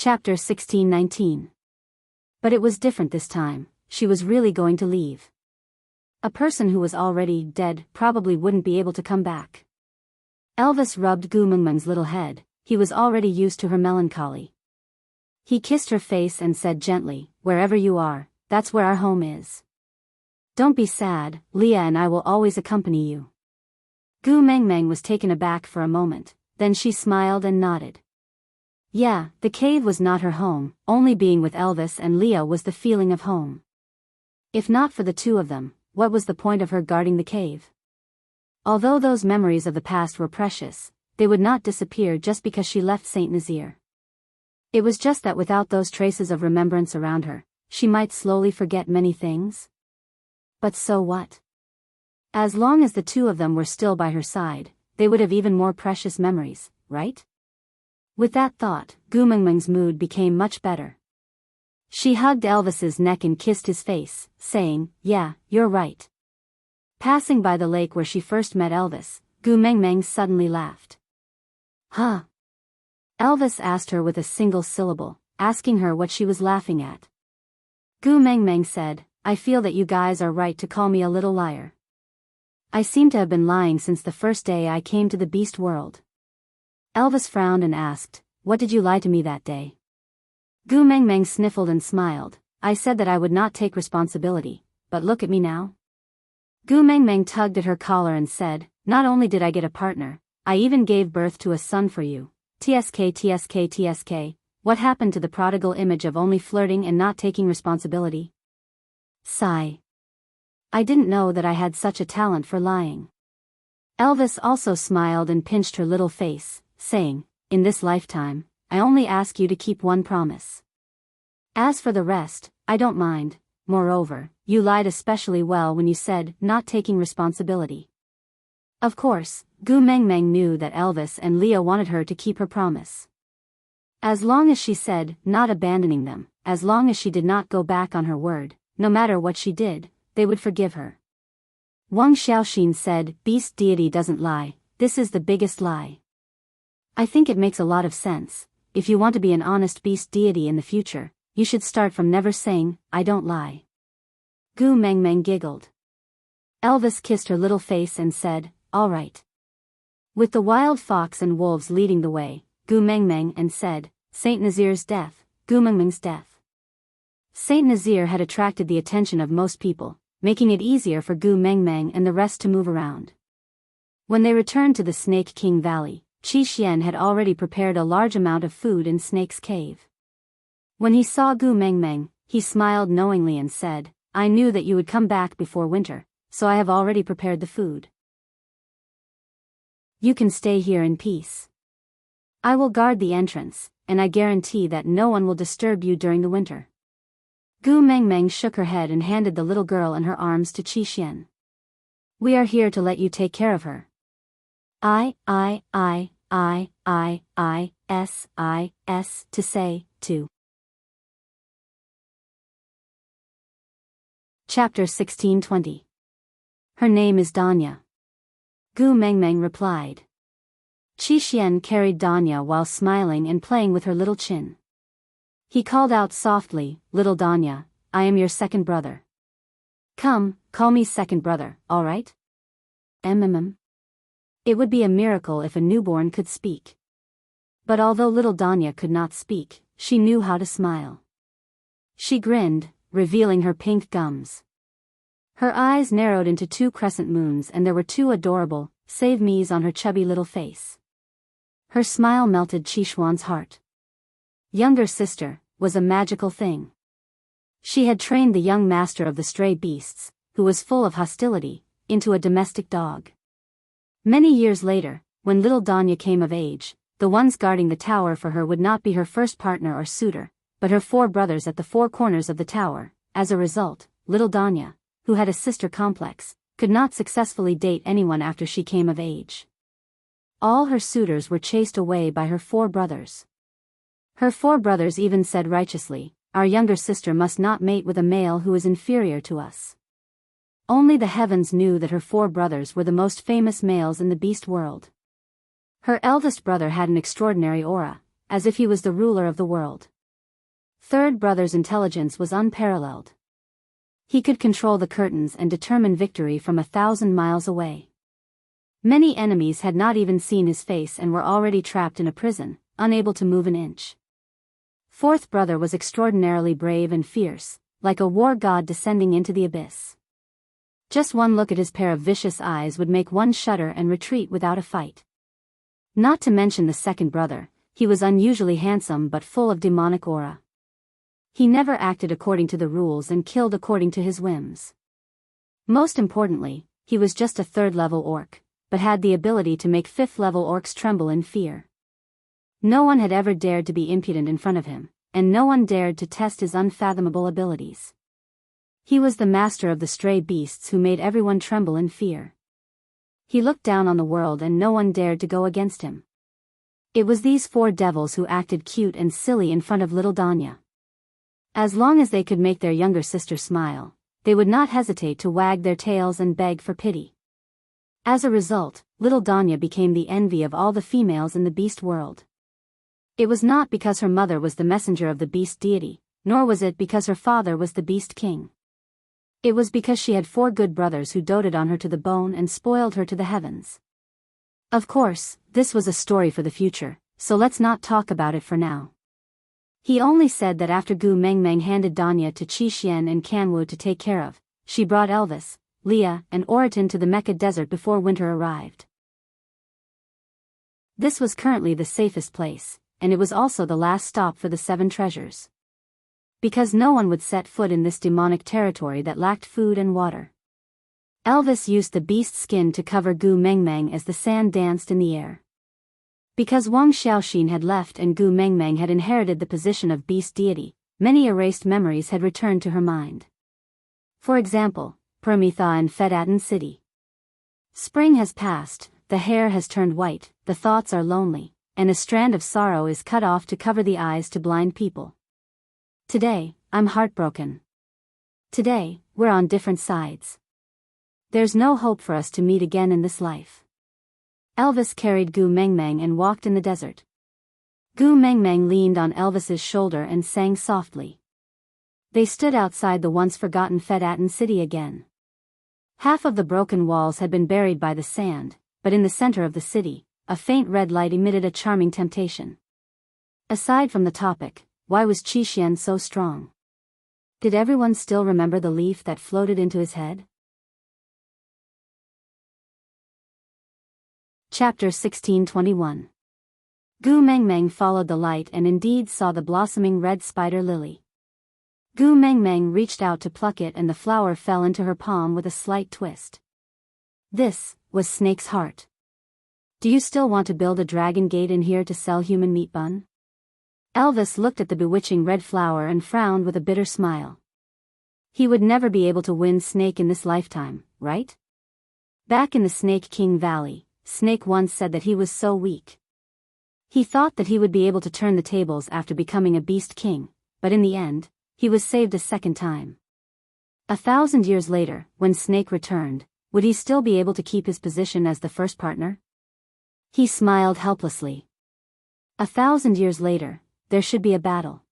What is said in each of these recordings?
Chapter 1619. But it was different this time. She was really going to leave. A person who was already dead probably wouldn't be able to come back. Elvis rubbed Gu Mengmeng's little head. He was already used to her melancholy. He kissed her face and said gently, "Wherever you are, that's where our home is. Don't be sad, Leah and I will always accompany you." Gu Mengmeng was taken aback for a moment, then she smiled and nodded. Yeah, the cave was not her home, only being with Elvis and Leah was the feeling of home. If not for the two of them, what was the point of her guarding the cave? Although those memories of the past were precious, they would not disappear just because she left Saint Nazaire. It was just that without those traces of remembrance around her, she might slowly forget many things. But so what? As long as the two of them were still by her side, they would have even more precious memories, right? With that thought, Gu Mengmeng's mood became much better. She hugged Elvis's neck and kissed his face, saying, "Yeah, you're right." Passing by the lake where she first met Elvis, Gu Mengmeng suddenly laughed. "Huh?" Elvis asked her with a single syllable, asking her what she was laughing at. Gu Mengmeng said, "I feel that you guys are right to call me a little liar. I seem to have been lying since the first day I came to the beast world." Elvis frowned and asked, "What did you lie to me that day?" Gu Mengmeng sniffled and smiled. "I said that I would not take responsibility, but look at me now." Gu Mengmeng tugged at her collar and said, "Not only did I get a partner, I even gave birth to a son for you. TSK. What happened to the prodigal image of only flirting and not taking responsibility?" Sigh. "I didn't know that I had such a talent for lying." Elvis also smiled and pinched her little face, saying, "In this lifetime, I only ask you to keep one promise. As for the rest, I don't mind. Moreover, you lied especially well when you said not taking responsibility." Of course, Gu Mengmeng knew that Elvis and Leah wanted her to keep her promise. As long as she said not abandoning them, as long as she did not go back on her word, no matter what she did, they would forgive her. Wang Xiaoxin said, "Beast deity doesn't lie, this is the biggest lie." I think it makes a lot of sense. If you want to be an honest beast deity in the future, you should start from never saying, "I don't lie." Gu Mengmeng giggled. Elvis kissed her little face and said, "All right." With the wild fox and wolves leading the way, Gu Mengmeng and said, "Saint Nazaire's death, Gu Mengmeng's death." Saint Nazaire had attracted the attention of most people, making it easier for Gu Mengmeng and the rest to move around. When they returned to the Snake King Valley, Qi Xian had already prepared a large amount of food in Snake's cave. When he saw Gu Mengmeng, he smiled knowingly and said, "I knew that you would come back before winter, so I have already prepared the food. You can stay here in peace. I will guard the entrance, and I guarantee that no one will disturb you during the winter." Gu Mengmeng shook her head and handed the little girl in her arms to Qi Xian. "We are here to let you take care of her." To say, to. Chapter 1620. Her name is Danya. Gu Mengmeng replied. Qi Xian carried Danya while smiling and playing with her little chin. He called out softly, "Little Danya, I am your second brother. Come, call me second brother, all right?" It would be a miracle if a newborn could speak. But although little Danya could not speak, she knew how to smile. She grinned, revealing her pink gums. Her eyes narrowed into two crescent moons and there were two adorable save-me's on her chubby little face. Her smile melted Qi Xuan's heart. Younger sister was a magical thing. She had trained the young master of the stray beasts, who was full of hostility, into a domestic dog. Many years later, when little Danya came of age, the ones guarding the tower for her would not be her first partner or suitor, but her four brothers at the four corners of the tower. As a result, little Danya, who had a sister complex, could not successfully date anyone after she came of age. All her suitors were chased away by her four brothers. Her four brothers even said righteously, "Our younger sister must not mate with a male who is inferior to us." Only the heavens knew that her four brothers were the most famous males in the beast world. Her eldest brother had an extraordinary aura, as if he was the ruler of the world. Third brother's intelligence was unparalleled. He could control the curtains and determine victory from 1,000 miles away. Many enemies had not even seen his face and were already trapped in a prison, unable to move an inch. Fourth brother was extraordinarily brave and fierce, like a war god descending into the abyss. Just one look at his pair of vicious eyes would make one shudder and retreat without a fight. Not to mention the second brother, he was unusually handsome but full of demonic aura. He never acted according to the rules and killed according to his whims. Most importantly, he was just a third-level orc, but had the ability to make fifth-level orcs tremble in fear. No one had ever dared to be impudent in front of him, and no one dared to test his unfathomable abilities. He was the master of the stray beasts who made everyone tremble in fear. He looked down on the world and no one dared to go against him. It was these four devils who acted cute and silly in front of little Danya. As long as they could make their younger sister smile, they would not hesitate to wag their tails and beg for pity. As a result, little Danya became the envy of all the females in the beast world. It was not because her mother was the messenger of the beast deity, nor was it because her father was the beast king. It was because she had four good brothers who doted on her to the bone and spoiled her to the heavens. Of course, this was a story for the future, so let's not talk about it for now. He only said that after Gu Mengmeng handed Danya to Qi Xian and Kanwu to take care of, she brought Elvis, Leah, and Oriton to the Mecca desert before winter arrived. This was currently the safest place, and it was also the last stop for the 7 treasures. Because no one would set foot in this demonic territory that lacked food and water. Elvis used the beast skin to cover Gu Mengmeng as the sand danced in the air. Because Wang Xiaoxin had left and Gu Mengmeng had inherited the position of beast deity, many erased memories had returned to her mind. For example, Permitha and Fedatin City. Spring has passed, the hair has turned white, the thoughts are lonely, and a strand of sorrow is cut off to cover the eyes to blind people. Today, I'm heartbroken. Today, we're on different sides. There's no hope for us to meet again in this life. Elvis carried Gu Mengmeng and walked in the desert. Gu Mengmeng leaned on Elvis's shoulder and sang softly. They stood outside the once forgotten Fedatin city again. Half of the broken walls had been buried by the sand, but in the center of the city, a faint red light emitted a charming temptation. Aside from the topic, why was Qi Xian so strong? Did everyone still remember the leaf that floated into his head? Chapter 1621. Gu Mengmeng followed the light and indeed saw the blossoming red spider lily. Gu Mengmeng reached out to pluck it and the flower fell into her palm with a slight twist. This was Snake's heart. Do you still want to build a dragon gate in here to sell human meat bun? Elvis looked at the bewitching red flower and frowned with a bitter smile. He would never be able to win Snake in this lifetime, right? Back in the Snake King Valley, Snake once said that he was so weak. He thought that he would be able to turn the tables after becoming a beast king, but in the end, he was saved a second time. 1,000 years later, when Snake returned, would he still be able to keep his position as the first partner? He smiled helplessly. 1,000 years later, there should be a battle.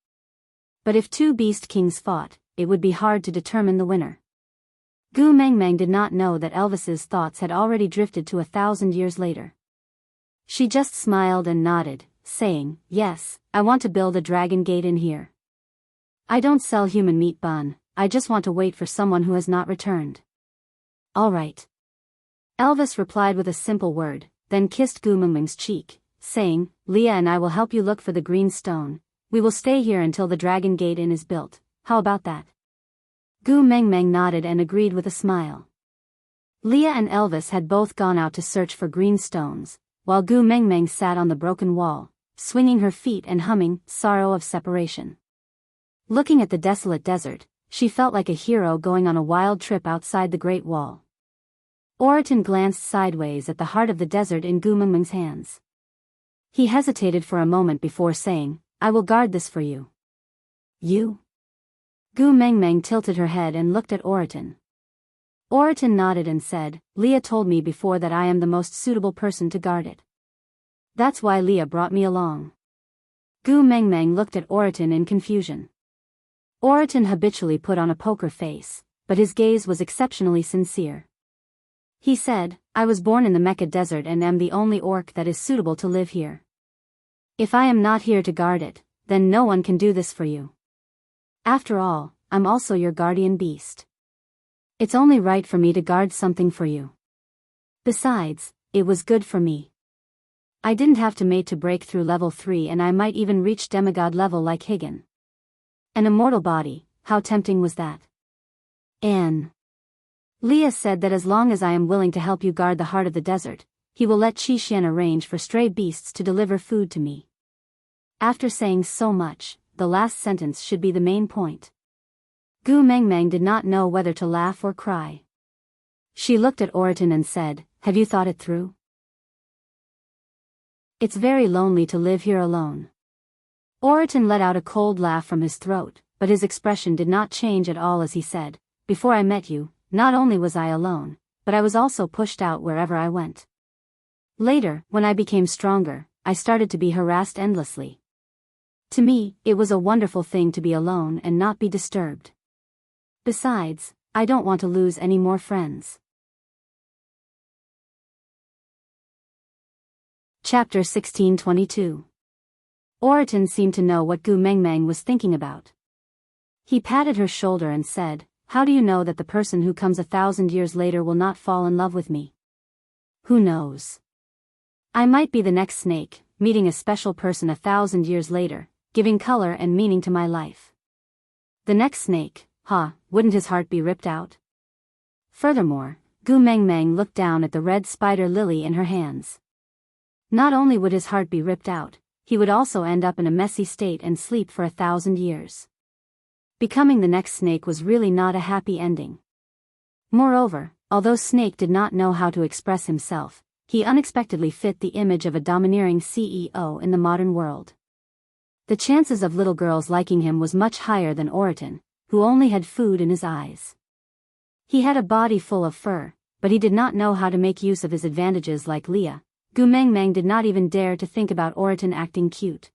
But if 2 beast kings fought, it would be hard to determine the winner. Gu Mengmeng did not know that Elvis's thoughts had already drifted to 1,000 years later. She just smiled and nodded, saying, "Yes, I want to build a dragon gate in here. I don't sell human meat bun, I just want to wait for someone who has not returned." "All right." Elvis replied with a simple word, then kissed Gu Mengmeng's cheek, saying, "Leah and I will help you look for the green stone. We will stay here until the dragon gate inn is built. How about that?" Gu Mengmeng nodded and agreed with a smile. Leah and Elvis had both gone out to search for green stones, while Gu Mengmeng sat on the broken wall, swinging her feet and humming "Sorrow of Separation." Looking at the desolate desert, she felt like a hero going on a wild trip outside the Great Wall. Oriton glanced sideways at the heart of the desert in Gu Mengmeng's hands. He hesitated for a moment before saying, "I will guard this for you." "You?" Gu Mengmeng tilted her head and looked at Oriton. Oriton nodded and said, "Leah told me before that I am the most suitable person to guard it. That's why Leah brought me along." Gu Mengmeng looked at Oriton in confusion. Oriton habitually put on a poker face, but his gaze was exceptionally sincere. He said, I was born in the Mecca Desert and am the only orc that is suitable to live here. If I am not here to guard it, then no one can do this for you. After all, I'm also your guardian beast. It's only right for me to guard something for you. Besides, it was good for me. I didn't have to mate to break through level 3 and I might even reach demigod level like Higgin. An immortal body, how tempting was that? Leah said that as long as I am willing to help you guard the heart of the desert, he will let Qi arrange for stray beasts to deliver food to me. After saying so much, the last sentence should be the main point. Gu Mengmeng did not know whether to laugh or cry. She looked at Oriton and said, have you thought it through? It's very lonely to live here alone. Oriton let out a cold laugh from his throat, but his expression did not change at all as he said, before I met you, not only was I alone, but I was also pushed out wherever I went. Later, when I became stronger, I started to be harassed endlessly. To me, it was a wonderful thing to be alone and not be disturbed. Besides, I don't want to lose any more friends. Chapter 1622. Oriton seemed to know what Gu Mengmeng was thinking about. He patted her shoulder and said, how do you know that the person who comes 1,000 years later will not fall in love with me? Who knows? I might be the next snake, meeting a special person 1,000 years later, giving color and meaning to my life. The next snake, wouldn't his heart be ripped out? Furthermore, Gu Mengmeng looked down at the red spider lily in her hands. Not only would his heart be ripped out, he would also end up in a messy state and sleep for 1,000 years. Becoming the next snake was really not a happy ending. Moreover, although Snake did not know how to express himself, he unexpectedly fit the image of a domineering CEO in the modern world. The chances of little girls liking him was much higher than Oriton, who only had food in his eyes. He had a body full of fur, but he did not know how to make use of his advantages like Leah. Gu Mengmeng did not even dare to think about Oriton acting cute.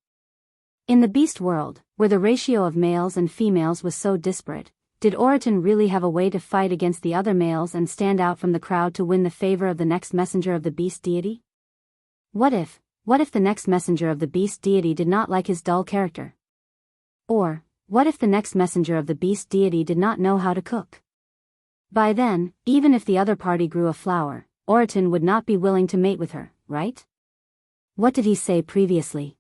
In the beast world, where the ratio of males and females was so disparate, did Oriton really have a way to fight against the other males and stand out from the crowd to win the favor of the next messenger of the beast deity? What if the next messenger of the beast deity did not like his dull character? Or, what if the next messenger of the beast deity did not know how to cook? By then, even if the other party grew a flower, Oriton would not be willing to mate with her, right? What did he say previously?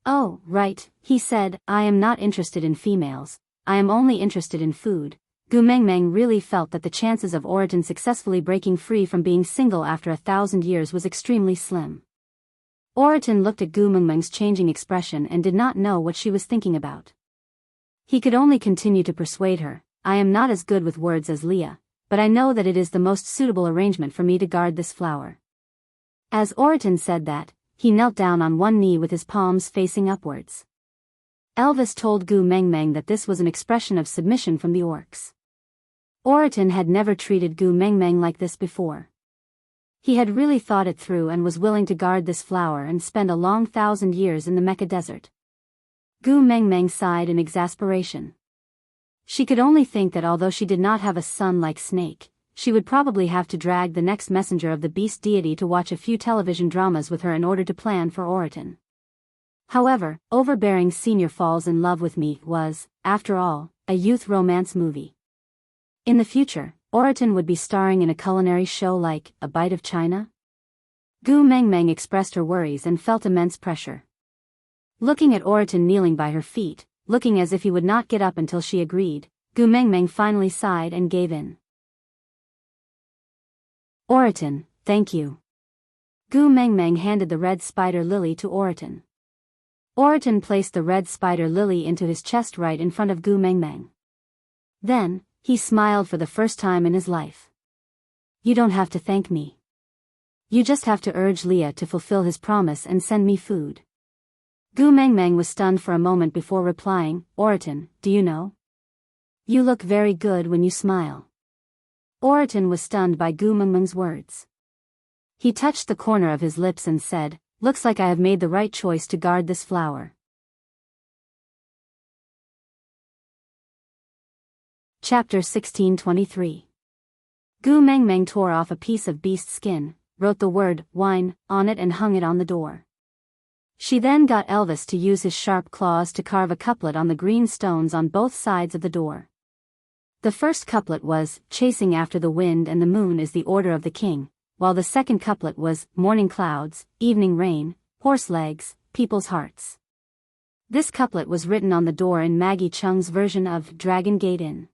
Oh, right, he said, I am not interested in females, I am only interested in food. Gu Mengmeng really felt that the chances of Oriton successfully breaking free from being single after 1,000 years was extremely slim. Oriton looked at Gu Mengmeng's changing expression and did not know what she was thinking about. He could only continue to persuade her, I am not as good with words as Leah, but I know that it is the most suitable arrangement for me to guard this flower. As Oriton said that, he knelt down on one knee with his palms facing upwards. Elvis told Gu Mengmeng that this was an expression of submission from the orcs. Oriton had never treated Gu Mengmeng like this before. He had really thought it through and was willing to guard this flower and spend a long 1,000 years in the Mecca Desert. Gu Mengmeng sighed in exasperation. She could only think that although she did not have a son like Snake, she would probably have to drag the next messenger of the beast deity to watch a few television dramas with her in order to plan for Oriton. However, Overbearing Senior Falls in Love with Me was, after all, a youth romance movie. In the future, Oriton would be starring in a culinary show like A Bite of China? Gu Mengmeng expressed her worries and felt immense pressure. Looking at Oriton kneeling by her feet, looking as if he would not get up until she agreed, Gu Mengmeng finally sighed and gave in. Oriton, thank you. Gu Mengmeng handed the red spider lily to Oriton. Oriton placed the red spider lily into his chest right in front of Gu Mengmeng. Then, he smiled for the first time in his life. You don't have to thank me. You just have to urge Leah to fulfill his promise and send me food. Gu Mengmeng was stunned for a moment before replying, Oriton, do you know? You look very good when you smile. Oriton was stunned by Gu Mengmeng's words. He touched the corner of his lips and said, looks like I have made the right choice to guard this flower. Chapter 1623. Gu Mengmeng tore off a piece of beast skin, wrote the word, wine, on it and hung it on the door. She then got Elvis to use his sharp claws to carve a couplet on the green stones on both sides of the door. The first couplet was, chasing after the wind and the moon is the order of the king, while the second couplet was, morning clouds, evening rain, horse legs, people's hearts. This couplet was written on the door in Maggie Chung's version of Dragon Gate Inn.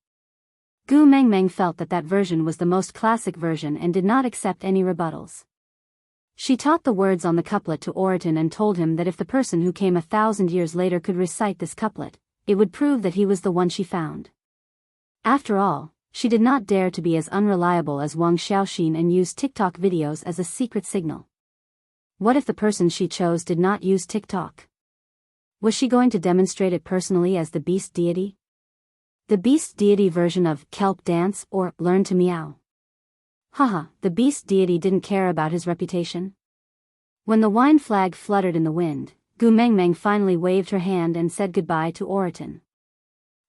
Gu Mengmeng felt that that version was the most classic version and did not accept any rebuttals. She taught the words on the couplet to Oriton and told him that if the person who came 1,000 years later could recite this couplet, it would prove that he was the one she found. After all, she did not dare to be as unreliable as Wang Xiaoxin and use TikTok videos as a secret signal. What if the person she chose did not use TikTok? Was she going to demonstrate it personally as the beast deity? The beast deity version of kelp dance or learn to meow. Haha, the beast deity didn't care about his reputation. When the wine flag fluttered in the wind, Gu Mengmeng finally waved her hand and said goodbye to Oriton.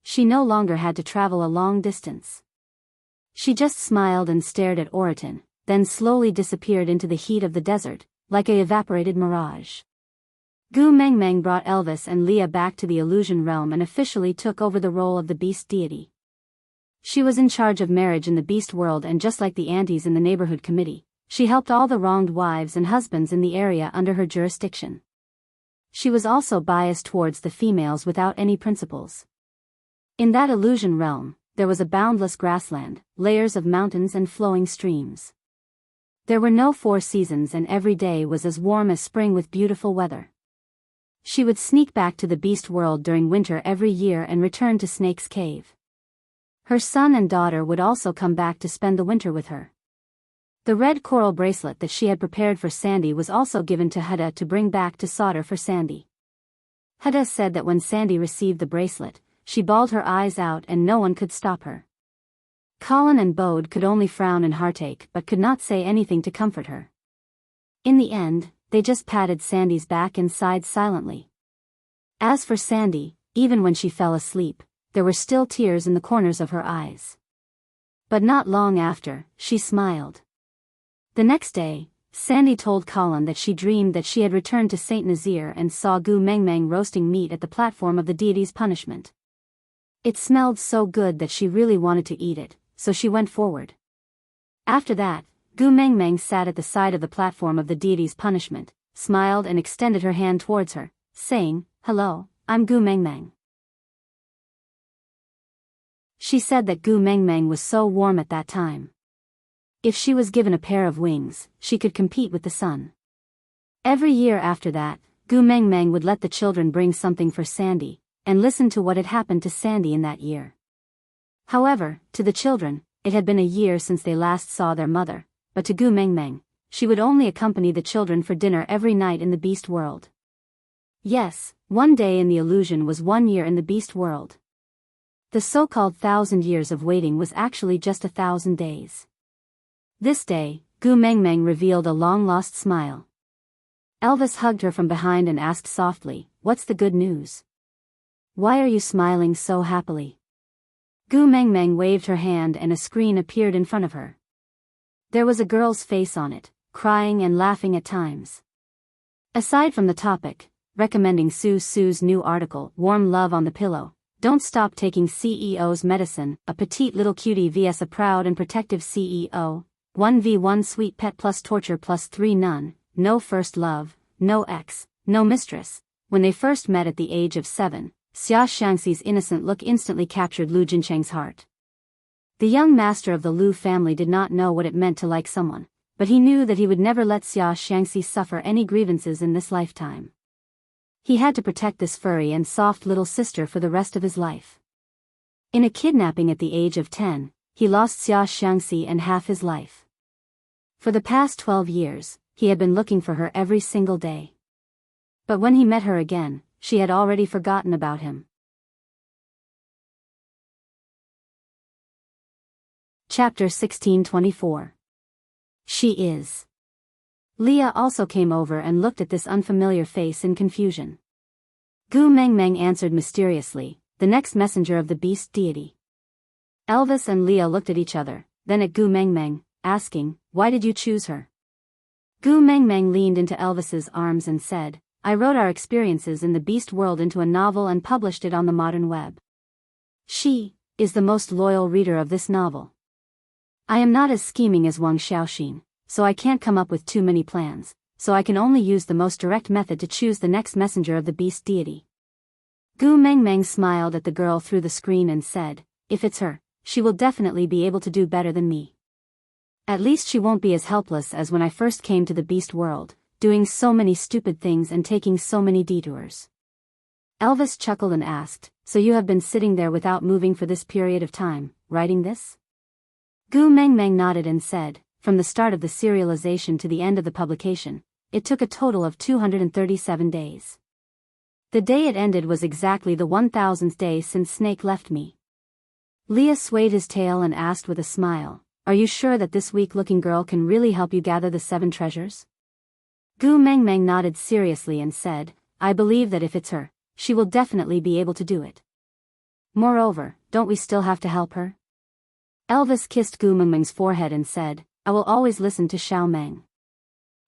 She no longer had to travel a long distance. She just smiled and stared at Oriton, then slowly disappeared into the heat of the desert, like a evaporated mirage. Gu Mengmeng brought Elvis and Leah back to the illusion realm and officially took over the role of the beast deity. She was in charge of marriage in the beast world, and just like the aunties in the neighborhood committee, she helped all the wronged wives and husbands in the area under her jurisdiction. She was also biased towards the females without any principles. In that illusion realm, there was a boundless grassland, layers of mountains and flowing streams. There were no 4 seasons and every day was as warm as spring with beautiful weather. She would sneak back to the beast world during winter every year and return to Snake's Cave. Her son and daughter would also come back to spend the winter with her. The red coral bracelet that she had prepared for Sandy was also given to Huda to bring back to solder for Sandy. Huda said that when Sandy received the bracelet, she bawled her eyes out and no one could stop her. Colin and Bode could only frown in heartache but could not say anything to comfort her. In the end, they just patted Sandy's back and sighed silently. As for Sandy, even when she fell asleep, there were still tears in the corners of her eyes. But not long after, she smiled. The next day, Sandy told Colin that she dreamed that she had returned to Saint Nazaire and saw Gu Mengmeng roasting meat at the platform of the deity's punishment. It smelled so good that she really wanted to eat it, so she went forward. After that, Gu Mengmeng sat at the side of the platform of the deity's punishment, smiled and extended her hand towards her, saying, "Hello, I'm Gu Mengmeng." She said that Gu Mengmeng was so warm at that time. If she was given a pair of wings, she could compete with the sun. Every year after that, Gu Mengmeng would let the children bring something for Sandy, and listen to what had happened to Sandy in that year. However, to the children, it had been a year since they last saw their mother, but to Gu Mengmeng, she would only accompany the children for dinner every night in the beast world. Yes, one day in the illusion was 1 year in the beast world. The so-called 1,000 years of waiting was actually just 1,000 days. This day, Gu Mengmeng revealed a long-lost smile. Elvis hugged her from behind and asked softly, "What's the good news? Why are you smiling so happily?" Gu Mengmeng waved her hand and a screen appeared in front of her. There was a girl's face on it, crying and laughing at times. Aside from the topic, recommending Sue's new article, Warm Love on the Pillow, Don't Stop Taking CEO's Medicine, a petite little cutie vs a proud and protective CEO, 1v1 sweet pet plus torture plus 3 none, no first love, no ex, no mistress. When they first met at the age of 7, Xia Xiangxi's innocent look instantly captured Lu Jincheng's heart. The young master of the Lu family did not know what it meant to like someone, but he knew that he would never let Xia Xiangxi suffer any grievances in this lifetime. He had to protect this furry and soft little sister for the rest of his life. In a kidnapping at the age of 10, he lost Xia Xiangxi and half his life. For the past 12 years, he had been looking for her every single day. But when he met her again, she had already forgotten about him. Chapter 1624. She is. Leah also came over and looked at this unfamiliar face in confusion. Gu Mengmeng answered mysteriously, "The next messenger of the beast deity." Elvis and Leah looked at each other, then at Gu Mengmeng, asking, "Why did you choose her?" Gu Mengmeng leaned into Elvis's arms and said, "I wrote our experiences in the beast world into a novel and published it on the modern web. She is the most loyal reader of this novel. I am not as scheming as Wang Xiaoxin, so I can't come up with too many plans, so I can only use the most direct method to choose the next messenger of the beast deity." Gu Mengmeng smiled at the girl through the screen and said, "If it's her, she will definitely be able to do better than me. At least she won't be as helpless as when I first came to the beast world, doing so many stupid things and taking so many detours." Elvis chuckled and asked, "So you have been sitting there without moving for this period of time, writing this?" Gu Mengmeng nodded and said, "From the start of the serialization to the end of the publication, it took a total of 237 days. The day it ended was exactly the 1000th day since Snake left me." Leah swayed his tail and asked with a smile, "Are you sure that this weak-looking girl can really help you gather the 7 treasures?" Gu Mengmeng nodded seriously and said, "I believe that if it's her, she will definitely be able to do it. Moreover, don't we still have to help her?" Elvis kissed Gu Mengmeng's forehead and said, "I will always listen to Xiao Meng.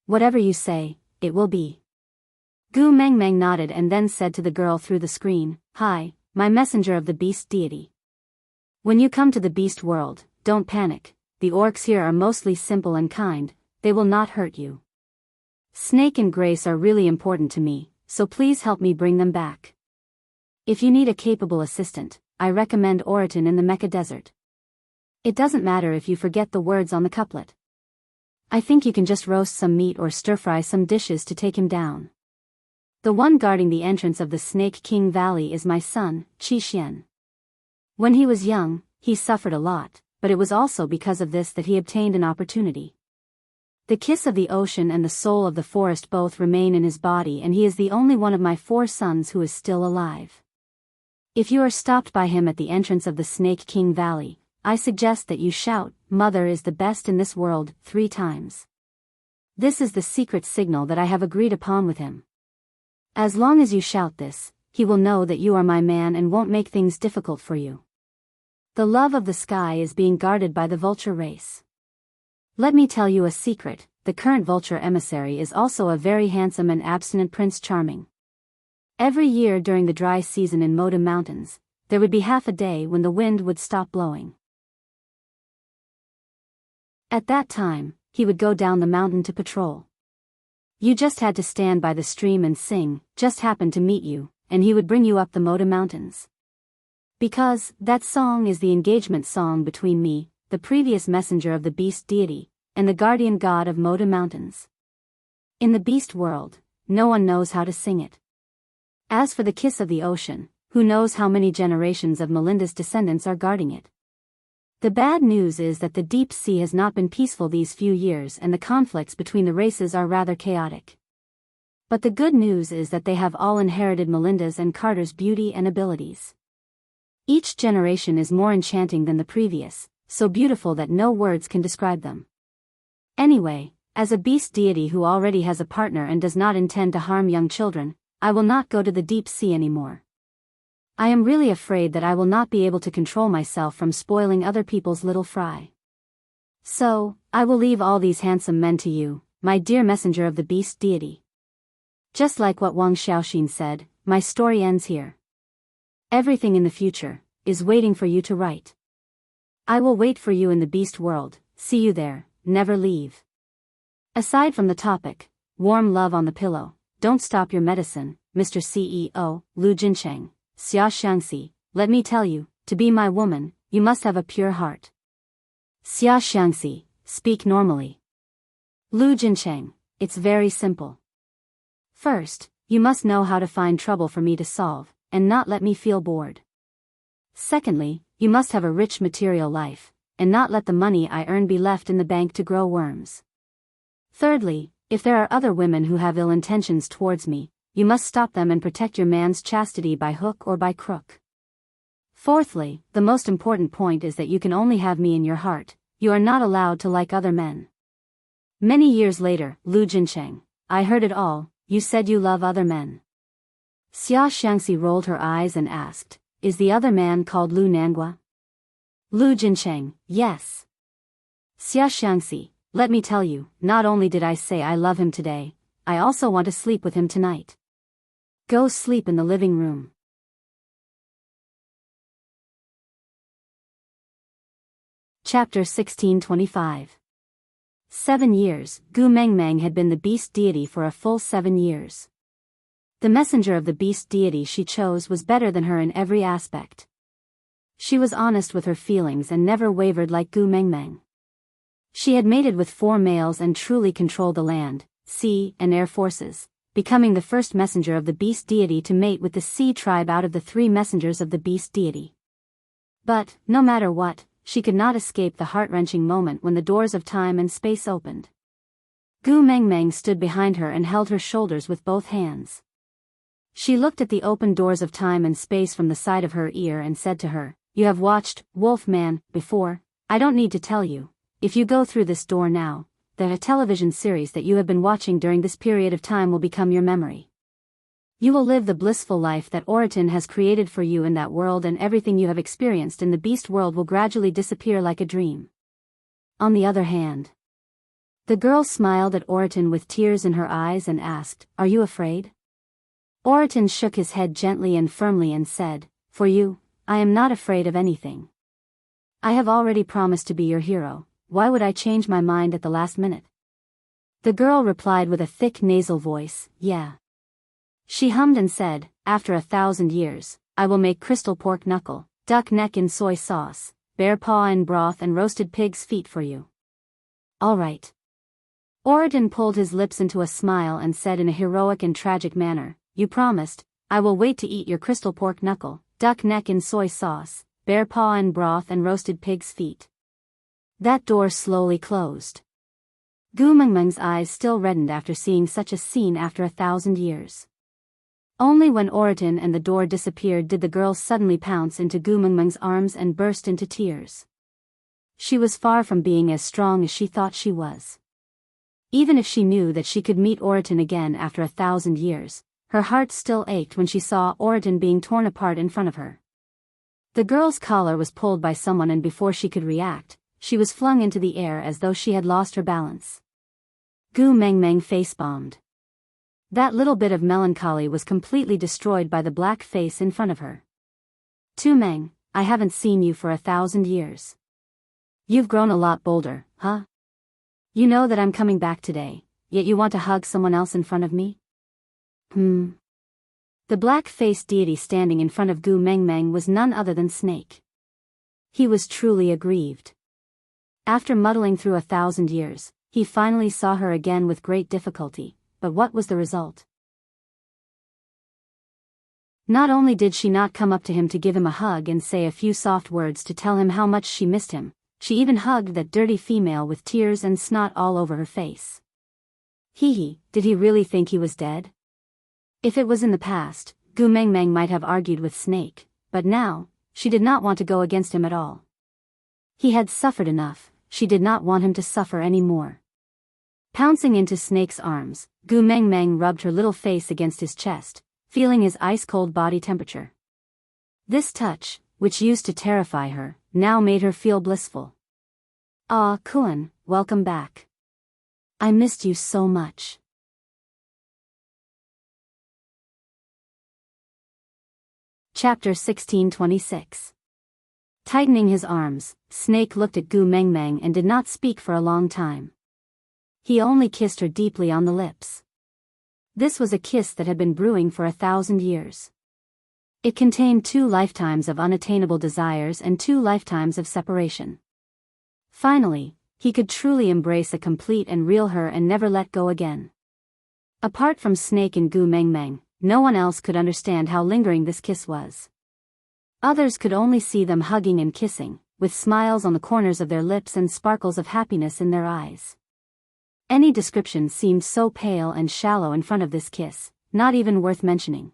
Whatever you say, it will be." Gu Mengmeng nodded and then said to the girl through the screen, "Hi, my messenger of the beast deity. When you come to the beast world, don't panic. The orcs here are mostly simple and kind, they will not hurt you. Snake and Grace are really important to me, so please help me bring them back. If you need a capable assistant, I recommend Oriton in the Mecha Desert. It doesn't matter if you forget the words on the couplet. I think you can just roast some meat or stir-fry some dishes to take him down. The one guarding the entrance of the Snake King Valley is my son, Qi Xian. When he was young, he suffered a lot, but it was also because of this that he obtained an opportunity. The kiss of the ocean and the soul of the forest both remain in his body, and he is the only one of my 4 sons who is still alive. If you are stopped by him at the entrance of the Snake King Valley, I suggest that you shout, 'Mother is the best in this world,' 3 times. This is the secret signal that I have agreed upon with him. As long as you shout this, he will know that you are my man and won't make things difficult for you. The love of the sky is being guarded by the vulture race. Let me tell you a secret, the current vulture emissary is also a very handsome and abstinent Prince Charming. Every year during the dry season in Moda Mountains, there would be half a day when the wind would stop blowing. At that time, he would go down the mountain to patrol. You just had to stand by the stream and sing, 'Just happened to meet you,' and he would bring you up the Moda Mountains. Because that song is the engagement song between me, the previous messenger of the beast deity, and the guardian god of Moda Mountains. In the beast world, no one knows how to sing it. As for the kiss of the ocean, who knows how many generations of Melinda's descendants are guarding it. The bad news is that the deep sea has not been peaceful these few years, and the conflicts between the races are rather chaotic. But the good news is that they have all inherited Melinda's and Carter's beauty and abilities. Each generation is more enchanting than the previous, so beautiful that no words can describe them. Anyway, as a beast deity who already has a partner and does not intend to harm young children, I will not go to the deep sea anymore. I am really afraid that I will not be able to control myself from spoiling other people's little fry. So, I will leave all these handsome men to you, my dear messenger of the beast deity. Just like what Wang Xiaoxin said, my story ends here. Everything in the future is waiting for you to write. I will wait for you in the beast world, see you there, never leave. Aside from the topic, warm love on the pillow, don't stop your medicine, Mr. CEO, Lu Jincheng, Xia Xiangxi, let me tell you, to be my woman, you must have a pure heart. Xia Xiangxi, speak normally. Lu Jincheng, it's very simple. First, you must know how to find trouble for me to solve, and not let me feel bored. Secondly, you must have a rich material life, and not let the money I earn be left in the bank to grow worms. Thirdly, if there are other women who have ill intentions towards me, you must stop them and protect your man's chastity by hook or by crook. Fourthly, the most important point is that you can only have me in your heart, you are not allowed to like other men. Many years later, Lu Jincheng, I heard it all, you said you love other men. Xia Xiangxi rolled her eyes and asked, is the other man called Lu Nangua? Lu Jincheng, yes. Xia Xiangxi, let me tell you, not only did I say I love him today, I also want to sleep with him tonight. Go sleep in the living room. Chapter 1625. 7 years. Gu Mengmeng had been the beast deity for a full 7 years. The messenger of the beast deity she chose was better than her in every aspect. She was honest with her feelings and never wavered like Gu Mengmeng. She had mated with 4 males and truly controlled the land, sea, and air forces, becoming the first messenger of the beast deity to mate with the sea tribe out of the 3 messengers of the beast deity. But, no matter what, she could not escape the heart-wrenching moment when the doors of time and space opened. Gu Mengmeng stood behind her and held her shoulders with both hands. She looked at the open doors of time and space from the side of her ear and said to her, "You have watched Wolf Man before, I don't need to tell you. If you go through this door now, the television series that you have been watching during this period of time will become your memory. You will live the blissful life that Oriton has created for you in that world, and everything you have experienced in the beast world will gradually disappear like a dream." On the other hand, the girl smiled at Oriton with tears in her eyes and asked, "Are you afraid?" Oriton shook his head gently and firmly and said, "For you, I am not afraid of anything. I have already promised to be your hero, why would I change my mind at the last minute?" The girl replied with a thick nasal voice, "Yeah." She hummed and said, "After 1,000 years, I will make crystal pork knuckle, duck neck in soy sauce, bear paw in broth and roasted pig's feet for you." "All right." Oriton pulled his lips into a smile and said in a heroic and tragic manner, "You promised, I will wait to eat your crystal pork knuckle, duck neck in soy sauce, bear paw in broth and roasted pig's feet." That door slowly closed. Gu Mengmeng's eyes still reddened after seeing such a scene after 1,000 years. Only when Oriton and the door disappeared did the girl suddenly pounce into Gu Mengmeng's arms and burst into tears. She was far from being as strong as she thought she was. Even if she knew that she could meet Oriton again after 1,000 years, her heart still ached when she saw Oriton being torn apart in front of her. The girl's collar was pulled by someone, and before she could react, she was flung into the air as though she had lost her balance. Gu Mengmeng face-bombed. That little bit of melancholy was completely destroyed by the black face in front of her. "Tu Meng, I haven't seen you for 1,000 years. You've grown a lot bolder, huh? You know that I'm coming back today, yet you want to hug someone else in front of me?" The black-faced deity standing in front of Gu Mengmeng was none other than Snake. He was truly aggrieved. After muddling through 1,000 years, he finally saw her again with great difficulty. But what was the result? Not only did she not come up to him to give him a hug and say a few soft words to tell him how much she missed him, she even hugged that dirty female with tears and snot all over her face. Did he really think he was dead? If it was in the past, Gu Mengmeng might have argued with Snake, but now, she did not want to go against him at all. He had suffered enough, she did not want him to suffer any more. Pouncing into Snake's arms, Gu Mengmeng rubbed her little face against his chest, feeling his ice-cold body temperature. This touch, which used to terrify her, now made her feel blissful. "Ah, Kuan, welcome back. I missed you so much." Chapter 1626. Tightening his arms, Snake looked at Gu Mengmeng and did not speak for a long time. He only kissed her deeply on the lips. This was a kiss that had been brewing for 1,000 years. It contained 2 lifetimes of unattainable desires and 2 lifetimes of separation. Finally, he could truly embrace a complete and real her and never let go again. Apart from Snake and Gu Mengmeng, no one else could understand how lingering this kiss was. Others could only see them hugging and kissing, with smiles on the corners of their lips and sparkles of happiness in their eyes. Any description seemed so pale and shallow in front of this kiss, not even worth mentioning.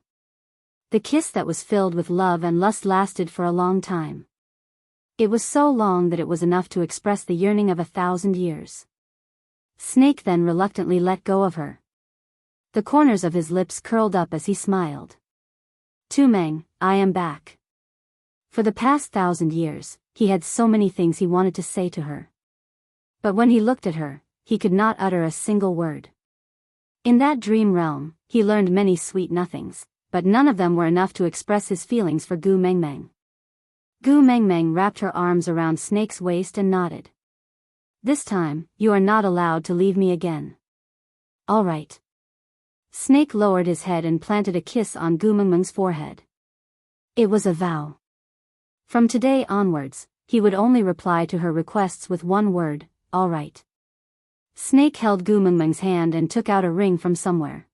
The kiss that was filled with love and lust lasted for a long time. It was so long that it was enough to express the yearning of 1,000 years. Snake then reluctantly let go of her. The corners of his lips curled up as he smiled. "Tu Meng, I am back. For the past 1,000 years, he had so many things he wanted to say to her. But when he looked at her, he could not utter a single word. In that dream realm, he learned many sweet nothings, but none of them were enough to express his feelings for Gu Mengmeng. Gu Mengmeng wrapped her arms around Snake's waist and nodded. This time, you are not allowed to leave me again. All right. Snake lowered his head and planted a kiss on Gu Mengmeng's forehead. It was a vow. From today onwards, he would only reply to her requests with one word, all right. Snake held Gu Mengmeng's hand and took out a ring from somewhere.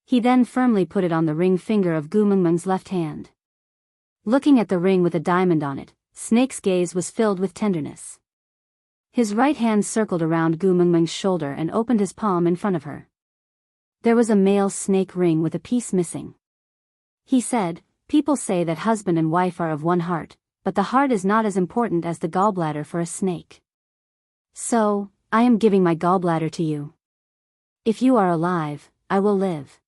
He then firmly put it on the ring finger of Gu Mengmeng's left hand. Looking at the ring with a diamond on it, Snake's gaze was filled with tenderness. His right hand circled around Gu Mengmeng's shoulder and opened his palm in front of her. There was a male snake ring with a piece missing. He said, people say that husband and wife are of one heart, but the heart is not as important as the gallbladder for a snake. So, I am giving my gallbladder to you. If you are alive, I will live.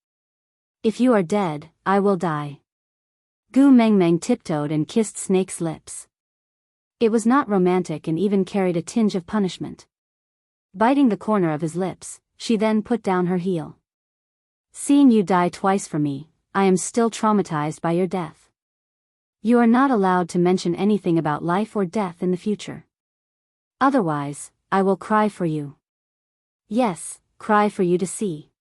If you are dead, I will die. Gu Mengmeng tiptoed and kissed Snake's lips. It was not romantic and even carried a tinge of punishment. Biting the corner of his lips, she then put down her heel. Seeing you die twice for me, I am still traumatized by your death. You are not allowed to mention anything about life or death in the future. Otherwise, I will cry for you. Yes, cry for you to see.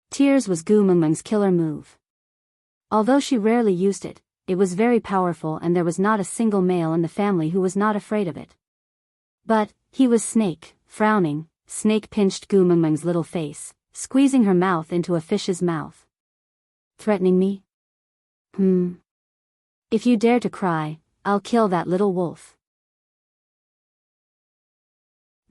Tears was Gu Mengmeng's killer move. Although she rarely used it, it was very powerful and there was not a single male in the family who was not afraid of it. But, he was Snake, frowning. Snake pinched Gu Mengmeng's little face, squeezing her mouth into a fish's mouth. Threatening me? If you dare to cry, I'll kill that little wolf.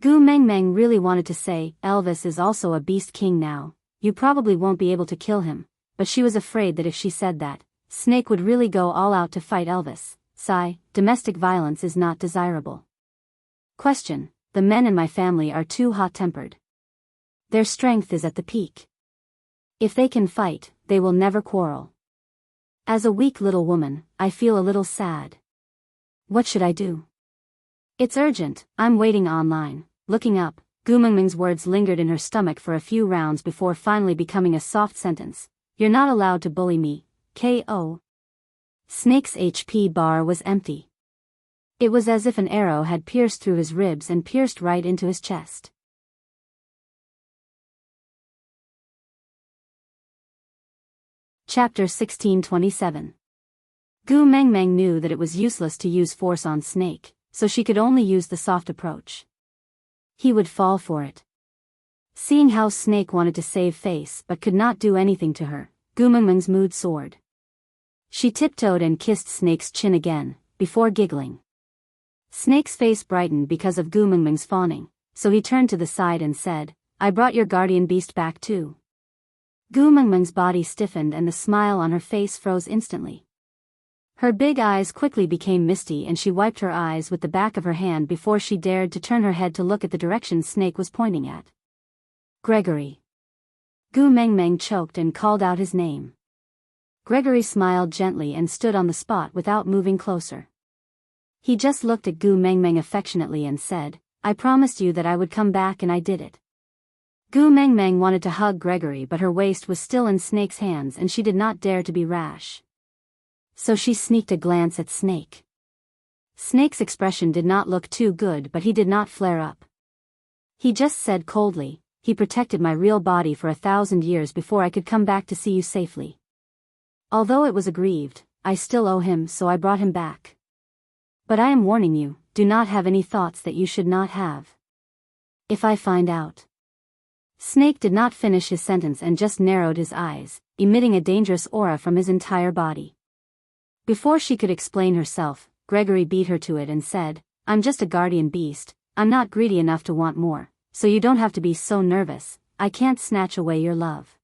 Gu Mengmeng really wanted to say, Elvis is also a beast king now, you probably won't be able to kill him, but she was afraid that if she said that, Snake would really go all out to fight Elvis. Sigh, domestic violence is not desirable. Question, the men in my family are too hot-tempered. Their strength is at the peak. If they can fight, they will never quarrel. As a weak little woman, I feel a little sad. What should I do? It's urgent, I'm waiting online. Looking up, Gu Mengmeng's words lingered in her stomach for a few rounds before finally becoming a soft sentence. You're not allowed to bully me, K.O. Snake's HP bar was empty. It was as if an arrow had pierced through his ribs and pierced right into his chest. Chapter 1627. Gu Mengmeng knew that it was useless to use force on Snake, so she could only use the soft approach. He would fall for it. Seeing how Snake wanted to save face but could not do anything to her, Gu Mengmeng's mood soared. She tiptoed and kissed Snake's chin again, before giggling. Snake's face brightened because of Gu Mengmeng's fawning, so he turned to the side and said, I brought your guardian beast back too. Gu Mengmeng's body stiffened and the smile on her face froze instantly. Her big eyes quickly became misty and she wiped her eyes with the back of her hand before she dared to turn her head to look at the direction Snake was pointing at. Gregory. Gu Mengmeng choked and called out his name. Gregory smiled gently and stood on the spot without moving closer. He just looked at Gu Mengmeng affectionately and said, I promised you that I would come back and I did it. Gu Mengmeng wanted to hug Gregory but her waist was still in Snake's hands and she did not dare to be rash. So she sneaked a glance at Snake. Snake's expression did not look too good but he did not flare up. He just said coldly, he protected my real body for 1,000 years before I could come back to see you safely. Although it was aggrieved, I still owe him so I brought him back. But I am warning you, do not have any thoughts that you should not have. If I find out. Snake did not finish his sentence and just narrowed his eyes, emitting a dangerous aura from his entire body. Before she could explain herself, Gregory beat her to it and said, I'm just a guardian beast, I'm not greedy enough to want more, so you don't have to be so nervous, I can't snatch away your love.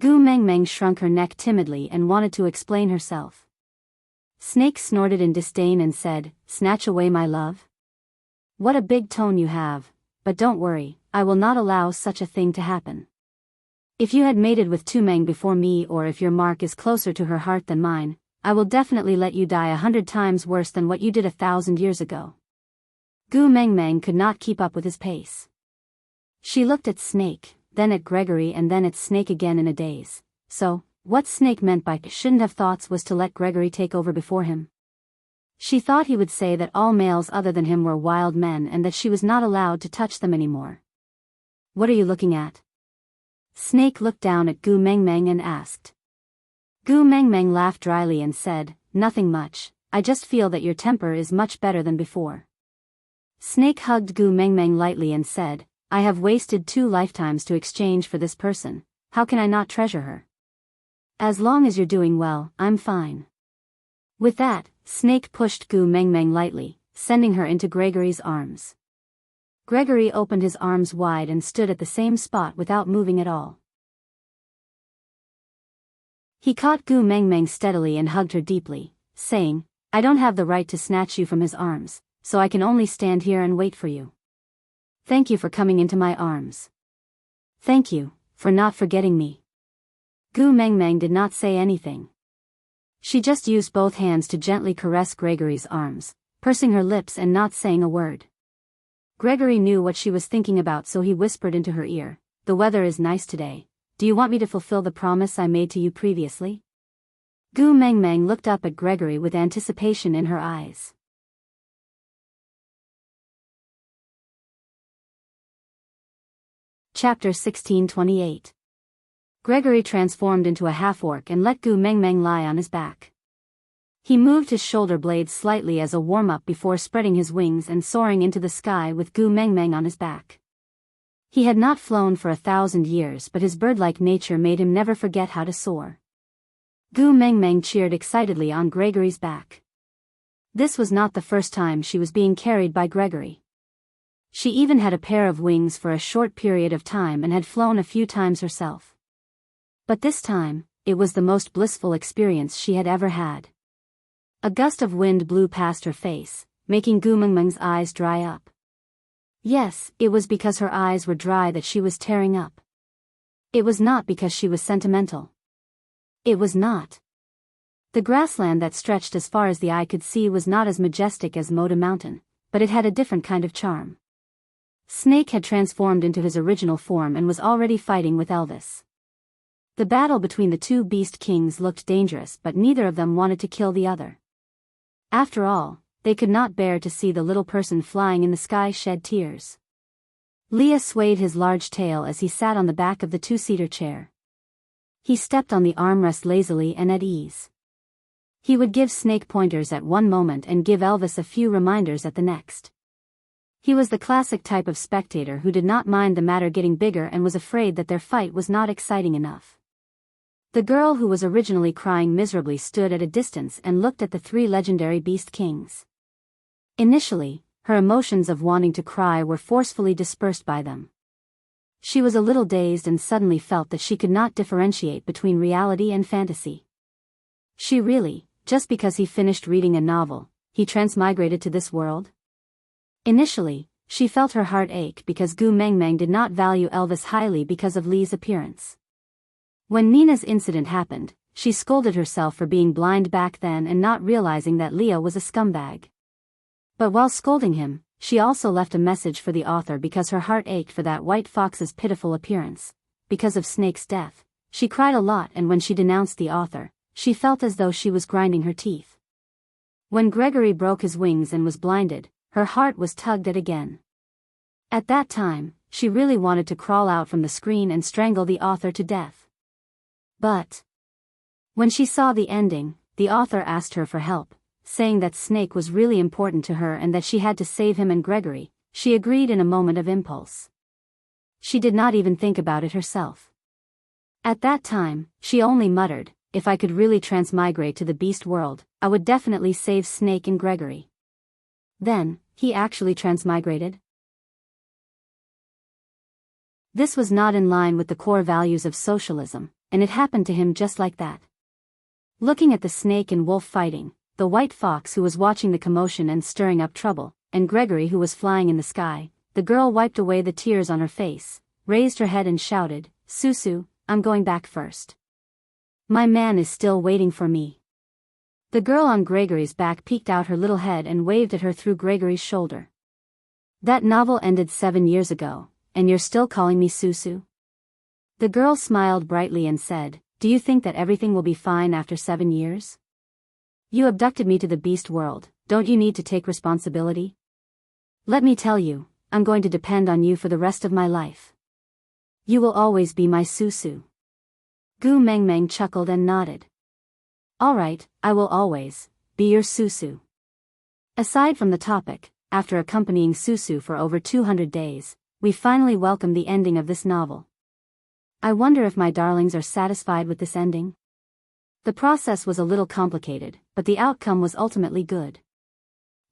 Gu Mengmeng shrunk her neck timidly and wanted to explain herself. Snake snorted in disdain and said, snatch away my love? What a big tone you have, but don't worry, I will not allow such a thing to happen. If you had mated with Tu Meng before me or if your mark is closer to her heart than mine, I will definitely let you die 100 times worse than what you did 1,000 years ago. Gu Mengmeng could not keep up with his pace. She looked at Snake, then at Gregory and then at Snake again in a daze. So, what Snake meant by shouldn't have thoughts was to let Gregory take over before him. She thought he would say that all males other than him were wild men and that she was not allowed to touch them anymore. What are you looking at? Snake looked down at Gu Mengmeng and asked. Gu Mengmeng laughed dryly and said, nothing much, I just feel that your temper is much better than before. Snake hugged Gu Mengmeng lightly and said, I have wasted 2 lifetimes to exchange for this person, how can I not treasure her? As long as you're doing well, I'm fine. With that, Snake pushed Gu Mengmeng lightly, sending her into Gregory's arms. Gregory opened his arms wide and stood at the same spot without moving at all. He caught Gu Mengmeng steadily and hugged her deeply, saying, I don't have the right to snatch you from his arms, so I can only stand here and wait for you. Thank you for coming into my arms. Thank you, for not forgetting me. Gu Mengmeng did not say anything. She just used both hands to gently caress Gregory's arms, pursing her lips and not saying a word. Gregory knew what she was thinking about, so he whispered into her ear, the weather is nice today. Do you want me to fulfill the promise I made to you previously? Gu Mengmeng looked up at Gregory with anticipation in her eyes. Chapter 1628. Gregory transformed into a half-orc and let Gu Mengmeng lie on his back. He moved his shoulder blades slightly as a warm-up before spreading his wings and soaring into the sky with Gu Mengmeng on his back. He had not flown for 1,000 years, but his bird-like nature made him never forget how to soar. Gu Mengmeng cheered excitedly on Gregory's back. This was not the first time she was being carried by Gregory. She even had a pair of wings for a short period of time and had flown a few times herself. But this time, it was the most blissful experience she had ever had. A gust of wind blew past her face, making Gu Mengmeng's eyes dry up. Yes, it was because her eyes were dry that she was tearing up. It was not because she was sentimental. It was not. The grassland that stretched as far as the eye could see was not as majestic as Moda Mountain, but it had a different kind of charm. Snake had transformed into his original form and was already fighting with Elvis. The battle between the 2 beast kings looked dangerous, but neither of them wanted to kill the other. After all, they could not bear to see the little person flying in the sky shed tears. Leah swayed his large tail as he sat on the back of the 2-seater chair. He stepped on the armrest lazily and at ease. He would give Snake pointers at one moment and give Elvis a few reminders at the next. He was the classic type of spectator who did not mind the matter getting bigger and was afraid that their fight was not exciting enough. The girl who was originally crying miserably stood at a distance and looked at the 3 legendary beast kings. Initially, her emotions of wanting to cry were forcefully dispersed by them. She was a little dazed and suddenly felt that she could not differentiate between reality and fantasy. She really, just because he finished reading a novel, he transmigrated to this world? Initially, she felt her heart ache because Gu Mengmeng did not value Elvis highly because of Lee's appearance. When Nina's incident happened, she scolded herself for being blind back then and not realizing that Leah was a scumbag. But while scolding him, she also left a message for the author because her heart ached for that white fox's pitiful appearance. Because of Snake's death, she cried a lot, and when she denounced the author, she felt as though she was grinding her teeth. When Gregory broke his wings and was blinded, her heart was tugged at again. At that time, she really wanted to crawl out from the screen and strangle the author to death. But when she saw the ending, the author asked her for help, saying that Snake was really important to her and that she had to save him and Gregory. She agreed in a moment of impulse. She did not even think about it herself. At that time, she only muttered, if I could really transmigrate to the beast world, I would definitely save Snake and Gregory. Then, he actually transmigrated? This was not in line with the core values of socialism, and it happened to him just like that. Looking at the snake and wolf fighting, the white fox who was watching the commotion and stirring up trouble, and Gregory who was flying in the sky, the girl wiped away the tears on her face, raised her head and shouted, Susu, I'm going back first. My man is still waiting for me. The girl on Gregory's back peeked out her little head and waved at her through Gregory's shoulder. That novel ended 7 years ago, and you're still calling me Susu? The girl smiled brightly and said, do you think that everything will be fine after 7 years? You abducted me to the beast world, don't you need to take responsibility? Let me tell you, I'm going to depend on you for the rest of my life. You will always be my Susu. Gu Mengmeng chuckled and nodded. All right, I will always be your Susu. Aside from the topic, after accompanying Susu for over 200 days, we finally welcome the ending of this novel. I wonder if my darlings are satisfied with this ending? The process was a little complicated, but the outcome was ultimately good.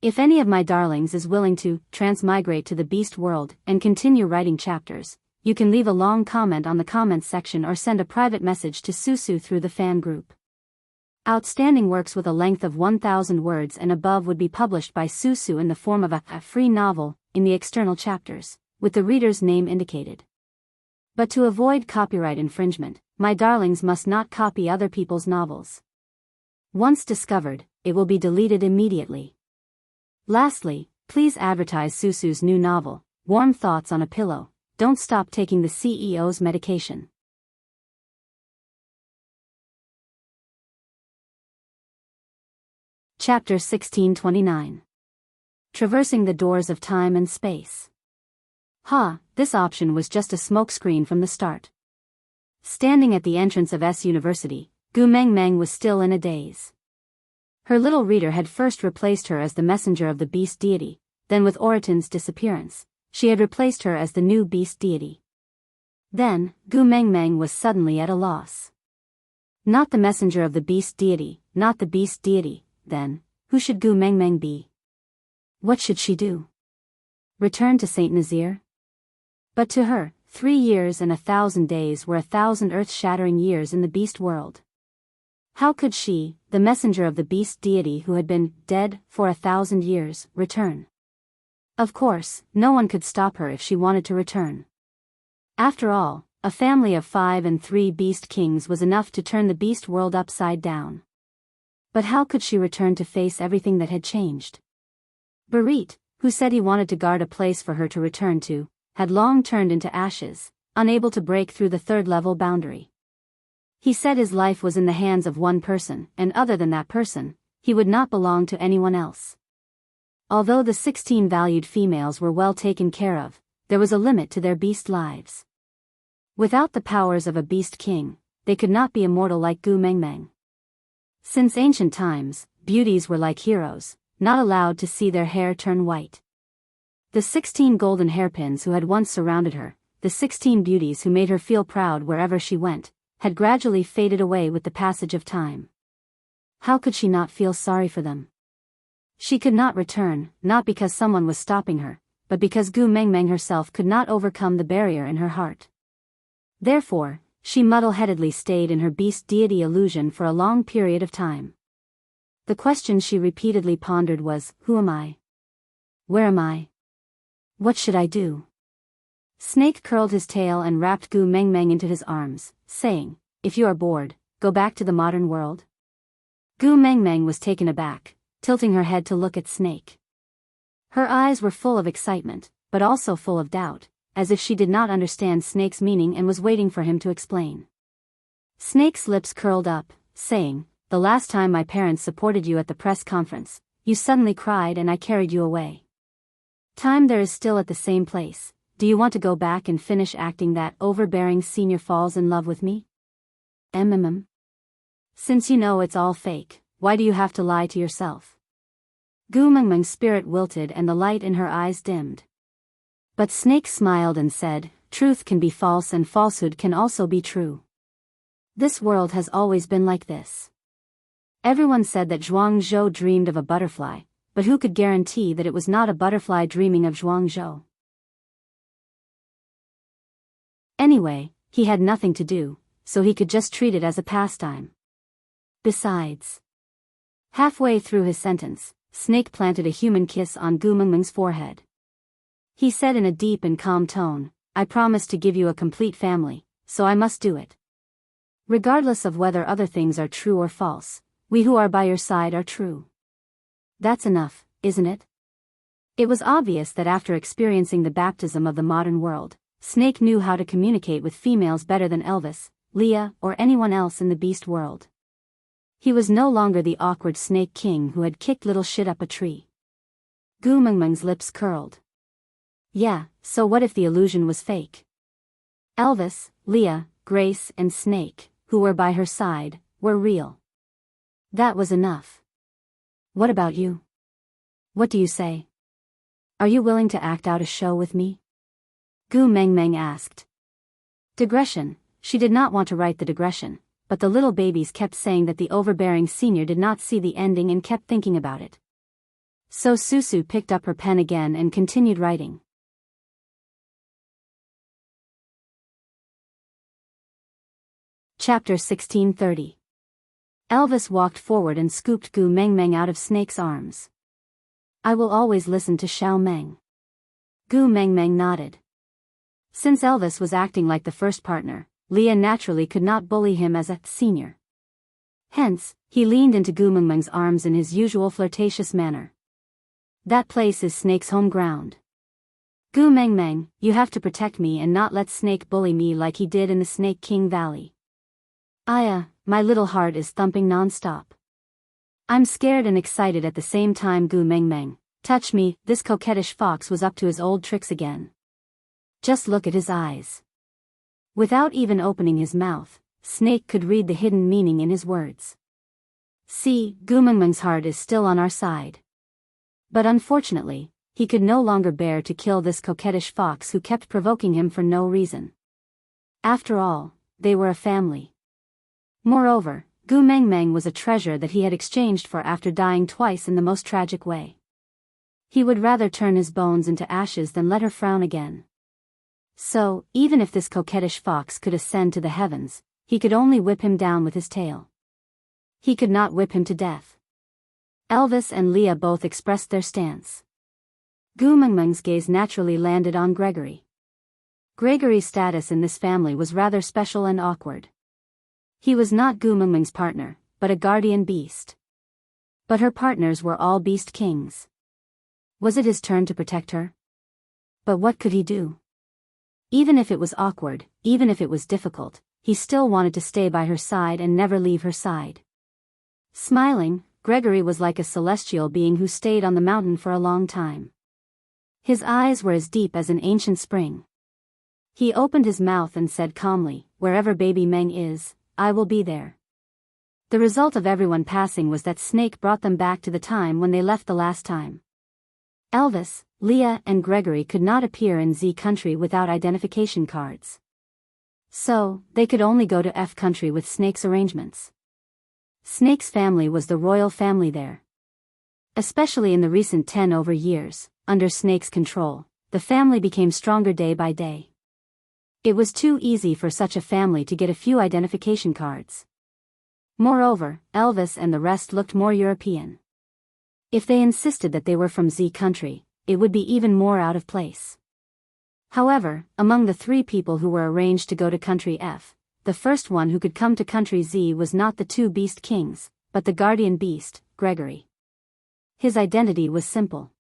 If any of my darlings is willing to transmigrate to the beast world and continue writing chapters, you can leave a long comment on the comments section or send a private message to Susu through the fan group. Outstanding works with a length of 1,000 words and above would be published by Susu in the form of a free novel, in the external chapters, with the reader's name indicated. But to avoid copyright infringement, my darlings must not copy other people's novels. Once discovered, it will be deleted immediately. Lastly, please advertise Susu's new novel, Warm Thoughts on a Pillow, Don't Stop Taking the CEO's Medication. Chapter 1629. Traversing the Doors of Time and Space. This option was just a smokescreen from the start. Standing at the entrance of S University, Gu Mengmeng was still in a daze. Her little reader had first replaced her as the messenger of the beast deity, then with Oratin's disappearance, she had replaced her as the new beast deity. Then, Gu Mengmeng was suddenly at a loss. Not the messenger of the beast deity, not the beast deity. Then, who should Gu Mengmeng be? What should she do? Return to Saint Nazir? But to her, 3 years and 1,000 days were 1,000 earth-shattering years in the beast world. How could she, the messenger of the beast deity who had been dead for 1,000 years, return? Of course, no one could stop her if she wanted to return. After all, a family of 5 and 3 beast kings was enough to turn the beast world upside down. But how could she return to face everything that had changed? Barit, who said he wanted to guard a place for her to return to, had long turned into ashes, unable to break through the 3rd-level boundary. He said his life was in the hands of one person, and other than that person, he would not belong to anyone else. Although the 16 valued females were well taken care of, there was a limit to their beast lives. Without the powers of a beast king, they could not be immortal like Gu Mengmeng. Since ancient times, beauties were like heroes, not allowed to see their hair turn white. The 16 golden hairpins who had once surrounded her, the 16 beauties who made her feel proud wherever she went, had gradually faded away with the passage of time. How could she not feel sorry for them? She could not return, not because someone was stopping her, but because Gu Mengmeng herself could not overcome the barrier in her heart. Therefore, she muddle-headedly stayed in her beast deity illusion for a long period of time. The question she repeatedly pondered was, who am I? Where am I? What should I do? Snake curled his tail and wrapped Gu Mengmeng into his arms, saying, if you are bored, go back to the modern world. Gu Mengmeng was taken aback, tilting her head to look at Snake. Her eyes were full of excitement, but also full of doubt, as if she did not understand Snake's meaning and was waiting for him to explain. Snake's lips curled up, saying, the last time my parents supported you at the press conference, you suddenly cried and I carried you away. Time there is still at the same place. Do you want to go back and finish acting that overbearing senior falls in love with me? Since you know it's all fake, why do you have to lie to yourself? Gu Mengmeng's spirit wilted and the light in her eyes dimmed. But Snake smiled and said, truth can be false and falsehood can also be true. This world has always been like this. Everyone said that Zhuang Zhou dreamed of a butterfly, but who could guarantee that it was not a butterfly dreaming of Zhuang Zhou? Anyway, he had nothing to do, so he could just treat it as a pastime. Besides, halfway through his sentence, Snake planted a human kiss on Gu Mengmeng's forehead. He said in a deep and calm tone, I promised to give you a complete family, so I must do it. Regardless of whether other things are true or false, We who are by your side are true. That's enough, isn't it? It was obvious that after experiencing the baptism of the modern world, Snake knew how to communicate with females better than Elvis, Leah, or anyone else in the beast world. He was no longer the awkward Snake King who had kicked little shit up a tree. Gu Mengmeng's lips curled. Yeah, so what if the illusion was fake? Elvis, Leah, Grace, and Snake, who were by her side, were real. That was enough. What about you? What do you say? Are you willing to act out a show with me? Gu Mengmeng asked. Digression. She did not want to write the digression, but the little babies kept saying that the overbearing senior did not see the ending and kept thinking about it. So Susu picked up her pen again and continued writing. Chapter 1630. Elvis walked forward and scooped Gu Mengmeng out of Snake's arms. I will always listen to Xiao Meng. Gu Mengmeng nodded. Since Elvis was acting like the first partner, Leah naturally could not bully him as a senior. Hence, he leaned into Gu Mengmeng's arms in his usual flirtatious manner. That place is Snake's home ground. Gu Mengmeng, you have to protect me and not let Snake bully me like he did in the Snake King Valley. My little heart is thumping non-stop. I'm scared and excited at the same time. Gu Mengmeng, touch me. This coquettish fox was up to his old tricks again. Just look at his eyes. Without even opening his mouth, Snake could read the hidden meaning in his words. See, Gu Mengmeng's heart is still on our side. But unfortunately, he could no longer bear to kill this coquettish fox who kept provoking him for no reason. After all, they were a family. Moreover, Gu Mengmeng was a treasure that he had exchanged for after dying twice in the most tragic way. He would rather turn his bones into ashes than let her frown again. So, even if this coquettish fox could ascend to the heavens, he could only whip him down with his tail. He could not whip him to death. Elvis and Leah both expressed their stance. Gu Mengmeng's gaze naturally landed on Gregory. Gregory's status in this family was rather special and awkward. He was not Gu Mengmeng's partner, but a guardian beast. But her partners were all beast kings. Was it his turn to protect her? But what could he do? Even if it was awkward, even if it was difficult, he still wanted to stay by her side and never leave her side. Smiling, Gregory was like a celestial being who stayed on the mountain for a long time. His eyes were as deep as an ancient spring. He opened his mouth and said calmly, wherever baby Meng is, I will be there. The result of everyone passing was that Snake brought them back to the time when they left the last time. Elvis, Leah, and Gregory could not appear in Z country without identification cards. So, they could only go to F country with Snake's arrangements. Snake's family was the royal family there. Especially in the recent 10 over years, under Snake's control, the family became stronger day by day. It was too easy for such a family to get a few identification cards. Moreover, Elvis and the rest looked more European. If they insisted that they were from Z country, it would be even more out of place. However, among the 3 people who were arranged to go to country F, the first one who could come to country Z was not the 2 beast kings, but the guardian beast, Gregory. His identity was simple.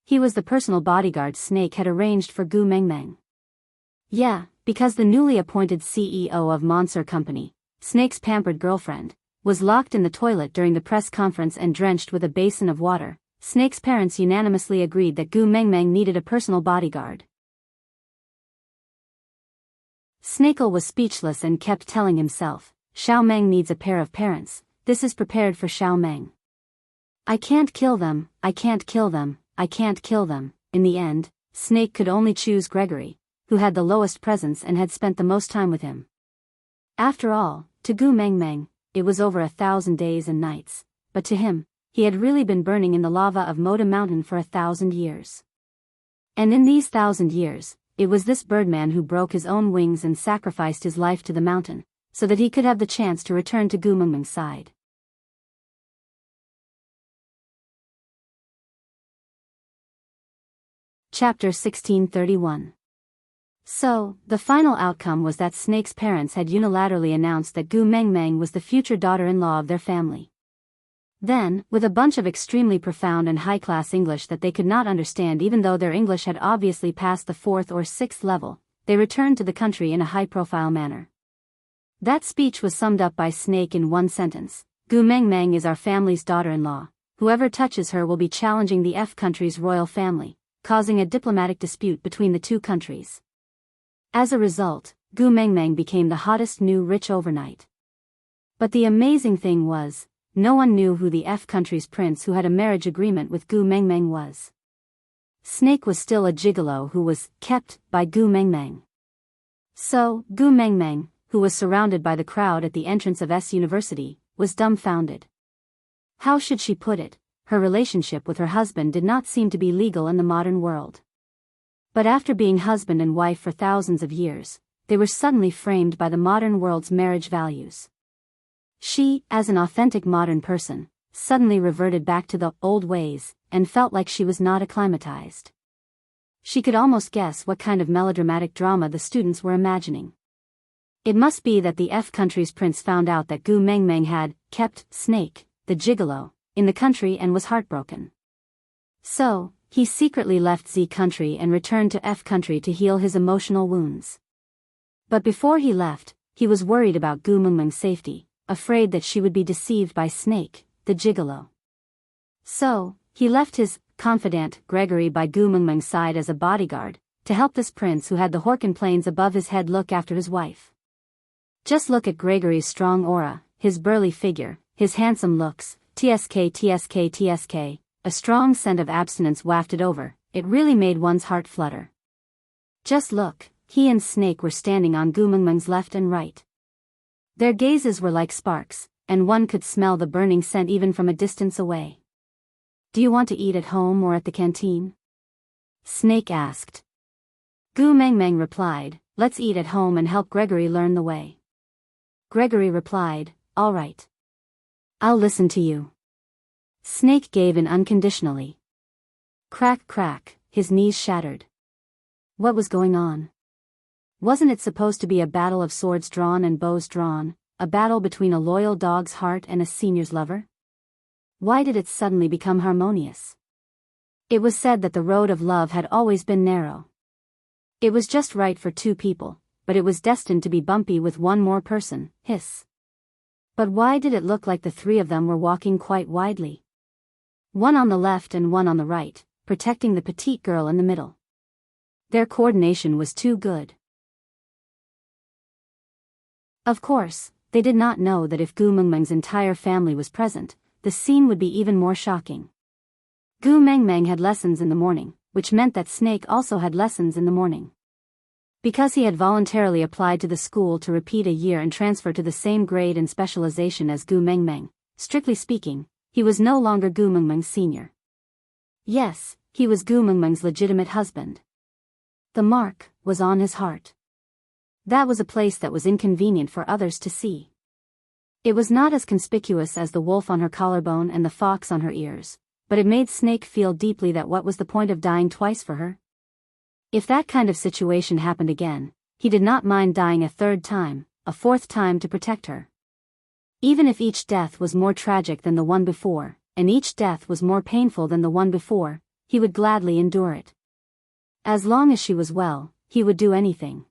He was the personal bodyguard Snake had arranged for Gu Mengmeng. Yeah, because the newly appointed CEO of Monster Company, Snake's pampered girlfriend, was locked in the toilet during the press conference and drenched with a basin of water, Snake's parents unanimously agreed that Gu Mengmeng needed a personal bodyguard. Snakel was speechless and kept telling himself, Xiao Meng needs a pair of parents, this is prepared for Xiao Meng. I can't kill them, I can't kill them, I can't kill them. In the end, Snake could only choose Gregory, who had the lowest presence and had spent the most time with him. After all, to Gu Mengmeng, it was over 1,000 days and nights, but to him, he had really been burning in the lava of Moda Mountain for 1,000 years. And in these 1,000 years, it was this birdman who broke his own wings and sacrificed his life to the mountain, so that he could have the chance to return to Gu Mengmeng's side. Chapter 1631. So, the final outcome was that Snake's parents had unilaterally announced that Gu Mengmeng was the future daughter-in-law of their family. Then, with a bunch of extremely profound and high-class English that they could not understand even though their English had obviously passed the 4th or 6th level, they returned to the country in a high-profile manner. That speech was summed up by Snake in one sentence: Gu Mengmeng is our family's daughter-in-law. Whoever touches her will be challenging the F country's royal family, causing a diplomatic dispute between the two countries. As a result, Gu Mengmeng became the hottest new rich overnight. But the amazing thing was, no one knew who the F country's prince who had a marriage agreement with Gu Mengmeng was. Snake was still a gigolo who was kept by Gu Mengmeng. So, Gu Mengmeng, who was surrounded by the crowd at the entrance of S University, was dumbfounded. How should she put it? Her relationship with her husband did not seem to be legal in the modern world. But after being husband and wife for thousands of years, they were suddenly framed by the modern world's marriage values. She, as an authentic modern person, suddenly reverted back to the old ways, and felt like she was not acclimatized. She could almost guess what kind of melodramatic drama the students were imagining. It must be that the F country's prince found out that Gu Mengmeng had kept Snake, the gigolo, in the country and was heartbroken. So, he secretly left Z country and returned to F country to heal his emotional wounds. But before he left, he was worried about Gu Mengmeng's safety, afraid that she would be deceived by Snake, the gigolo. So, he left his confidant Gregory by Gu Mengmeng's side as a bodyguard, to help this prince who had the Horcan plains above his head look after his wife. Just look at Gregory's strong aura, his burly figure, his handsome looks, tsk, a strong scent of abstinence wafted over, it really made one's heart flutter. Just look, he and Snake were standing on Gu Mengmeng's left and right. Their gazes were like sparks, and one could smell the burning scent even from a distance away. Do you want to eat at home or at the canteen? Snake asked. Gu Mengmeng replied, let's eat at home and help Gregory learn the way. Gregory replied, all right. I'll listen to you. Snake gave in unconditionally. Crack crack, his knees shattered. What was going on? Wasn't it supposed to be a battle of swords drawn and bows drawn, a battle between a loyal dog's heart and a senior's lover? Why did it suddenly become harmonious? It was said that the road of love had always been narrow. It was just right for two people, but it was destined to be bumpy with one more person, hiss. But why did it look like the three of them were walking quite widely? One on the left and one on the right, protecting the petite girl in the middle. Their coordination was too good. Of course, they did not know that if Gu Mengmeng's entire family was present, the scene would be even more shocking. Gu Mengmeng had lessons in the morning, which meant that Snake also had lessons in the morning. Because he had voluntarily applied to the school to repeat a year and transfer to the same grade and specialization as Gu Mengmeng, strictly speaking, he was no longer Gu Mengmeng's senior. Yes, he was Gu Mengmeng's legitimate husband. The mark was on his heart. That was a place that was inconvenient for others to see. It was not as conspicuous as the wolf on her collarbone and the fox on her ears, but it made Snake feel deeply that what was the point of dying twice for her? If that kind of situation happened again, he did not mind dying a third time, a fourth time to protect her. Even if each death was more tragic than the one before, and each death was more painful than the one before, he would gladly endure it. As long as she was well, he would do anything.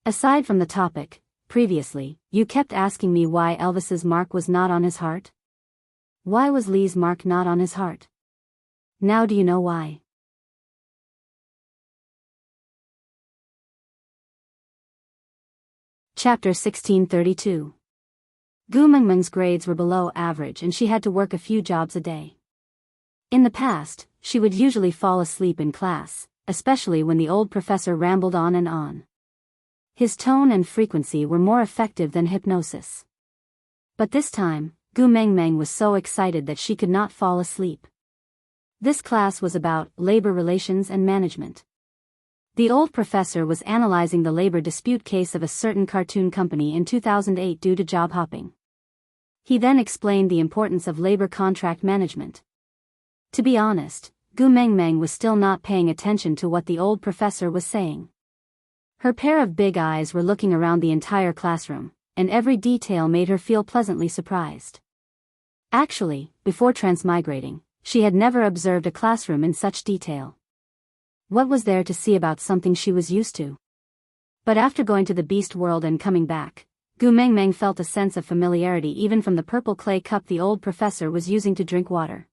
Aside from the topic, previously, you kept asking me why Elvis's mark was not on his heart? Why was Lee's mark not on his heart? Now do you know why? Chapter 1632. Gu Mengmeng's grades were below average and she had to work a few jobs a day. In the past, she would usually fall asleep in class, especially when the old professor rambled on and on. His tone and frequency were more effective than hypnosis. But this time, Gu Mengmeng was so excited that she could not fall asleep. This class was about labor relations and management. The old professor was analyzing the labor dispute case of a certain cartoon company in 2008 due to job hopping. He then explained the importance of labor contract management. To be honest, Gu Mengmeng was still not paying attention to what the old professor was saying. Her pair of big eyes were looking around the entire classroom, and every detail made her feel pleasantly surprised. Actually, before transmigrating, she had never observed a classroom in such detail. What was there to see about something she was used to? But after going to the beast world and coming back, Gu Mengmeng felt a sense of familiarity even from the purple clay cup the old professor was using to drink water.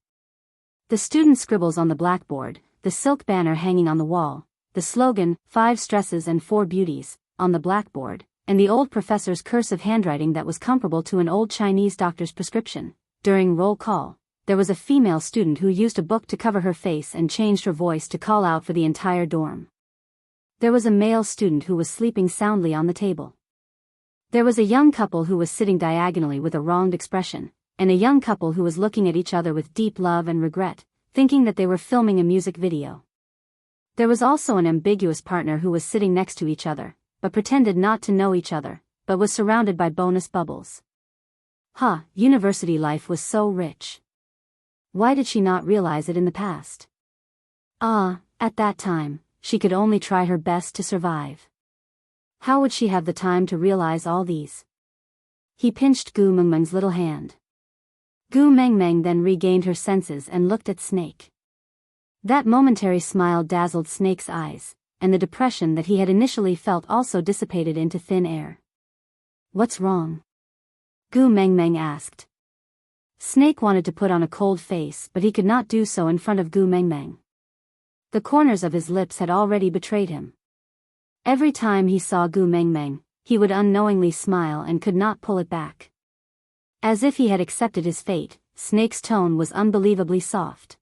The student scribbles on the blackboard, the silk banner hanging on the wall, the slogan, 5 stresses and 4 beauties, on the blackboard, and the old professor's cursive handwriting that was comparable to an old Chinese doctor's prescription. During roll call, there was a female student who used a book to cover her face and changed her voice to call out for the entire dorm. There was a male student who was sleeping soundly on the table. There was a young couple who was sitting diagonally with a wronged expression, and a young couple who was looking at each other with deep love and regret, thinking that they were filming a music video. There was also an ambiguous partner who was sitting next to each other, but pretended not to know each other, but was surrounded by bonus bubbles. University life was so rich. Why did she not realize it in the past? At that time, she could only try her best to survive. How would she have the time to realize all these? He pinched Gu Mengmeng's little hand. Gu Mengmeng then regained her senses and looked at Snake. That momentary smile dazzled Snake's eyes, and the depression that he had initially felt also dissipated into thin air. What's wrong? Gu Mengmeng asked. Snake wanted to put on a cold face, but he could not do so in front of Gu Mengmeng. The corners of his lips had already betrayed him. Every time he saw Gu Mengmeng, he would unknowingly smile and could not pull it back. As if he had accepted his fate, Snake's tone was unbelievably soft.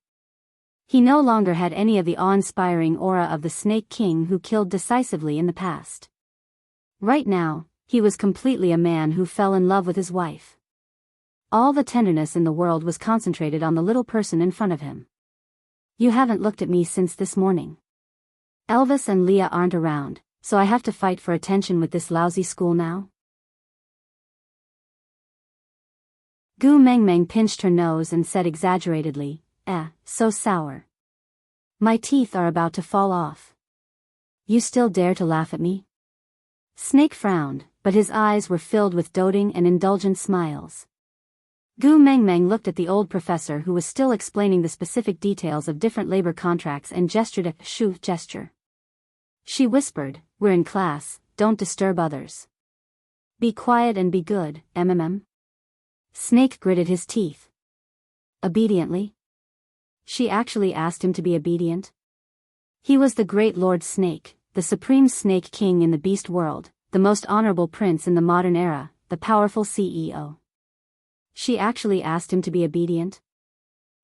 He no longer had any of the awe-inspiring aura of the Snake King who killed decisively in the past. Right now, he was completely a man who fell in love with his wife. All the tenderness in the world was concentrated on the little person in front of him. You haven't looked at me since this morning. Elvis and Leah aren't around, so I have to fight for attention with this lousy school now? Gu Mengmeng pinched her nose and said exaggeratedly, so sour. My teeth are about to fall off. You still dare to laugh at me? Snake frowned, but his eyes were filled with doting and indulgent smiles. Gu Mengmeng looked at the old professor who was still explaining the specific details of different labor contracts and gestured a shoo gesture. She whispered, we're in class, don't disturb others. Be quiet and be good, MMM. Snake gritted his teeth. Obediently? She actually asked him to be obedient? He was the great Lord Snake, the supreme Snake King in the beast world, the most honorable prince in the modern era, the powerful CEO. She actually asked him to be obedient?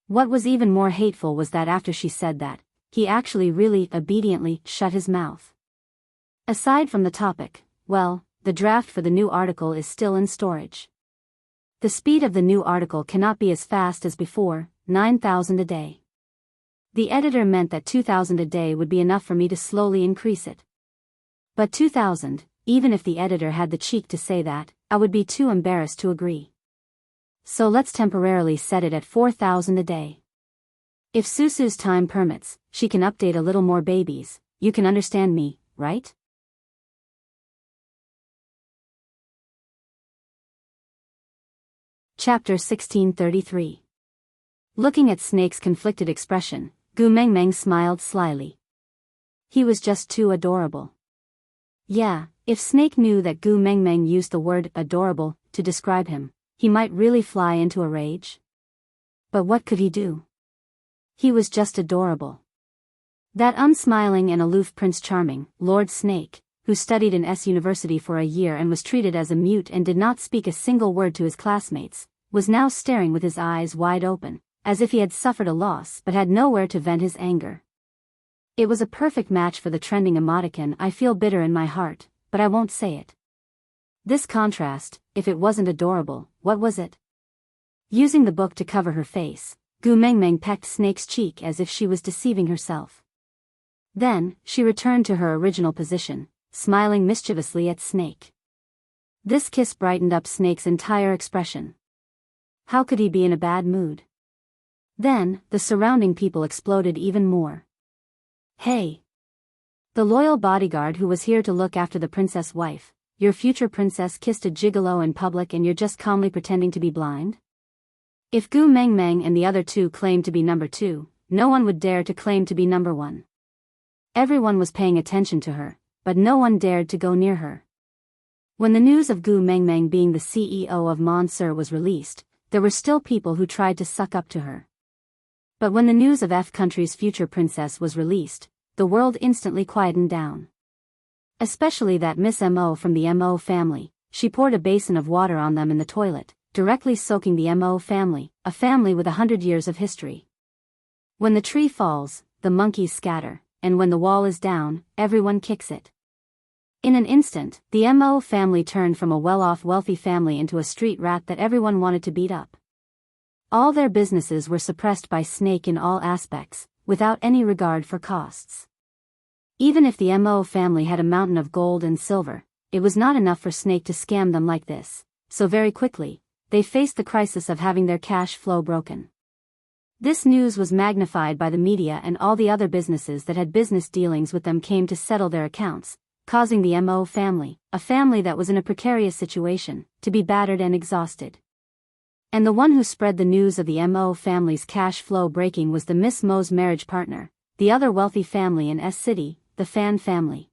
What was even more hateful was that after she said that, he actually really obediently shut his mouth. Aside from the topic, well, the draft for the new article is still in storage. The speed of the new article cannot be as fast as before, 9,000 a day. The editor meant that 2,000 a day would be enough for me to slowly increase it. But 2,000, even if the editor had the cheek to say that, I would be too embarrassed to agree. So let's temporarily set it at 4,000 a day. If Susu's time permits, she can update a little more babies, you can understand me, right? Chapter 1633. Looking at Snake's conflicted expression, Gu Mengmeng smiled slyly. He was just too adorable. Yeah, if Snake knew that Gu Mengmeng used the word adorable to describe him, he might really fly into a rage. But what could he do? He was just adorable. That unsmiling and aloof Prince Charming, Lord Snake, who studied in S University for a year and was treated as a mute and did not speak a single word to his classmates, was now staring with his eyes wide open, as if he had suffered a loss but had nowhere to vent his anger. It was a perfect match for the trending emoticon I feel bitter in my heart, but I won't say it. This contrast, if it wasn't adorable, what was it? Using the book to cover her face, Gu Mengmeng pecked Snake's cheek as if she was deceiving herself. Then, she returned to her original position, smiling mischievously at Snake. This kiss brightened up Snake's entire expression. How could he be in a bad mood? Then, the surrounding people exploded even more. Hey! The loyal bodyguard who was here to look after the princess wife, your future princess kissed a gigolo in public and you're just calmly pretending to be blind? If Gu Mengmeng and the other two claimed to be number 2, no one would dare to claim to be number 1. Everyone was paying attention to her, but no one dared to go near her. When the news of Gu Mengmeng being the CEO of Monsieur was released, there were still people who tried to suck up to her. But when the news of F country's future princess was released, the world instantly quietened down. Especially that Miss Mo from the Mo family. She poured a basin of water on them in the toilet, directly soaking the Mo family, a family with 100 years of history. When the tree falls, the monkeys scatter, and when the wall is down, everyone kicks it. In an instant, the Mo family turned from a well-off wealthy family into a street rat that everyone wanted to beat up. All their businesses were suppressed by Snake in all aspects, without any regard for costs. Even if the Mo family had a mountain of gold and silver, it was not enough for Snake to scam them like this, so very quickly, they faced the crisis of having their cash flow broken. This news was magnified by the media, and all the other businesses that had business dealings with them came to settle their accounts, causing the Mo family, a family that was in a precarious situation, to be battered and exhausted. And the one who spread the news of the Mo family's cash flow breaking was the Miss Mo's marriage partner, the other wealthy family in S City, the Fan family.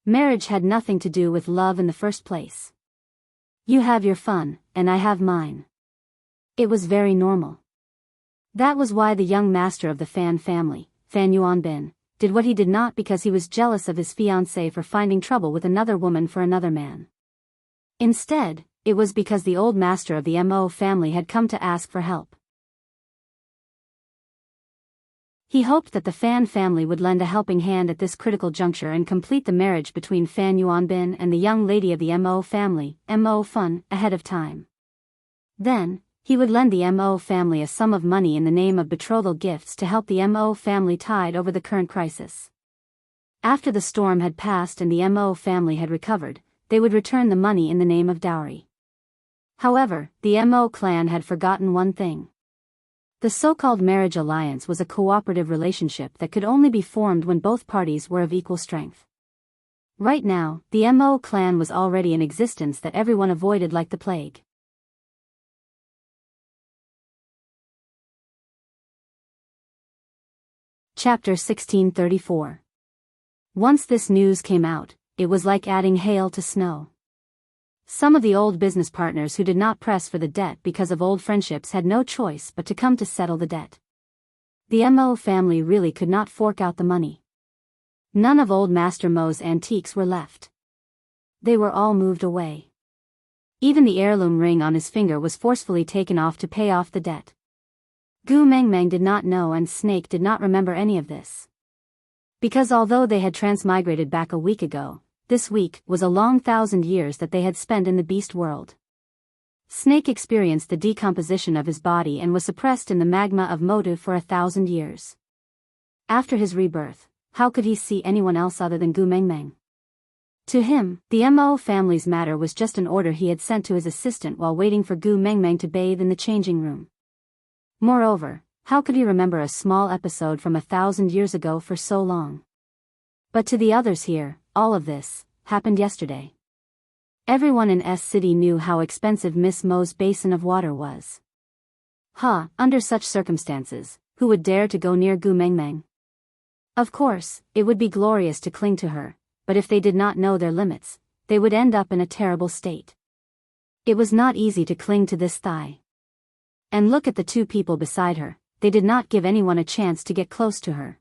Marriage had nothing to do with love in the first place. You have your fun, and I have mine. It was very normal. That was why the young master of the Fan family, Fan Yuanbin, did what he did not because he was jealous of his fiancée for finding trouble with another woman for another man. Instead, it was because the old master of the Mo family had come to ask for help. He hoped that the Fan family would lend a helping hand at this critical juncture and complete the marriage between Fan Yuanbin and the young lady of the Mo family, Mo Fun, ahead of time. Then, he would lend the Mo family a sum of money in the name of betrothal gifts to help the Mo family tide over the current crisis. After the storm had passed and the Mo family had recovered, they would return the money in the name of dowry. However, the Mo clan had forgotten one thing. The so-called marriage alliance was a cooperative relationship that could only be formed when both parties were of equal strength. Right now, the Mo clan was already in existence that everyone avoided like the plague. Chapter 1634. Once this news came out, it was like adding hail to snow. Some of the old business partners who did not press for the debt because of old friendships had no choice but to come to settle the debt. The Mo family really could not fork out the money. None of old Master Mo's antiques were left. They were all moved away. Even the heirloom ring on his finger was forcefully taken off to pay off the debt. Gu Mengmeng did not know and Snake did not remember any of this. Because although they had transmigrated back a week ago, this week was a long 1,000 years that they had spent in the beast world. Snake experienced the decomposition of his body and was suppressed in the magma of Motu for 1,000 years. After his rebirth, how could he see anyone else other than Gu Mengmeng? To him, the Mo family's matter was just an order he had sent to his assistant while waiting for Gu Mengmeng to bathe in the changing room. Moreover, how could he remember a small episode from 1,000 years ago for so long? But to the others here, all of this happened yesterday. Everyone in S City knew how expensive Miss Mo's basin of water was. Under such circumstances, who would dare to go near Gu Mengmeng? Of course, it would be glorious to cling to her, but if they did not know their limits, they would end up in a terrible state. It was not easy to cling to this thigh. And look at the two people beside her, they did not give anyone a chance to get close to her.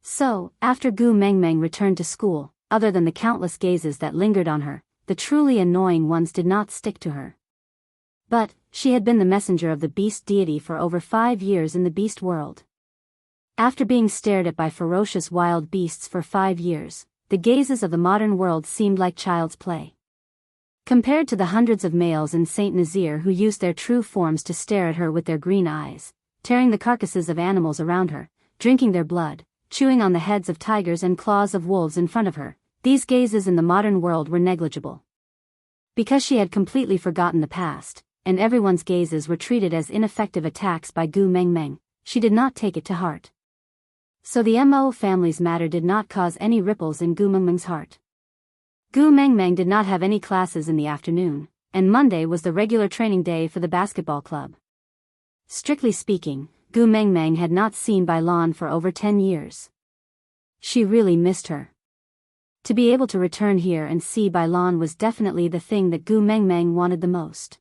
So, after Gu Mengmeng returned to school, other than the countless gazes that lingered on her, the truly annoying ones did not stick to her. But, she had been the messenger of the beast deity for over 5 years in the beast world. After being stared at by ferocious wild beasts for 5 years, the gazes of the modern world seemed like child's play. Compared to the hundreds of males in Saint Nazaire who used their true forms to stare at her with their green eyes, tearing the carcasses of animals around her, drinking their blood, chewing on the heads of tigers and claws of wolves in front of her, these gazes in the modern world were negligible. Because she had completely forgotten the past, and everyone's gazes were treated as ineffective attacks by Gu Mengmeng, she did not take it to heart. So the Mo family's matter did not cause any ripples in Gu Mengmeng's heart. Gu Mengmeng did not have any classes in the afternoon, and Monday was the regular training day for the basketball club. Strictly speaking, Gu Mengmeng had not seen Bai Lan for over 10 years. She really missed her. To be able to return here and see Bai Lan was definitely the thing that Gu Mengmeng wanted the most.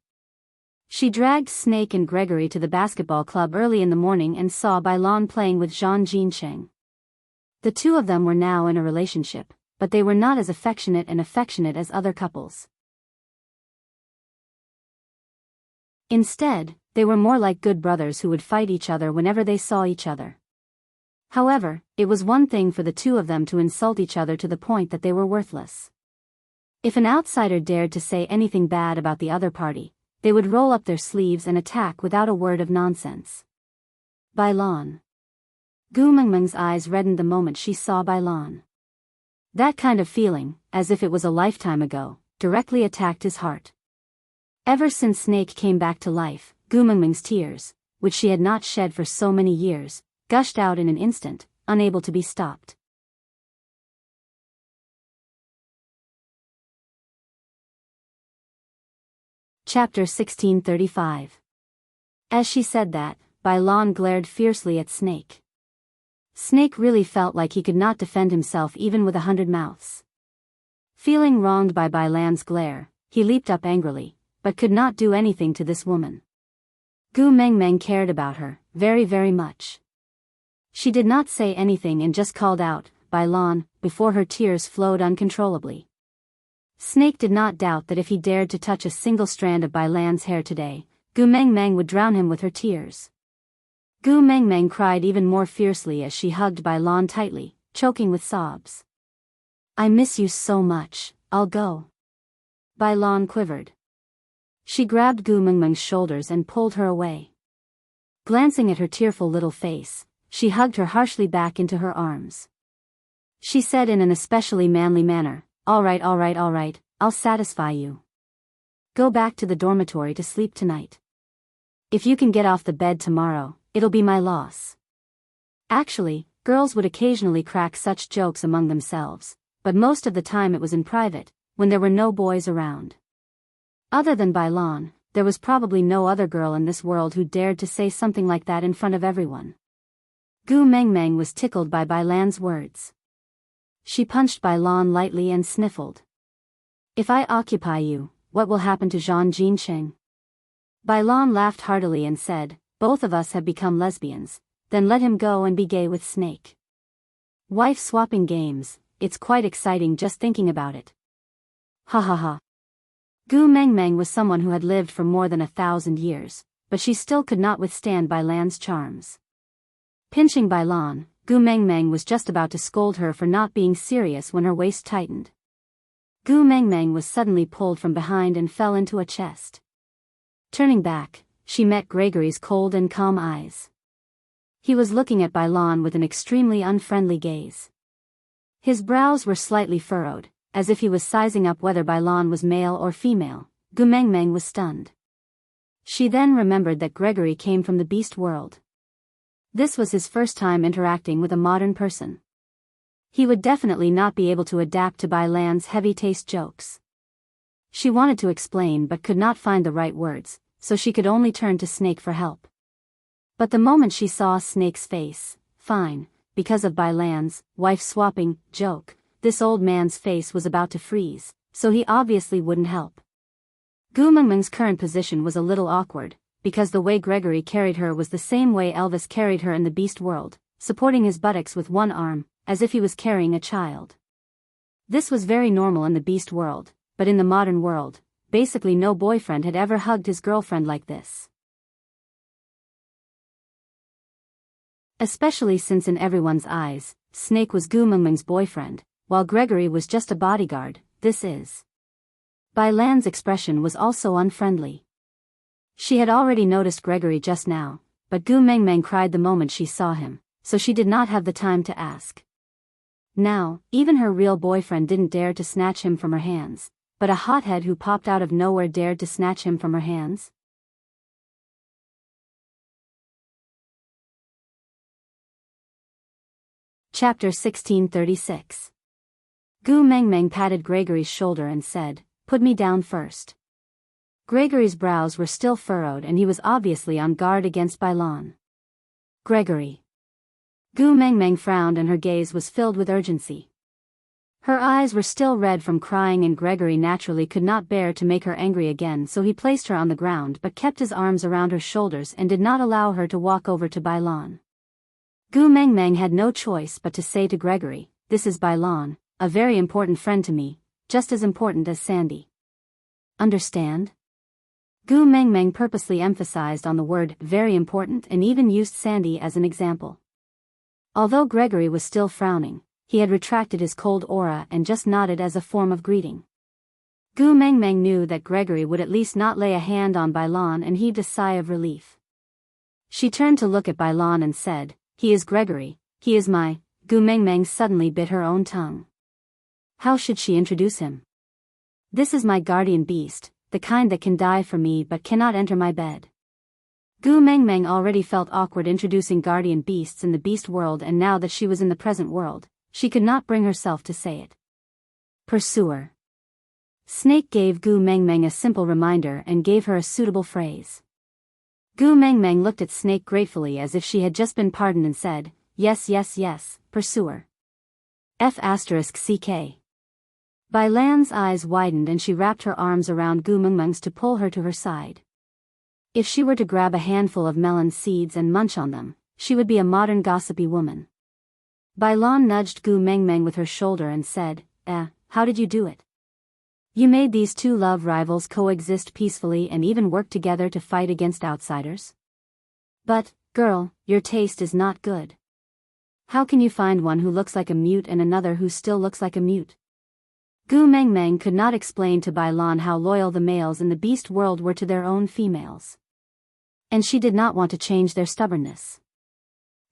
She dragged Snake and Gregory to the basketball club early in the morning and saw Bai Lan playing with Zhang Jincheng. The two of them were now in a relationship, but they were not as affectionate as other couples. Instead, they were more like good brothers who would fight each other whenever they saw each other. However, it was one thing for the two of them to insult each other to the point that they were worthless. If an outsider dared to say anything bad about the other party, they would roll up their sleeves and attack without a word of nonsense. Bai Lan. Gu Mengmeng's eyes reddened the moment she saw Bai Lan. That kind of feeling, as if it was a lifetime ago, directly attacked his heart. Ever since Snake came back to life, Gu Mengmeng's tears, which she had not shed for so many years, gushed out in an instant, unable to be stopped. Chapter 1635. As she said that, Bai Lan glared fiercely at Snake. Snake really felt like he could not defend himself even with 100 mouths. Feeling wronged by Bai Lan's glare, he leaped up angrily, but could not do anything to this woman. Gu Mengmeng cared about her, very very much. She did not say anything and just called out, Bai Lan, before her tears flowed uncontrollably. Snake did not doubt that if he dared to touch a single strand of Bai Lan's hair today, Gu Mengmeng would drown him with her tears. Gu Mengmeng cried even more fiercely as she hugged Bai Lan tightly, choking with sobs. I miss you so much, I'll go. Bai Lan quivered. She grabbed Gu Mengmeng's shoulders and pulled her away. Glancing at her tearful little face, she hugged her harshly back into her arms. She said in an especially manly manner, all right, I'll satisfy you. Go back to the dormitory to sleep tonight. If you can get off the bed tomorrow, it'll be my loss. Actually, girls would occasionally crack such jokes among themselves, but most of the time it was in private, when there were no boys around. Other than Bai Lan, there was probably no other girl in this world who dared to say something like that in front of everyone. Gu Mengmeng was tickled by Bai Lan's words. She punched Bai Lan lightly and sniffled. If I occupy you, what will happen to Zhang Jincheng? Bai Lan laughed heartily and said, both of us have become lesbians, then let him go and be gay with Snake. Wife-swapping games, it's quite exciting just thinking about it. Ha ha ha. Gu Mengmeng was someone who had lived for more than 1,000 years, but she still could not withstand Bai Lan's charms. Pinching Bai Lan, Gu Mengmeng was just about to scold her for not being serious when her waist tightened. Gu Mengmeng was suddenly pulled from behind and fell into a chest. Turning back, she met Gregory's cold and calm eyes. He was looking at Bai Lan with an extremely unfriendly gaze. His brows were slightly furrowed, as if he was sizing up whether Bai Lan was male or female. Gu Mengmeng was stunned. She then remembered that Gregory came from the beast world. This was his first time interacting with a modern person. He would definitely not be able to adapt to Bai Lan's heavy-taste jokes. She wanted to explain but could not find the right words, so she could only turn to Snake for help. But the moment she saw Snake's face, fine, because of Bai Lan's wife-swapping joke, this old man's face was about to freeze, so he obviously wouldn't help. Gu Mengmeng's current position was a little awkward, because the way Gregory carried her was the same way Elvis carried her in the beast world, supporting his buttocks with one arm, as if he was carrying a child. This was very normal in the beast world, but in the modern world, basically no boyfriend had ever hugged his girlfriend like this. Especially since in everyone's eyes, Snake was Gu Mengmeng's boyfriend, while Gregory was just a bodyguard. This is. Bai Lan's expression was also unfriendly. She had already noticed Gregory just now, but Gu Mengmeng cried the moment she saw him, so she did not have the time to ask. Now, even her real boyfriend didn't dare to snatch him from her hands, but a hothead who popped out of nowhere dared to snatch him from her hands? Chapter 1636. Gu Mengmeng patted Gregory's shoulder and said, "Put me down first." Gregory's brows were still furrowed and he was obviously on guard against Bailon. Gregory. Gu Mengmeng frowned and her gaze was filled with urgency. Her eyes were still red from crying and Gregory naturally could not bear to make her angry again, so he placed her on the ground but kept his arms around her shoulders and did not allow her to walk over to Bailon. Gu Mengmeng had no choice but to say to Gregory, "This is Bailon, a very important friend to me, just as important as Sandy. Understand?" Gu Mengmeng purposely emphasized on the word very important and even used Sandy as an example. Although Gregory was still frowning, he had retracted his cold aura and just nodded as a form of greeting. Gu Mengmeng knew that Gregory would at least not lay a hand on Bailon and heaved a sigh of relief. She turned to look at Bailon and said, "He is Gregory, he is my..." Gu Mengmeng suddenly bit her own tongue. How should she introduce him? "This is my guardian beast, the kind that can die for me but cannot enter my bed." Gu Mengmeng already felt awkward introducing guardian beasts in the beast world, and now that she was in the present world, she could not bring herself to say it. Pursuer. Snake gave Gu Mengmeng a simple reminder and gave her a suitable phrase. Gu Mengmeng looked at Snake gratefully as if she had just been pardoned and said, "Yes, yes, yes, pursuer. F***CK. Bailan's eyes widened and she wrapped her arms around Gu Mengmeng's to pull her to her side. If she were to grab a handful of melon seeds and munch on them, she would be a modern gossipy woman. Bailon nudged Gu Mengmeng with her shoulder and said, how did you do it? You made these two love rivals coexist peacefully and even work together to fight against outsiders? But, girl, your taste is not good. How can you find one who looks like a mute and another who still looks like a mute?" Gu Mengmeng could not explain to Bailon how loyal the males in the beast world were to their own females. And she did not want to change their stubbornness.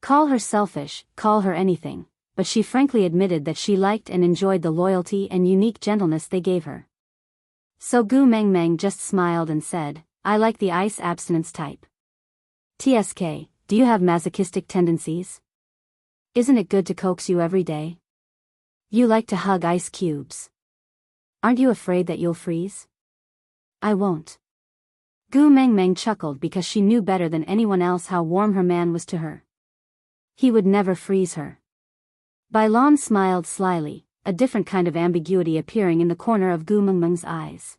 Call her selfish, call her anything, but she frankly admitted that she liked and enjoyed the loyalty and unique gentleness they gave her. So Gu Mengmeng just smiled and said, "I like the ice abstinence type. TSK, do you have masochistic tendencies? Isn't it good to coax you every day? You like to hug ice cubes. Aren't you afraid that you'll freeze?" "I won't." Gu Mengmeng chuckled because she knew better than anyone else how warm her man was to her. He would never freeze her. Bailon smiled slyly, a different kind of ambiguity appearing in the corner of Gu Mengmeng's eyes.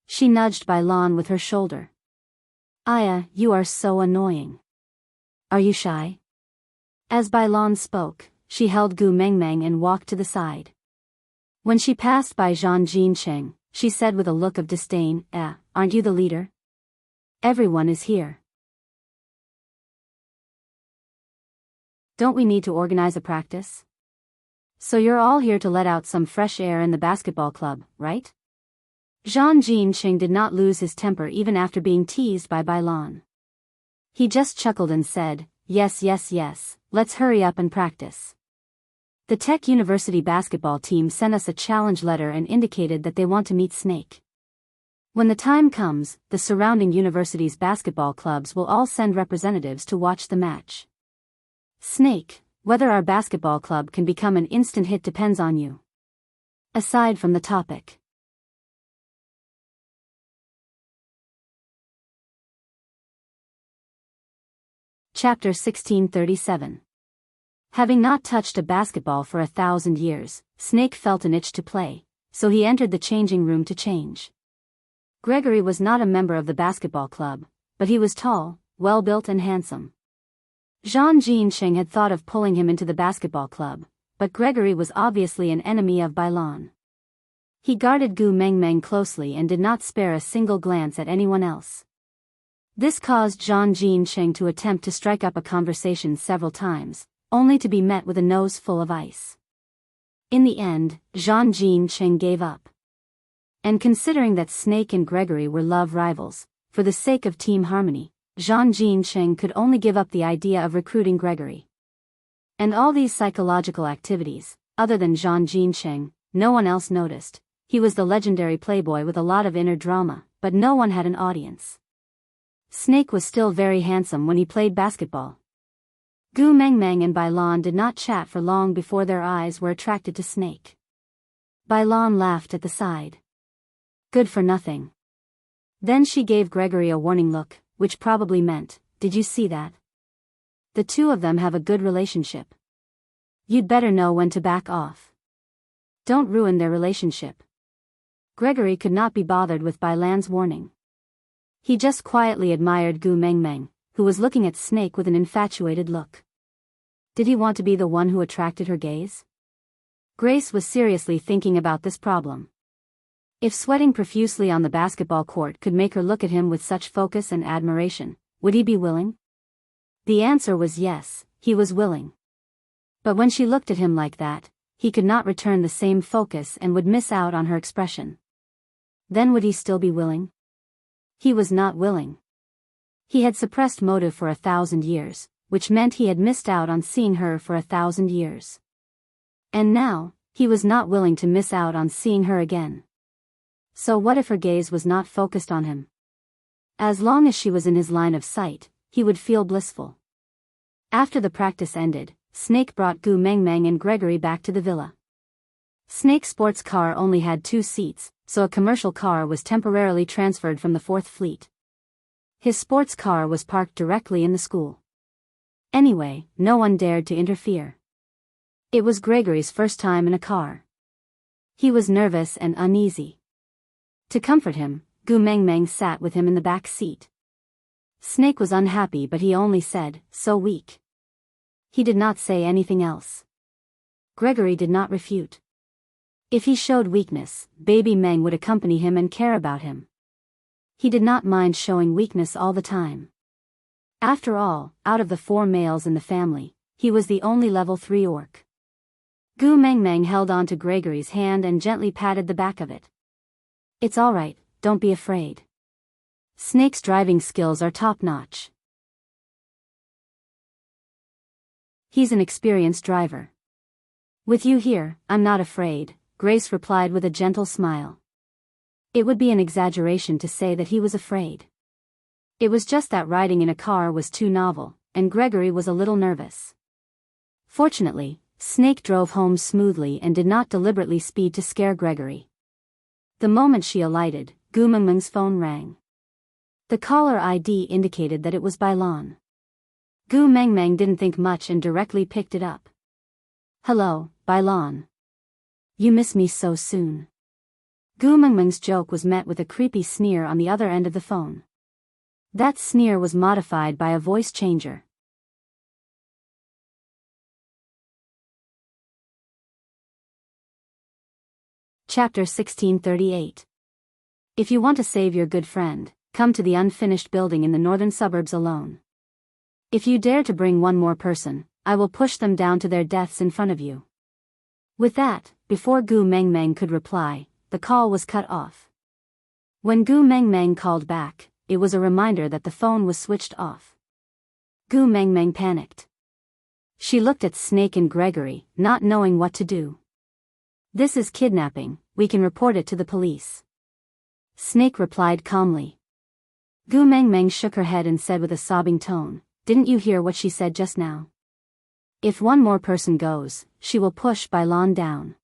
She nudged Bailon with her shoulder. "Aya, you are so annoying. Are you shy?" As Bailon spoke, she held Gu Mengmeng and walked to the side. When she passed by Zhang Jincheng, she said with a look of disdain, "Aren't you the leader? Everyone is here. Don't we need to organize a practice? So you're all here to let out some fresh air in the basketball club, right?" Zhang Jincheng did not lose his temper even after being teased by Bailon. He just chuckled and said, Yes, yes, yes, let's hurry up and practice. The Tech University basketball team sent us a challenge letter and indicated that they want to meet Snake. When the time comes, the surrounding universities' basketball clubs will all send representatives to watch the match. Snake, whether our basketball club can become an instant hit depends on you. Aside from the topic. Chapter 1637. Having not touched a basketball for 1,000 years, Snake felt an itch to play, so he entered the changing room to change. Gregory was not a member of the basketball club, but he was tall, well-built and handsome. Zhang Jincheng had thought of pulling him into the basketball club, but Gregory was obviously an enemy of Bailon. He guarded Gu Mengmeng closely and did not spare a single glance at anyone else. This caused Zhang Jincheng to attempt to strike up a conversation several times, only to be met with a nose full of ice. In the end, Zhang Jincheng gave up. And considering that Snake and Gregory were love rivals, for the sake of team harmony, Zhang Jincheng could only give up the idea of recruiting Gregory. And all these psychological activities, other than Zhang Jincheng, no one else noticed. He was the legendary playboy with a lot of inner drama, but no one had an audience. Snake was still very handsome when he played basketball. Gu Mengmeng and Bailon did not chat for long before their eyes were attracted to Snake. Bailon laughed at the side. Good for nothing. Then she gave Gregory a warning look, which probably meant, "Did you see that? The two of them have a good relationship. You'd better know when to back off. Don't ruin their relationship." Gregory could not be bothered with Bai Lan's warning. He just quietly admired Gu Mengmeng, who was looking at Snake with an infatuated look. Did he want to be the one who attracted her gaze? Grace was seriously thinking about this problem. If sweating profusely on the basketball court could make her look at him with such focus and admiration, would he be willing? The answer was yes, he was willing. But when she looked at him like that, he could not return the same focus and would miss out on her expression. Then would he still be willing? He was not willing. He had suppressed motive for 1,000 years, which meant he had missed out on seeing her for 1,000 years. And now, he was not willing to miss out on seeing her again. So what if her gaze was not focused on him? As long as she was in his line of sight, he would feel blissful. After the practice ended, Snake brought Gu Mengmeng and Gregory back to the villa. Snake's sports car only had 2 seats, so a commercial car was temporarily transferred from the 4th Fleet. His sports car was parked directly in the school. Anyway, no one dared to interfere. It was Gregory's first time in a car. He was nervous and uneasy. To comfort him, Gu Mengmeng sat with him in the back seat. Snake was unhappy, but he only said, "So weak." He did not say anything else. Gregory did not refute. If he showed weakness, baby Meng would accompany him and care about him. He did not mind showing weakness all the time. After all, out of the 4 males in the family, he was the only level 3 orc. Gu Mengmeng held on to Gregory's hand and gently patted the back of it. "It's all right, don't be afraid. Snake's driving skills are top-notch. He's an experienced driver. With you here, I'm not afraid," Grace replied with a gentle smile. It would be an exaggeration to say that he was afraid. It was just that riding in a car was too novel, and Gregory was a little nervous. Fortunately, Snake drove home smoothly and did not deliberately speed to scare Gregory. The moment she alighted, Gu Mengmeng's phone rang. The caller ID indicated that it was Bai Lan. Gu Mengmeng didn't think much and directly picked it up. "Hello, Bai Lan. You miss me so soon." Gu Mengmeng's joke was met with a creepy sneer on the other end of the phone. That sneer was modified by a voice changer. Chapter 1638. If you want to save your good friend, come to the unfinished building in the northern suburbs alone. If you dare to bring one more person, I will push them down to their deaths in front of you. With that, before Gu Mengmeng could reply, the call was cut off. When Gu Mengmeng called back, it was a reminder that the phone was switched off. Gu Mengmeng panicked. She looked at Snake and Gregory, not knowing what to do. "This is kidnapping, we can report it to the police." Snake replied calmly. Gu Mengmeng shook her head and said with a sobbing tone, "Didn't you hear what she said just now? If one more person goes, she will push Bai Lan down."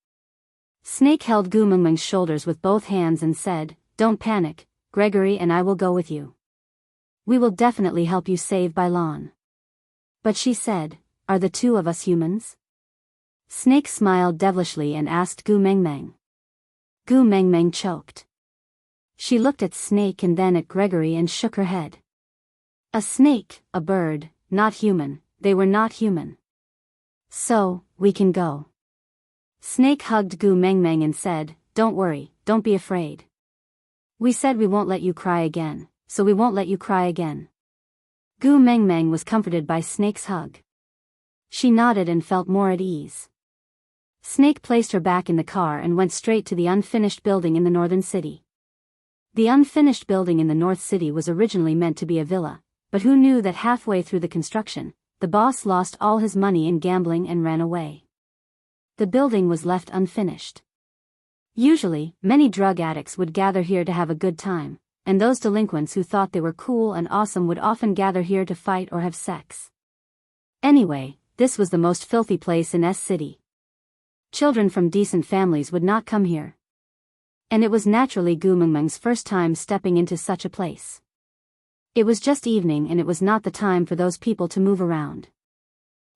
Snake held Gu Mengmeng's shoulders with both hands and said, "Don't panic, Gregory and I will go with you. We will definitely help you save Bai Lan." But she said, "Are the 2 of us humans?" Snake smiled devilishly and asked Gu Mengmeng. Gu Mengmeng choked. She looked at Snake and then at Gregory and shook her head. A snake, a bird, not human, they were not human. "So, we can go." Snake hugged Gu Mengmeng and said, "Don't worry, don't be afraid. We said we won't let you cry again, so we won't let you cry again." Gu Mengmeng was comforted by Snake's hug. She nodded and felt more at ease. Snake placed her back in the car and went straight to the unfinished building in the northern city. The unfinished building in the north city was originally meant to be a villa, but who knew that halfway through the construction, the boss lost all his money in gambling and ran away. The building was left unfinished. Usually, many drug addicts would gather here to have a good time, and those delinquents who thought they were cool and awesome would often gather here to fight or have sex. Anyway, this was the most filthy place in S City. Children from decent families would not come here. And it was naturally Gu Mengmeng's first time stepping into such a place. It was just evening and it was not the time for those people to move around.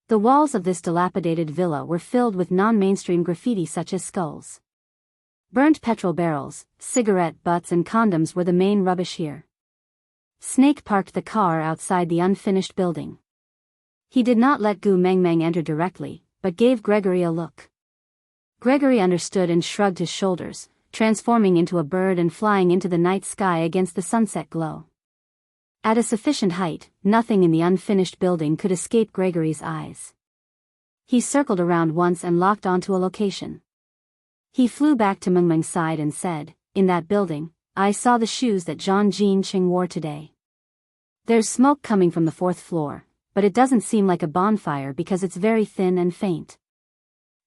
The walls of this dilapidated villa were filled with non-mainstream graffiti such as skulls. Burnt petrol barrels, cigarette butts and condoms were the main rubbish here. Snake parked the car outside the unfinished building. He did not let Gu Mengmeng enter directly, but gave Gregory a look. Gregory understood and shrugged his shoulders, transforming into a bird and flying into the night sky against the sunset glow. At a sufficient height, nothing in the unfinished building could escape Gregory's eyes. He circled around once and locked onto a location. He flew back to Mengmeng's side and said, "In that building, I saw the shoes that Zhang Jinqing wore today. There's smoke coming from the 4th floor, but it doesn't seem like a bonfire because it's very thin and faint."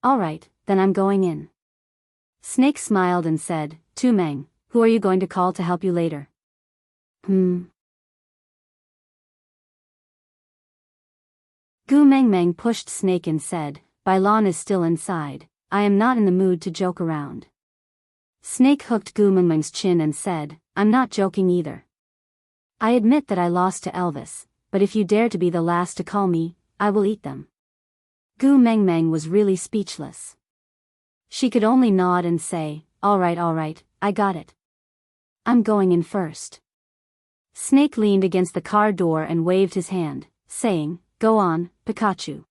"Alright, then I'm going in." Snake smiled and said, "Tu Meng, who are you going to call to help you later?" Gu Mengmeng pushed Snake and said, "Bailan is still inside, I am not in the mood to joke around." Snake hooked Gu Mengmeng's chin and said, "I'm not joking either. I admit that I lost to Elvis, but if you dare to be the last to call me, I will eat them." Gu Mengmeng was really speechless. She could only nod and say, all right, I got it. I'm going in first." Snake leaned against the car door and waved his hand, saying, "Go on, Pikachu."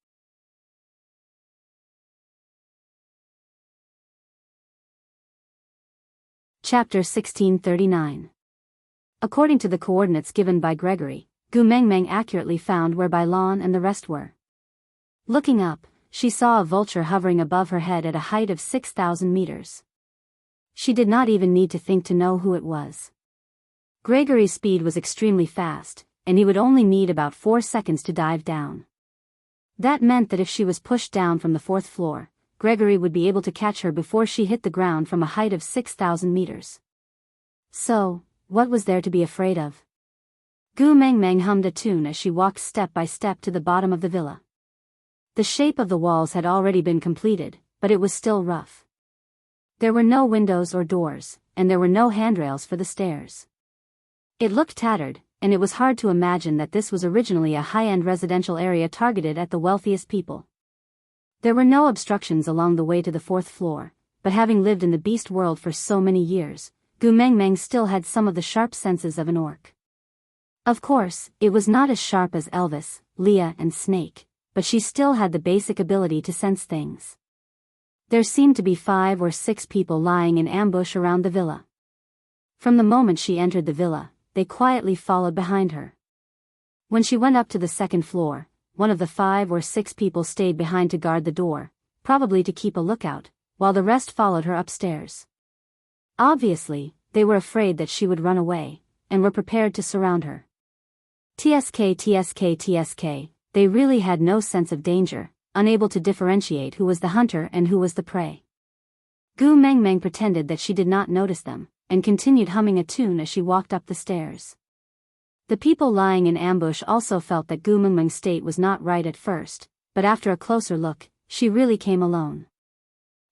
Chapter 1639. According to the coordinates given by Gregory, Gu Mengmeng accurately found where Bailan and the rest were. Looking up, she saw a vulture hovering above her head at a height of 6,000 meters. She did not even need to think to know who it was. Gregory's speed was extremely fast, and he would only need about 4 seconds to dive down. That meant that if she was pushed down from the 4th floor, Gregory would be able to catch her before she hit the ground from a height of 6,000 meters. So, what was there to be afraid of? Gu Mengmeng hummed a tune as she walked step by step to the bottom of the villa. The shape of the walls had already been completed, but it was still rough. There were no windows or doors, and there were no handrails for the stairs. It looked tattered, and it was hard to imagine that this was originally a high-end residential area targeted at the wealthiest people. There were no obstructions along the way to the 4th floor, but having lived in the beast world for so many years, Gu Mengmeng still had some of the sharp senses of an orc. Of course, it was not as sharp as Elvis, Leah and Snake, but she still had the basic ability to sense things. There seemed to be 5 or 6 people lying in ambush around the villa. From the moment she entered the villa, they quietly followed behind her. When she went up to the 2nd floor, one of the 5 or 6 people stayed behind to guard the door, probably to keep a lookout, while the rest followed her upstairs. Obviously, they were afraid that she would run away, and were prepared to surround her. TSK, they really had no sense of danger, unable to differentiate who was the hunter and who was the prey. Gu Mengmeng pretended that she did not notice them, and continued humming a tune as she walked up the stairs. The people lying in ambush also felt that Gu Mengmeng's state was not right at first, but after a closer look, she really came alone.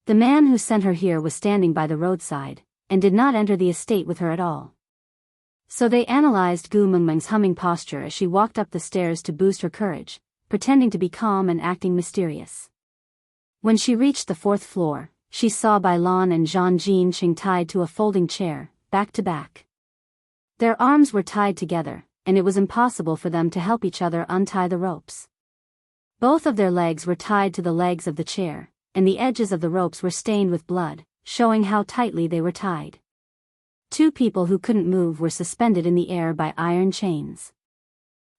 The man who sent her here was standing by the roadside, and did not enter the estate with her at all. So they analyzed Gu Mengmeng's humming posture as she walked up the stairs to boost her courage, pretending to be calm and acting mysterious. When she reached the 4th floor, she saw Bailan and Zhang Jinqing tied to a folding chair, back to back. Their arms were tied together, and it was impossible for them to help each other untie the ropes. Both of their legs were tied to the legs of the chair, and the edges of the ropes were stained with blood, showing how tightly they were tied. 2 people who couldn't move were suspended in the air by iron chains.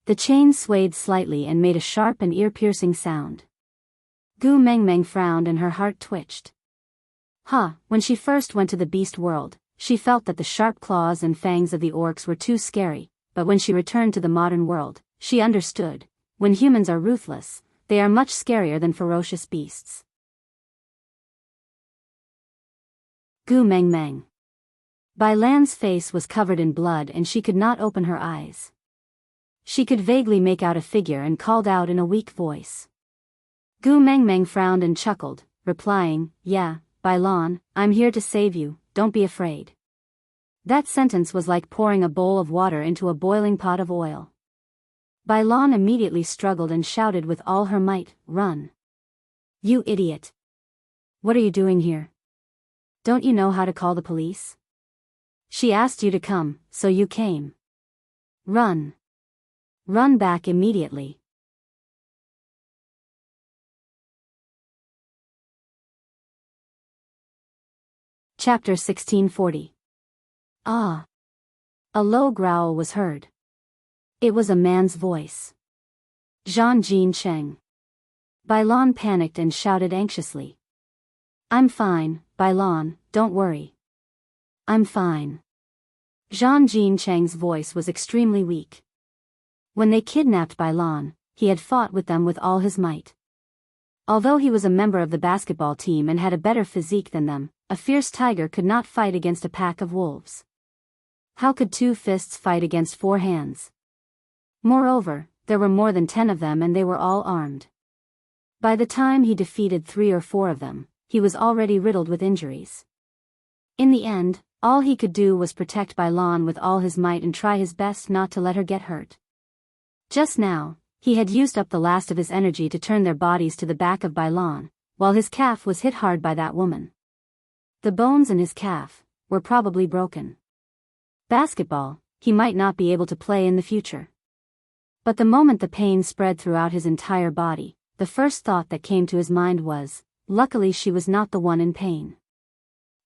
The chains swayed slightly and made a sharp and ear-piercing sound. Gu Mengmeng frowned and her heart twitched. When she first went to the beast world, she felt that the sharp claws and fangs of the orcs were too scary, but when she returned to the modern world, she understood. When humans are ruthless, they are much scarier than ferocious beasts. Gu Mengmeng. Bailan's face was covered in blood and she could not open her eyes. She could vaguely make out a figure and called out in a weak voice. Gu Mengmeng frowned and chuckled, replying, "Yeah, Bailan, I'm here to save you, don't be afraid. That sentence was like pouring a bowl of water into a boiling pot of oil. Bailon immediately struggled and shouted with all her might, "Run! You idiot! What are you doing here? Don't you know how to call the police? She asked you to come, so you came. Run! Run back immediately." Chapter 1640. Ah! A low growl was heard. It was a man's voice. Jean Cheng. Bailon panicked and shouted anxiously. "I'm fine, Bailon, don't worry. I'm fine." Jean Cheng's voice was extremely weak. When they kidnapped Bailon, he had fought with them with all his might. Although he was a member of the basketball team and had a better physique than them, a fierce tiger could not fight against a pack of wolves. How could 2 fists fight against 4 hands? Moreover, there were more than 10 of them and they were all armed. By the time he defeated 3 or 4 of them, he was already riddled with injuries. In the end, all he could do was protect Bailon with all his might and try his best not to let her get hurt. Just now, he had used up the last of his energy to turn their bodies to the back of Bailon, while his calf was hit hard by that woman. The bones in his calf were probably broken. Basketball, he might not be able to play in the future. But the moment the pain spread throughout his entire body, the first thought that came to his mind was, luckily she was not the one in pain.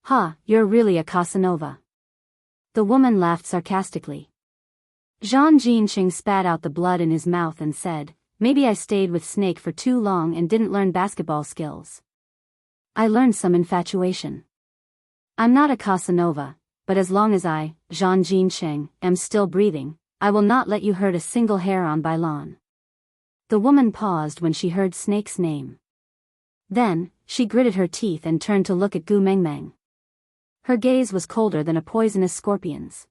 "Ha, you're really a Casanova." The woman laughed sarcastically. Jean Cheng spat out the blood in his mouth and said, "Maybe I stayed with Snake for too long and didn't learn basketball skills. I learned some infatuation. I'm not a Casanova, but as long as I, Jean Cheng, am still breathing, I will not let you hurt a single hair on Bailon." The woman paused when she heard Snake's name. Then, she gritted her teeth and turned to look at Gu Mengmeng. Her gaze was colder than a poisonous scorpion's.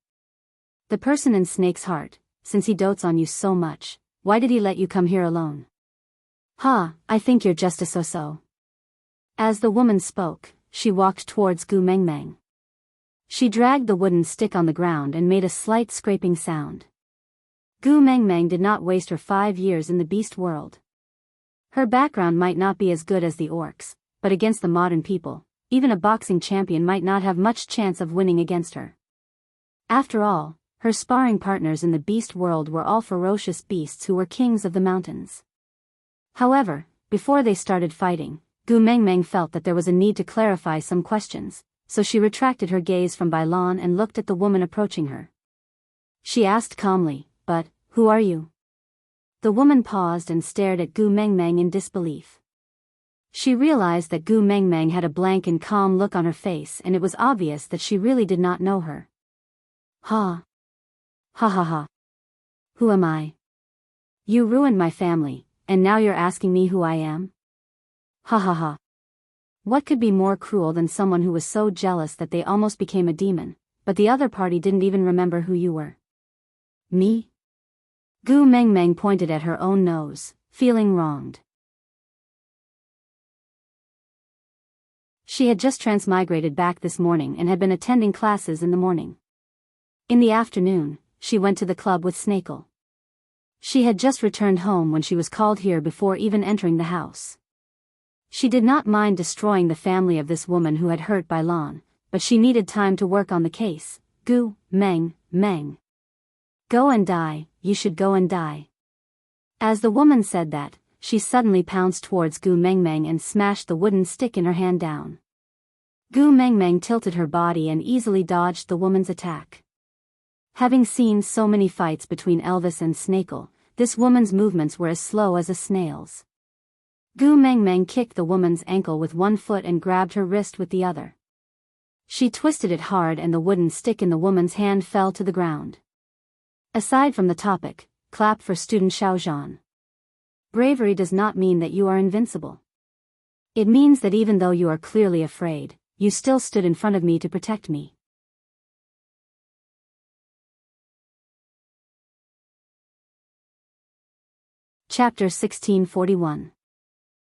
"The person in Snake's heart, since he dotes on you so much, why did he let you come here alone?" "Ha, I think you're just a so-so." As the woman spoke, she walked towards Gu Mengmeng. She dragged the wooden stick on the ground and made a slight scraping sound. Gu Mengmeng did not waste her 5 years in the beast world. Her background might not be as good as the orcs, but against the modern people, even a boxing champion might not have much chance of winning against her. After all, her sparring partners in the beast world were all ferocious beasts who were kings of the mountains. However, before they started fighting, Gu Mengmeng felt that there was a need to clarify some questions, so she retracted her gaze from Bailon and looked at the woman approaching her. She asked calmly, "But, who are you?" The woman paused and stared at Gu Mengmeng in disbelief. She realized that Gu Mengmeng had a blank and calm look on her face and it was obvious that she really did not know her. Ha! Ha ha ha! Who am I? You ruined my family, and now you're asking me who I am? Ha ha ha! What could be more cruel than someone who was so jealous that they almost became a demon, but the other party didn't even remember who you were? Me? Gu Mengmeng pointed at her own nose, feeling wronged. She had just transmigrated back this morning and had been attending classes in the morning. In the afternoon, she went to the club with Snakel. She had just returned home when she was called here before even entering the house. She did not mind destroying the family of this woman who had hurt Bailon, but she needed time to work on the case. Gu Meng. Go and die, you should go and die. As the woman said that, she suddenly pounced towards Gu Mengmeng and smashed the wooden stick in her hand down. Gu Mengmeng tilted her body and easily dodged the woman's attack. Having seen so many fights between Elvis and Snakel, this woman's movements were as slow as a snail's. Gu Mengmeng kicked the woman's ankle with one foot and grabbed her wrist with the other. She twisted it hard and the wooden stick in the woman's hand fell to the ground. Aside from the topic, clap for student Xiaozhan. Bravery does not mean that you are invincible. It means that even though you are clearly afraid, you still stood in front of me to protect me. Chapter 1641.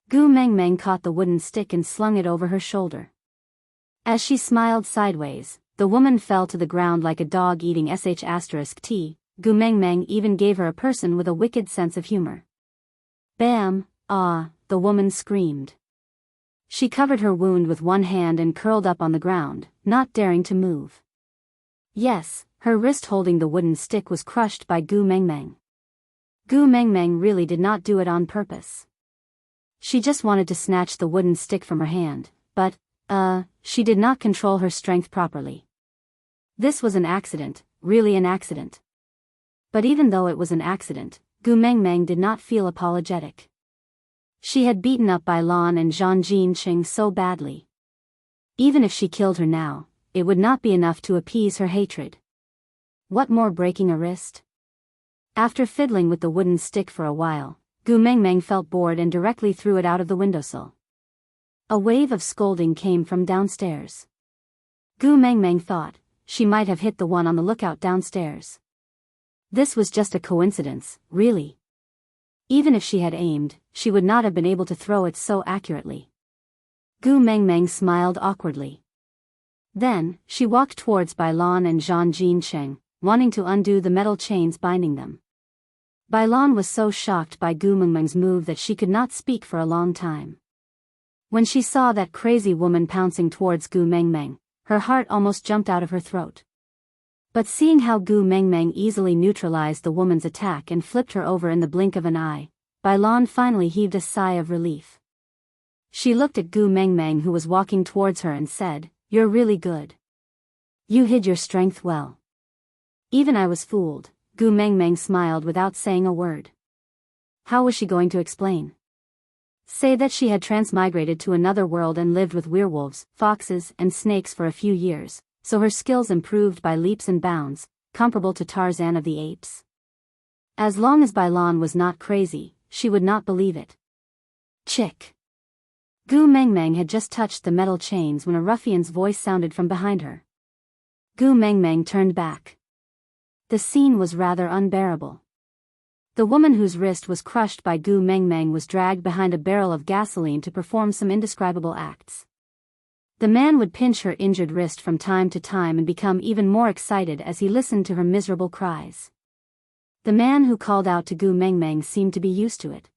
Gu Mengmeng caught the wooden stick and slung it over her shoulder. As she smiled sideways, the woman fell to the ground like a dog eating sh*t. Gu Mengmeng even gave her a person with a wicked sense of humor. Bam! Ah! The woman screamed. She covered her wound with one hand and curled up on the ground, not daring to move. Yes, her wrist holding the wooden stick was crushed by Gu Mengmeng. Gu Mengmeng really did not do it on purpose. She just wanted to snatch the wooden stick from her hand, but, she did not control her strength properly. This was an accident, really an accident. But even though it was an accident, Gu Mengmeng did not feel apologetic. She had beaten up Bai Lan and Zhang Jinqing so badly. Even if she killed her now, it would not be enough to appease her hatred. What more, breaking a wrist? After fiddling with the wooden stick for a while, Gu Mengmeng felt bored and directly threw it out of the windowsill. A wave of scolding came from downstairs. Gu Mengmeng thought she might have hit the one on the lookout downstairs. This was just a coincidence, really. Even if she had aimed, she would not have been able to throw it so accurately. Gu Mengmeng smiled awkwardly. Then, she walked towards Bai Lan and Zhang Jinqing, wanting to undo the metal chains binding them. Bai Lan was so shocked by Gu Mengmeng's move that she could not speak for a long time. When she saw that crazy woman pouncing towards Gu Mengmeng, her heart almost jumped out of her throat. But seeing how Gu Mengmeng easily neutralized the woman's attack and flipped her over in the blink of an eye, Bai Lan finally heaved a sigh of relief. She looked at Gu Mengmeng, who was walking towards her, and said, "You're really good. You hid your strength well." Even I was fooled, Gu Mengmeng smiled without saying a word. How was she going to explain? Say that she had transmigrated to another world and lived with werewolves, foxes, and snakes for a few years, so her skills improved by leaps and bounds, comparable to Tarzan of the Apes? As long as Bai Lan was not crazy, she would not believe it. Chick! Gu Mengmeng had just touched the metal chains when a ruffian's voice sounded from behind her. Gu Mengmeng turned back. The scene was rather unbearable. The woman whose wrist was crushed by Gu Mengmeng was dragged behind a barrel of gasoline to perform some indescribable acts. The man would pinch her injured wrist from time to time and become even more excited as he listened to her miserable cries. The man who called out to Gu Mengmeng seemed to be used to it.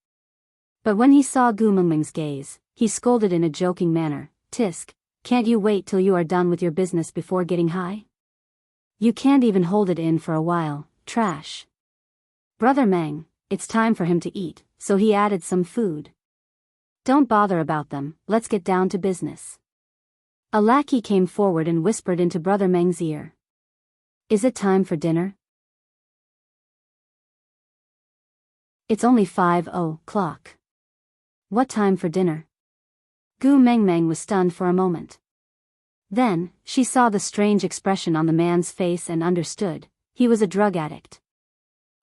But when he saw Gu Mengmeng's gaze, he scolded in a joking manner, "Tisk, can't you wait till you are done with your business before getting high? You can't even hold it in for a while, trash." Brother Meng, it's time for him to eat, so he added some food. "Don't bother about them, let's get down to business." A lackey came forward and whispered into Brother Meng's ear. "Is it time for dinner?" "It's only 5:00. What time for dinner?" Gu Mengmeng was stunned for a moment. Then, she saw the strange expression on the man's face and understood, he was a drug addict.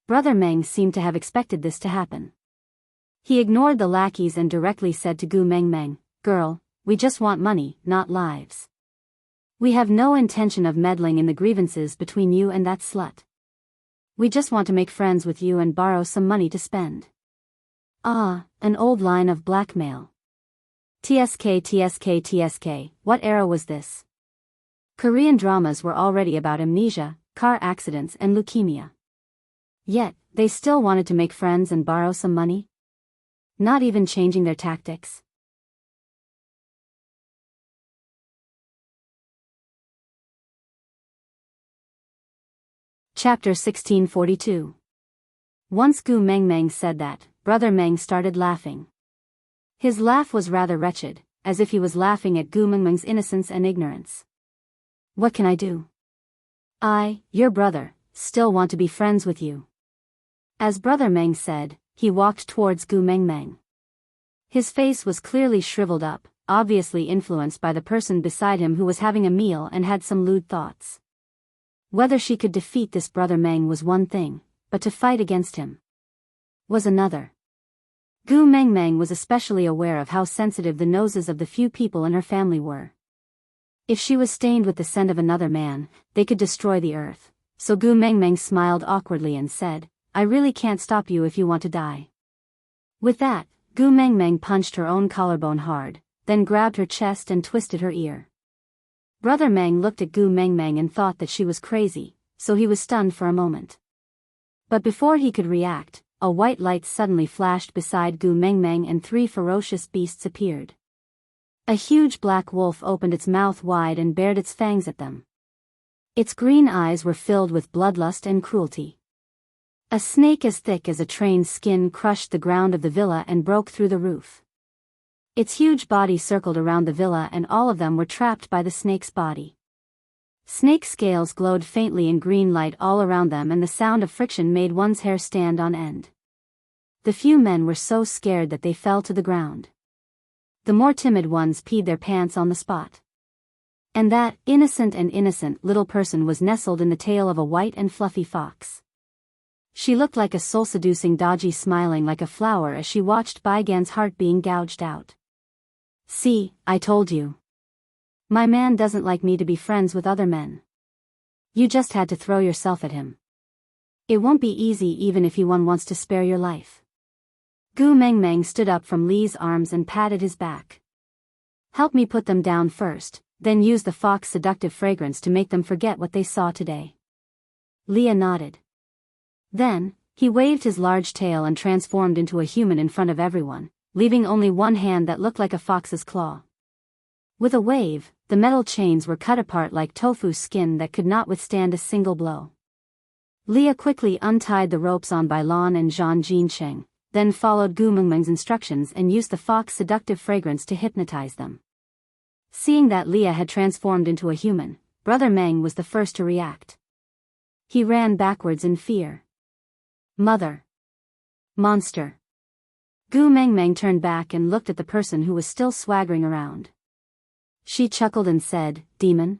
Brother Meng seemed to have expected this to happen. He ignored the lackeys and directly said to Gu Mengmeng, "Girl, we just want money, not lives. We have no intention of meddling in the grievances between you and that slut. We just want to make friends with you and borrow some money to spend." Ah, an old line of blackmail. TSK, what era was this? Korean dramas were already about amnesia, car accidents and leukemia. Yet, they still wanted to make friends and borrow some money? Not even changing their tactics. Chapter 1642. Once Gu Mengmeng said that, Brother Meng started laughing. His laugh was rather wretched, as if he was laughing at Gu Mengmeng's innocence and ignorance. "What can I do? I, your brother, still want to be friends with you." As Brother Meng said, he walked towards Gu Mengmeng. His face was clearly shriveled up, obviously influenced by the person beside him who was having a meal and had some lewd thoughts. Whether she could defeat this Brother Meng was one thing, but to fight against him was another. Gu Mengmeng was especially aware of how sensitive the noses of the few people in her family were. If she was stained with the scent of another man, they could destroy the earth, so Gu Mengmeng smiled awkwardly and said, "I really can't stop you if you want to die." With that, Gu Mengmeng punched her own collarbone hard, then grabbed her chest and twisted her ear. Brother Meng looked at Gu Mengmeng and thought that she was crazy, so he was stunned for a moment. But before he could react, a white light suddenly flashed beside Gu Mengmeng and 3 ferocious beasts appeared. A huge black wolf opened its mouth wide and bared its fangs at them. Its green eyes were filled with bloodlust and cruelty. A snake as thick as a train's skin crushed the ground of the villa and broke through the roof. Its huge body circled around the villa and all of them were trapped by the snake's body. Snake scales glowed faintly in green light all around them and the sound of friction made one's hair stand on end. The few men were so scared that they fell to the ground. The more timid ones peed their pants on the spot. And that innocent little person was nestled in the tail of a white and fluffy fox. She looked like a soul-seducing Dodgy, smiling like a flower as she watched Baigan's heart being gouged out. See, I told you. My man doesn't like me to be friends with other men. You just had to throw yourself at him. It won't be easy even if one wants to spare your life. Gu Mengmeng stood up from Li's arms and patted his back. Help me put them down first, then use the fox seductive fragrance to make them forget what they saw today. Leah nodded. Then, he waved his large tail and transformed into a human in front of everyone, leaving only one hand that looked like a fox's claw. With a wave, the metal chains were cut apart like tofu skin that could not withstand a single blow. Leah quickly untied the ropes on Bailan and Zhang Jincheng, then followed Gu Mengmeng's instructions and used the fox seductive fragrance to hypnotize them. Seeing that Leah had transformed into a human, Brother Meng was the first to react. He ran backwards in fear. Mother! Monster! Gu Mengmeng turned back and looked at the person who was still swaggering around. She chuckled and said, Demon?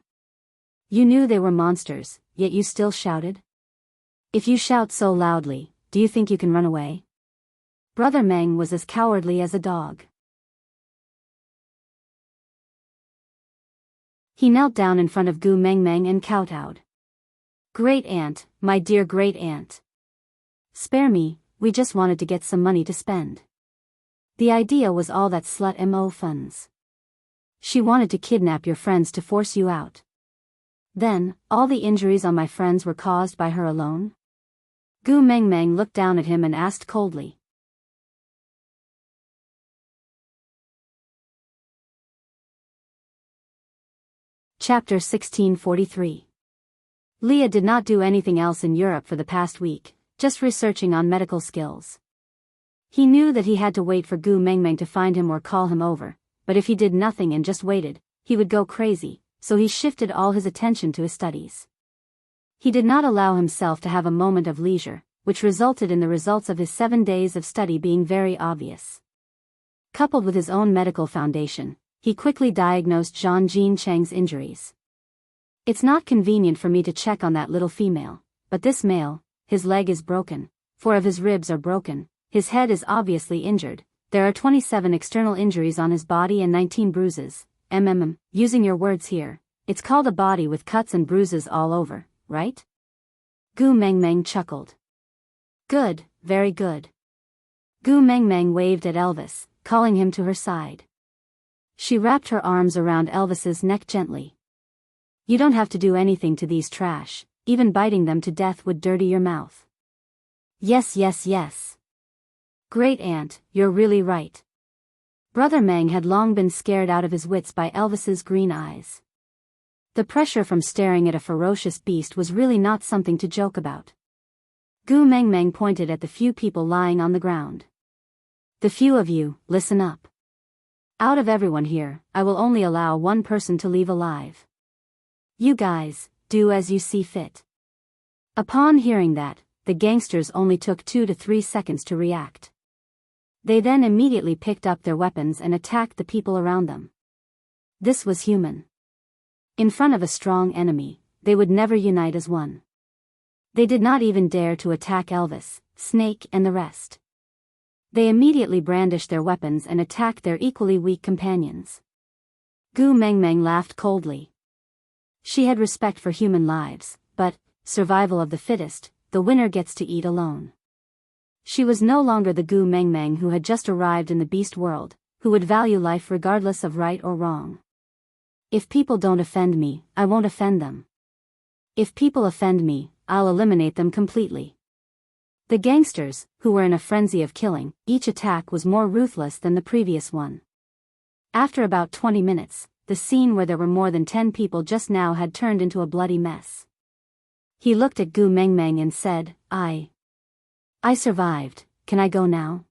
You knew they were monsters, yet you still shouted? If you shout so loudly, do you think you can run away? Brother Meng was as cowardly as a dog. He knelt down in front of Gu Mengmeng and kowtowed. Great aunt, my dear great aunt. Spare me, we just wanted to get some money to spend. The idea was all that slut mo funds. She wanted to kidnap your friends to force you out. Then, all the injuries on my friends were caused by her alone? Gu Mengmeng looked down at him and asked coldly. Chapter 1643. Leah did not do anything else in Europe for the past week, just researching on medical skills. He knew that he had to wait for Gu Mengmeng to find him or call him over, but if he did nothing and just waited, he would go crazy, so he shifted all his attention to his studies. He did not allow himself to have a moment of leisure, which resulted in the results of his 7 days of study being very obvious. Coupled with his own medical foundation, he quickly diagnosed Zhang Jincheng's injuries. It's not convenient for me to check on that little female, but this male, his leg is broken, 4 of his ribs are broken, his head is obviously injured, there are 27 external injuries on his body and 19 bruises. Using your words here, it's called a body with cuts and bruises all over, right? Gu Mengmeng chuckled. Good, very good. Gu Mengmeng waved at Elvis, calling him to her side. She wrapped her arms around Elvis's neck gently. You don't have to do anything to these trash, even biting them to death would dirty your mouth. Yes, yes, yes. Great aunt, you're really right. Brother Meng had long been scared out of his wits by Elvis's green eyes. The pressure from staring at a ferocious beast was really not something to joke about. Gu Mengmeng pointed at the few people lying on the ground. The few of you, listen up. Out of everyone here, I will only allow one person to leave alive. You guys, do as you see fit. Upon hearing that, the gangsters only took 2 to 3 seconds to react. They then immediately picked up their weapons and attacked the people around them. This was human. In front of a strong enemy, they would never unite as one. They did not even dare to attack Elvis, Snake and the rest. They immediately brandished their weapons and attacked their equally weak companions. Gu Mengmeng laughed coldly. She had respect for human lives, but, survival of the fittest, the winner gets to eat alone. She was no longer the Gu Mengmeng who had just arrived in the beast world, who would value life regardless of right or wrong. If people don't offend me, I won't offend them. If people offend me, I'll eliminate them completely. The gangsters, who were in a frenzy of killing, each attack was more ruthless than the previous one. After about 20 minutes, the scene where there were more than 10 people just now had turned into a bloody mess. He looked at Gu Mengmeng and said, I survived, can I go now?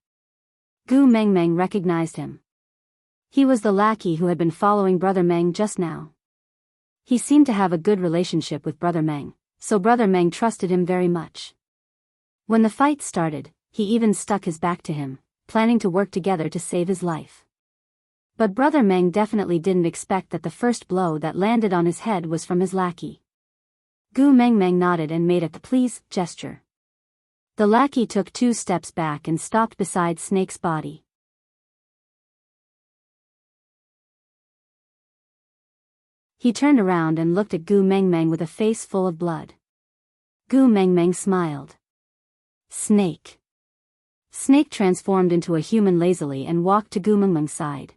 Gu Mengmeng recognized him. He was the lackey who had been following Brother Meng just now. He seemed to have a good relationship with Brother Meng, so Brother Meng trusted him very much. When the fight started, he even stuck his back to him, planning to work together to save his life. But Brother Meng definitely didn't expect that the first blow that landed on his head was from his lackey. Gu Mengmeng nodded and made a please gesture. The lackey took 2 steps back and stopped beside Snake's body. He turned around and looked at Gu Mengmeng with a face full of blood. Gu Mengmeng smiled. Snake. Snake transformed into a human lazily and walked to Gu Mengmeng's side.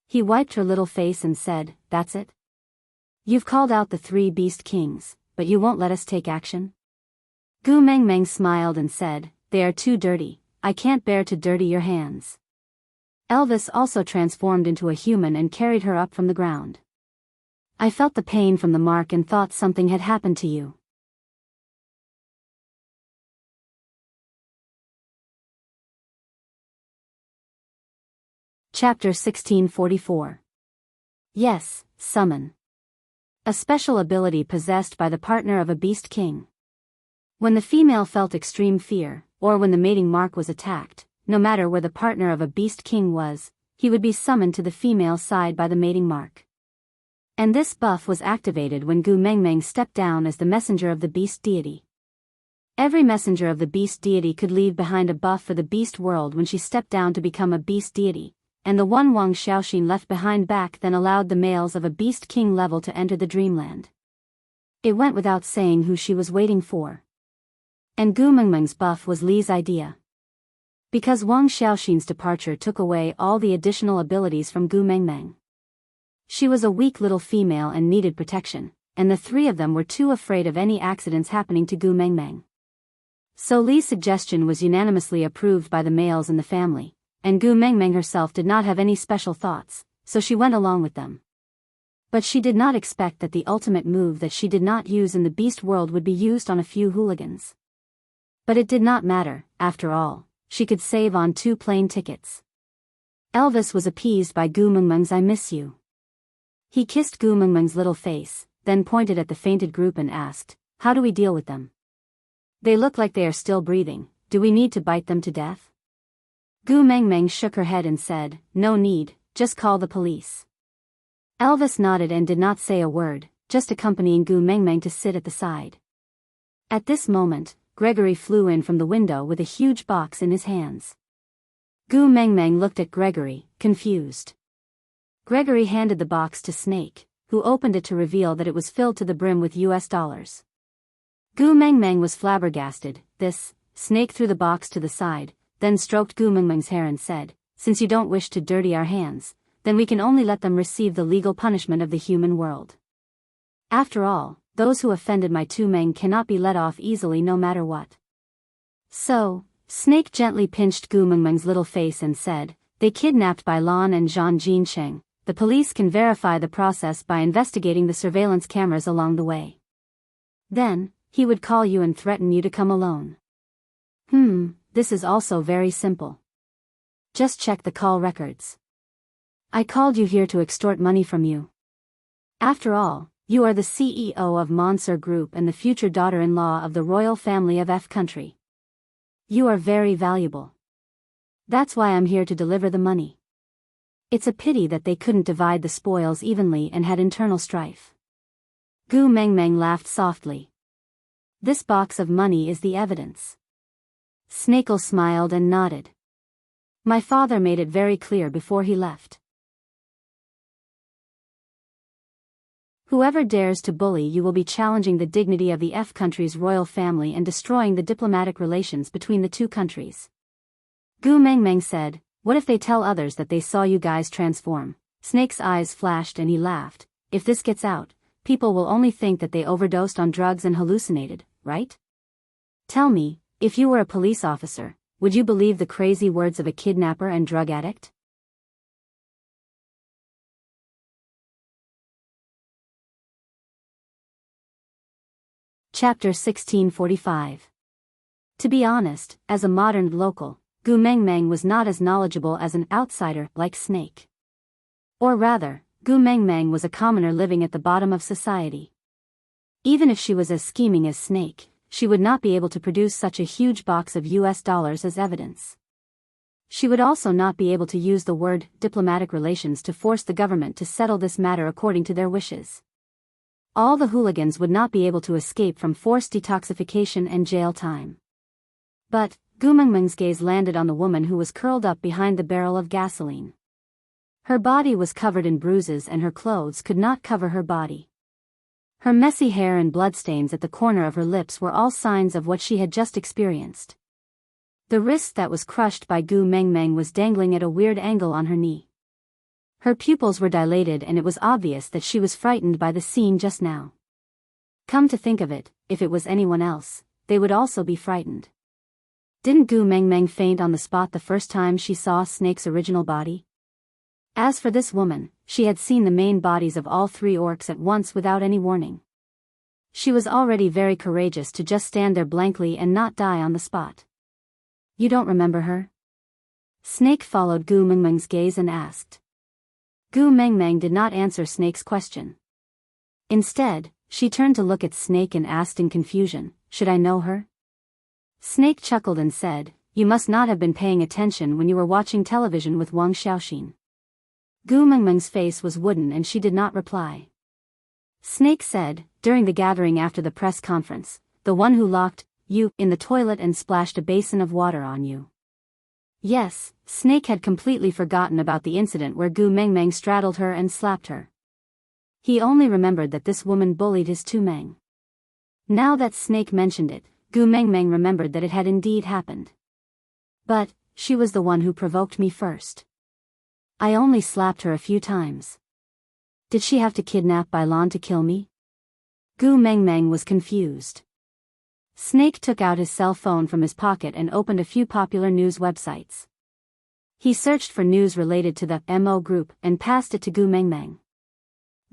He wiped her little face and said, That's it? You've called out the 3 beast kings, but you won't let us take action? Gu Mengmeng smiled and said, They are too dirty, I can't bear to dirty your hands. Elvis also transformed into a human and carried her up from the ground. I felt the pain from the mark and thought something had happened to you. Chapter 1644. Yes, summon. A special ability possessed by the partner of a beast king. When the female felt extreme fear, or when the mating mark was attacked, no matter where the partner of a beast king was, he would be summoned to the female side by the mating mark. And this buff was activated when Gu Mengmeng stepped down as the messenger of the beast deity. Every messenger of the beast deity could leave behind a buff for the beast world when she stepped down to become a beast deity, and the one Wang Xiaoxin left behind back then allowed the males of a beast king level to enter the dreamland. It went without saying who she was waiting for. And Gu Mengmeng's buff was Li's idea. Because Wang Xiaoxin's departure took away all the additional abilities from Gu Mengmeng. She was a weak little female and needed protection, and the 3 of them were too afraid of any accidents happening to Gu Mengmeng. So Li's suggestion was unanimously approved by the males in the family, and Gu Mengmeng herself did not have any special thoughts, so she went along with them. But she did not expect that the ultimate move that she did not use in the beast world would be used on a few hooligans. But it did not matter, after all, she could save on 2 plane tickets. Elvis was appeased by Gu Mengmeng's I miss you. He kissed Gu Mengmeng's little face, then pointed at the fainted group and asked, How do we deal with them? They look like they are still breathing, do we need to bite them to death? Gu Mengmeng shook her head and said, No need, just call the police. Elvis nodded and did not say a word, just accompanying Gu Mengmeng to sit at the side. At this moment, Gregory flew in from the window with a huge box in his hands. Gu Mengmeng looked at Gregory, confused. Gregory handed the box to Snake, who opened it to reveal that it was filled to the brim with US dollars. Gu Mengmeng was flabbergasted. Snake threw the box to the side, then stroked Gu Mengmeng's hair and said, Since you don't wish to dirty our hands, then we can only let them receive the legal punishment of the human world. After all, those who offended my 2 Meng cannot be let off easily no matter what. So, Snake gently pinched Gu Mengmeng's little face and said, They kidnapped Bai Lan and Zhang Jincheng. The police can verify the process by investigating the surveillance cameras along the way. Then, he would call you and threaten you to come alone. This is also very simple. Just check the call records. I called you here to extort money from you. After all, you are the CEO of Monsur Group and the future daughter-in-law of the royal family of F country. You are very valuable. That's why I'm here to deliver the money. It's a pity that they couldn't divide the spoils evenly and had internal strife. Gu Mengmeng laughed softly. This box of money is the evidence. Snakel smiled and nodded. My father made it very clear before he left. Whoever dares to bully you will be challenging the dignity of the F country's royal family and destroying the diplomatic relations between the 2 countries. Gu Mengmeng said, What if they tell others that they saw you guys transform? Snake's eyes flashed and he laughed. if this gets out, people will only think that they overdosed on drugs and hallucinated, right? Tell me, if you were a police officer, would you believe the crazy words of a kidnapper and drug addict? Chapter 1645. To be honest, as a modern local, Gu Mengmeng was not as knowledgeable as an outsider like Snake. Or rather, Gu Mengmeng was a commoner living at the bottom of society. Even if she was as scheming as Snake, she would not be able to produce such a huge box of US dollars as evidence. She would also not be able to use the word diplomatic relations to force the government to settle this matter according to their wishes. All the hooligans would not be able to escape from forced detoxification and jail time. But, Gu Mengmeng's gaze landed on the woman who was curled up behind the barrel of gasoline. Her body was covered in bruises and her clothes could not cover her body. Her messy hair and bloodstains at the corner of her lips were all signs of what she had just experienced. The wrist that was crushed by Gu Mengmeng was dangling at a weird angle on her knee. Her pupils were dilated and it was obvious that she was frightened by the scene just now. Come to think of it, if it was anyone else, they would also be frightened. Didn't Gu Mengmeng faint on the spot the first time she saw Snake's original body? As for this woman, she had seen the main bodies of all three orcs at once without any warning. She was already very courageous to just stand there blankly and not die on the spot. You don't remember her? Snake followed Gu Mengmeng's gaze and asked. Gu Mengmeng did not answer Snake's question. Instead, she turned to look at Snake and asked in confusion, should I know her? Snake chuckled and said, you must not have been paying attention when you were watching television with Wang Xiaoxin. Gu Mengmeng's face was wooden and she did not reply. Snake said, during the gathering after the press conference, the one who locked you in the toilet and splashed a basin of water on you. Yes, Snake had completely forgotten about the incident where Gu Mengmeng straddled her and slapped her. He only remembered that this woman bullied his Tu Meng. Now that Snake mentioned it, Gu Mengmeng remembered that it had indeed happened. But, she was the one who provoked me first. I only slapped her a few times. Did she have to kidnap Bailan to kill me? Gu Mengmeng was confused. Snake took out his cell phone from his pocket and opened a few popular news websites. He searched for news related to the MO group and passed it to Gu Mengmeng.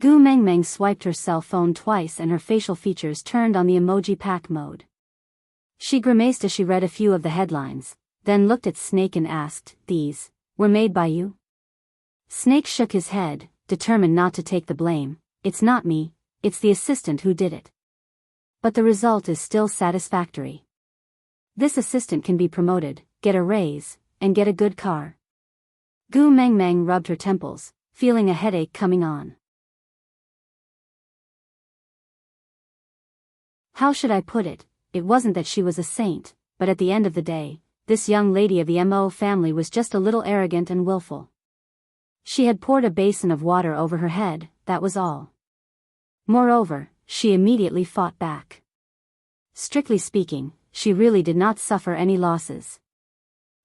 Gu Mengmeng swiped her cell phone twice and her facial features turned on the emoji pack mode. She grimaced as she read a few of the headlines, then looked at Snake and asked, these were made by you? Snake shook his head, determined not to take the blame. It's not me, it's the assistant who did it. But the result is still satisfactory. This assistant can be promoted, get a raise, and get a good car. Gu Mengmeng rubbed her temples, feeling a headache coming on. How should I put it? It wasn't that she was a saint, but at the end of the day, this young lady of the MO family was just a little arrogant and willful. She had poured a basin of water over her head, that was all. Moreover, she immediately fought back. Strictly speaking, she really did not suffer any losses.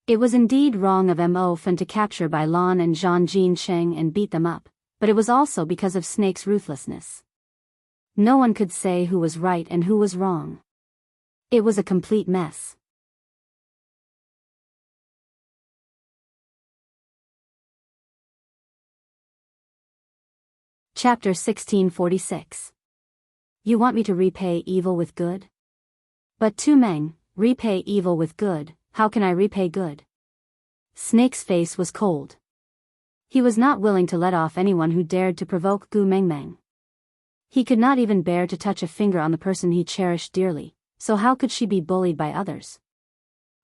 It was indeed wrong of Mo Fen to capture Bailan and Zhang Jincheng and beat them up, but it was also because of Snake's ruthlessness. No one could say who was right and who was wrong. It was a complete mess. Chapter 1646. You want me to repay evil with good? But Tu Meng, repay evil with good, how can I repay good? Snake's face was cold. He was not willing to let off anyone who dared to provoke Gu Mengmeng. He could not even bear to touch a finger on the person he cherished dearly, so how could she be bullied by others?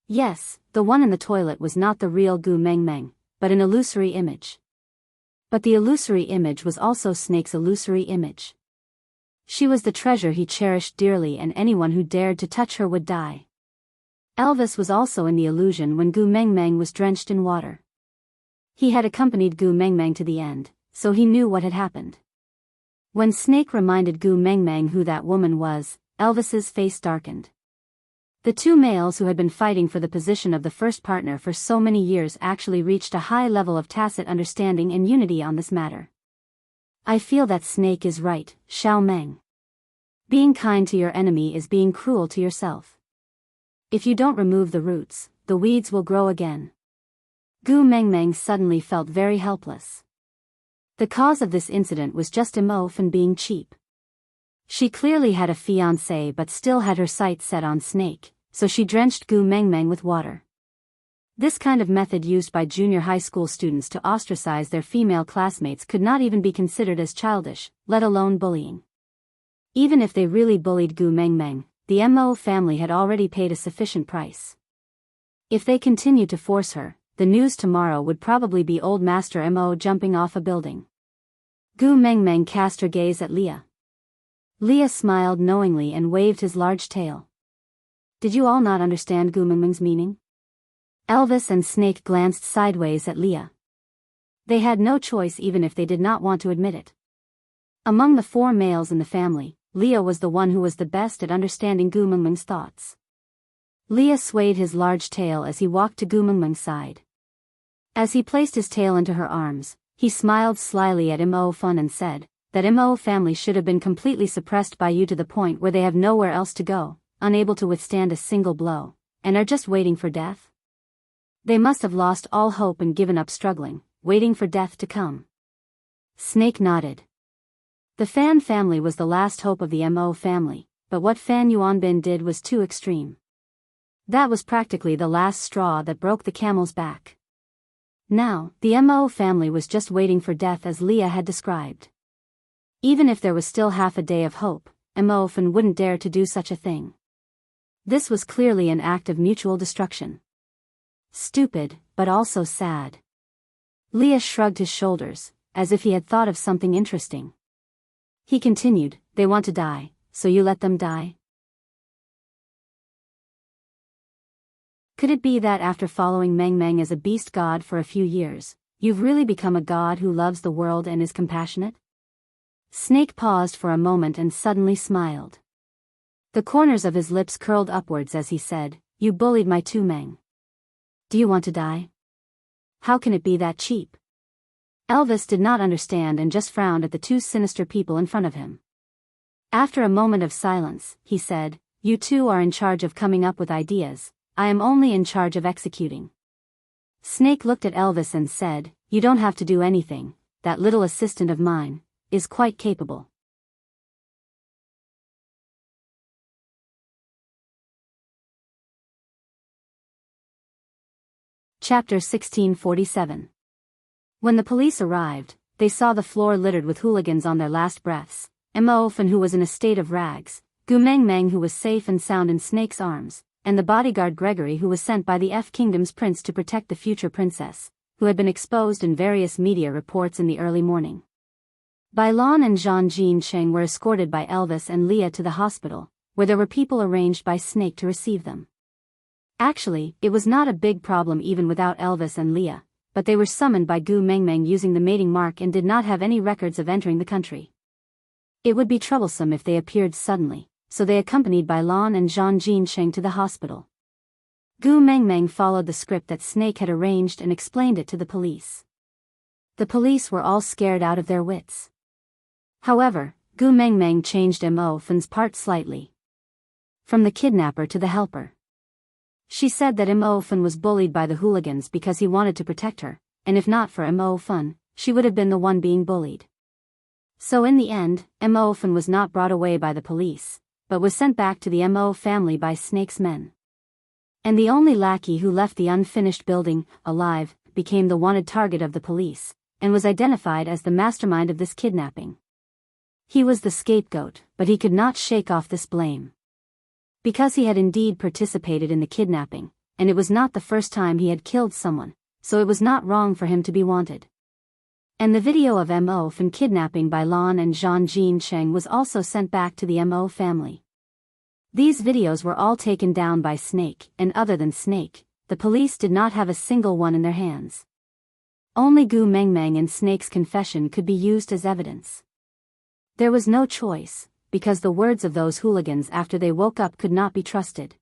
Yes, the one in the toilet was not the real Gu Mengmeng, but an illusory image. But the illusory image was also Snake's illusory image. She was the treasure he cherished dearly and anyone who dared to touch her would die. Elvis was also in the illusion when Gu Mengmeng was drenched in water. He had accompanied Gu Mengmeng to the end, so he knew what had happened. When Snake reminded Gu Mengmeng who that woman was, Elvis's face darkened. The two males who had been fighting for the position of the first partner for so many years actually reached a high level of tacit understanding and unity on this matter. I feel that Snake is right, Xiao Meng. Being kind to your enemy is being cruel to yourself. If you don't remove the roots, the weeds will grow again. Gu Mengmeng suddenly felt very helpless. The cause of this incident was just Immerse being cheap. She clearly had a fiancé but still had her sights set on Snake, so she drenched Gu Mengmeng with water. This kind of method used by junior high school students to ostracize their female classmates could not even be considered as childish, let alone bullying. Even if they really bullied Gu Mengmeng, the Mo family had already paid a sufficient price. If they continued to force her, the news tomorrow would probably be old Master Mo jumping off a building. Gu Mengmeng cast her gaze at Leah. Leah smiled knowingly and waved his large tail. Did you all not understand Gu Mengmeng's meaning? Elvis and Snake glanced sideways at Leah. They had no choice even if they did not want to admit it. Among the 4 males in the family, Leah was the one who was the best at understanding Gu Mengmeng's thoughts. Leah swayed his large tail as he walked to Gu Mengmeng's side. As he placed his tail into her arms, he smiled slyly at Mo and said, that Mo family should have been completely suppressed by you to the point where they have nowhere else to go, unable to withstand a single blow, and are just waiting for death? They must have lost all hope and given up struggling, waiting for death to come. Snake nodded. The Fan family was the last hope of the Mo family, but what Fan Yuanbin did was too extreme. That was practically the last straw that broke the camel's back. Now, the Mo family was just waiting for death as Leah had described. Even if there was still half a day of hope, Mo wouldn't dare to do such a thing. This was clearly an act of mutual destruction. Stupid, but also sad. Leah shrugged his shoulders, as if he had thought of something interesting. He continued, they want to die, so you let them die? Could it be that after following Meng Meng as a beast god for a few years, you've really become a god who loves the world and is compassionate? Snake paused for a moment and suddenly smiled. The corners of his lips curled upwards as he said, you bullied my 2 Meng. Do you want to die? How can it be that cheap? Elvis did not understand and just frowned at the 2 sinister people in front of him. After a moment of silence, he said, you 2 are in charge of coming up with ideas, I am only in charge of executing. Snake looked at Elvis and said, you don't have to do anything, that little assistant of mine is quite capable. Chapter 1647. When the police arrived, they saw the floor littered with hooligans on their last breaths, Mo who was in a state of rags, Gu Mengmeng who was safe and sound in Snake's arms, and the bodyguard Gregory who was sent by the F Kingdom's prince to protect the future princess, who had been exposed in various media reports in the early morning. Bailan and Zhang Jincheng were escorted by Elvis and Leah to the hospital, where there were people arranged by Snake to receive them. Actually, it was not a big problem even without Elvis and Leah, but they were summoned by Gu Mengmeng using the mating mark and did not have any records of entering the country. It would be troublesome if they appeared suddenly, so they accompanied Bailan and Zhang Jincheng to the hospital. Gu Mengmeng followed the script that Snake had arranged and explained it to the police. The police were all scared out of their wits. However, Gu Mengmeng changed Mo's part slightly. From the kidnapper to the helper. She said that Mo was bullied by the hooligans because he wanted to protect her, and if not for Mo, she would have been the one being bullied. So in the end, Mo was not brought away by the police, but was sent back to the Mo family by Snake's men. And the only lackey who left the unfinished building, alive, became the wanted target of the police, and was identified as the mastermind of this kidnapping. He was the scapegoat, but he could not shake off this blame. Because he had indeed participated in the kidnapping, and it was not the first time he had killed someone, so it was not wrong for him to be wanted. And the video of Mo kidnapping by Lan and Zhang Jincheng was also sent back to the Mo family. These videos were all taken down by Snake, and other than Snake, the police did not have a single one in their hands. Only Gu Mengmeng and Snake's confession could be used as evidence. There was no choice, because the words of those hooligans after they woke up could not be trusted.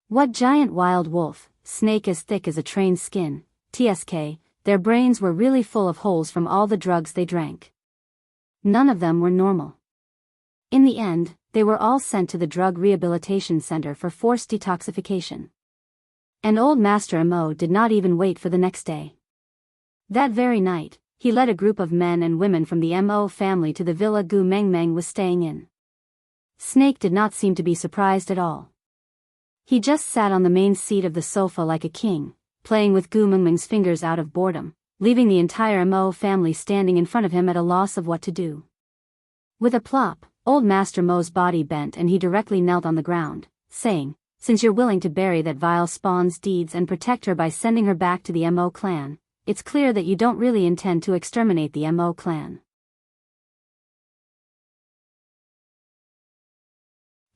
What giant wild wolf, Snake as thick as a trained skin, TSK, their brains were really full of holes from all the drugs they drank. None of them were normal. In the end, they were all sent to the drug rehabilitation center for forced detoxification. And old Master Mo did not even wait for the next day. That very night, he led a group of men and women from the Mo family to the villa Gu Mengmeng was staying in. Snake did not seem to be surprised at all. He just sat on the main seat of the sofa like a king, playing with Gu Mengmeng's fingers out of boredom, leaving the entire Mo family standing in front of him at a loss of what to do. With a plop, old Master Mo's body bent and he directly knelt on the ground, saying, "Since you're willing to bury that vile spawn's deeds and protect her by sending her back to the Mo clan, it's clear that you don't really intend to exterminate the Mo clan.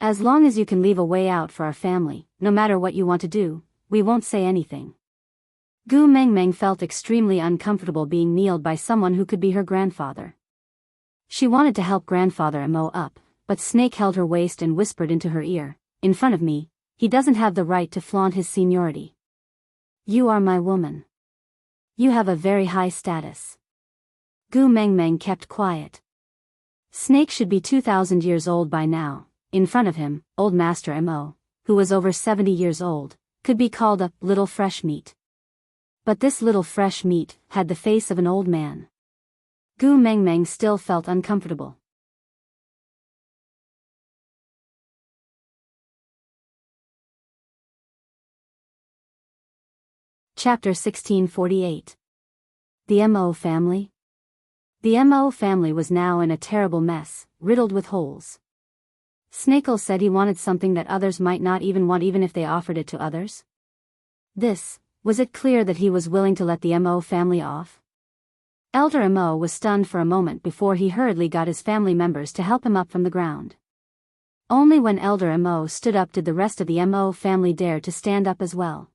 As long as you can leave a way out for our family, no matter what you want to do, we won't say anything." Gu Mengmeng felt extremely uncomfortable being kneeled by someone who could be her grandfather. She wanted to help Grandfather Mo up, but Snake held her waist and whispered into her ear, "In front of me, he doesn't have the right to flaunt his seniority. You are my woman. You have a very high status." Gu Mengmeng kept quiet. Snake should be 2,000 years old by now. In front of him, old Master Mo, who was over 70 years old, could be called a little fresh meat. But this little fresh meat had the face of an old man. Gu Mengmeng still felt uncomfortable. Chapter 1648. The Mo family? The Mo family was now in a terrible mess, riddled with holes. Snakel said he wanted something that others might not even want even if they offered it to others. Was it clear that he was willing to let the Mo family off? Elder Mo was stunned for a moment before he hurriedly got his family members to help him up from the ground. Only when Elder Mo stood up did the rest of the Mo family dare to stand up as well.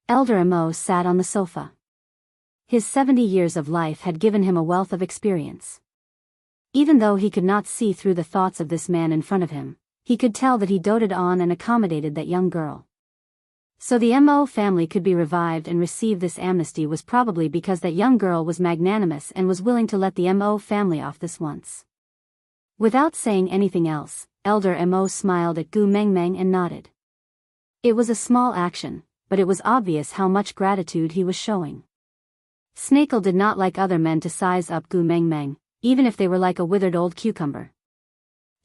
Elder Mo sat on the sofa. His 70 years of life had given him a wealth of experience. Even though he could not see through the thoughts of this man in front of him, he could tell that he doted on and accommodated that young girl. So the Mo family could be revived and receive this amnesty was probably because that young girl was magnanimous and was willing to let the Mo family off this once. Without saying anything else, Elder Mo smiled at Gu Mengmeng and nodded. It was a small action, but it was obvious how much gratitude he was showing. Snakel did not like other men to size up Gu Mengmeng, even if they were like a withered old cucumber.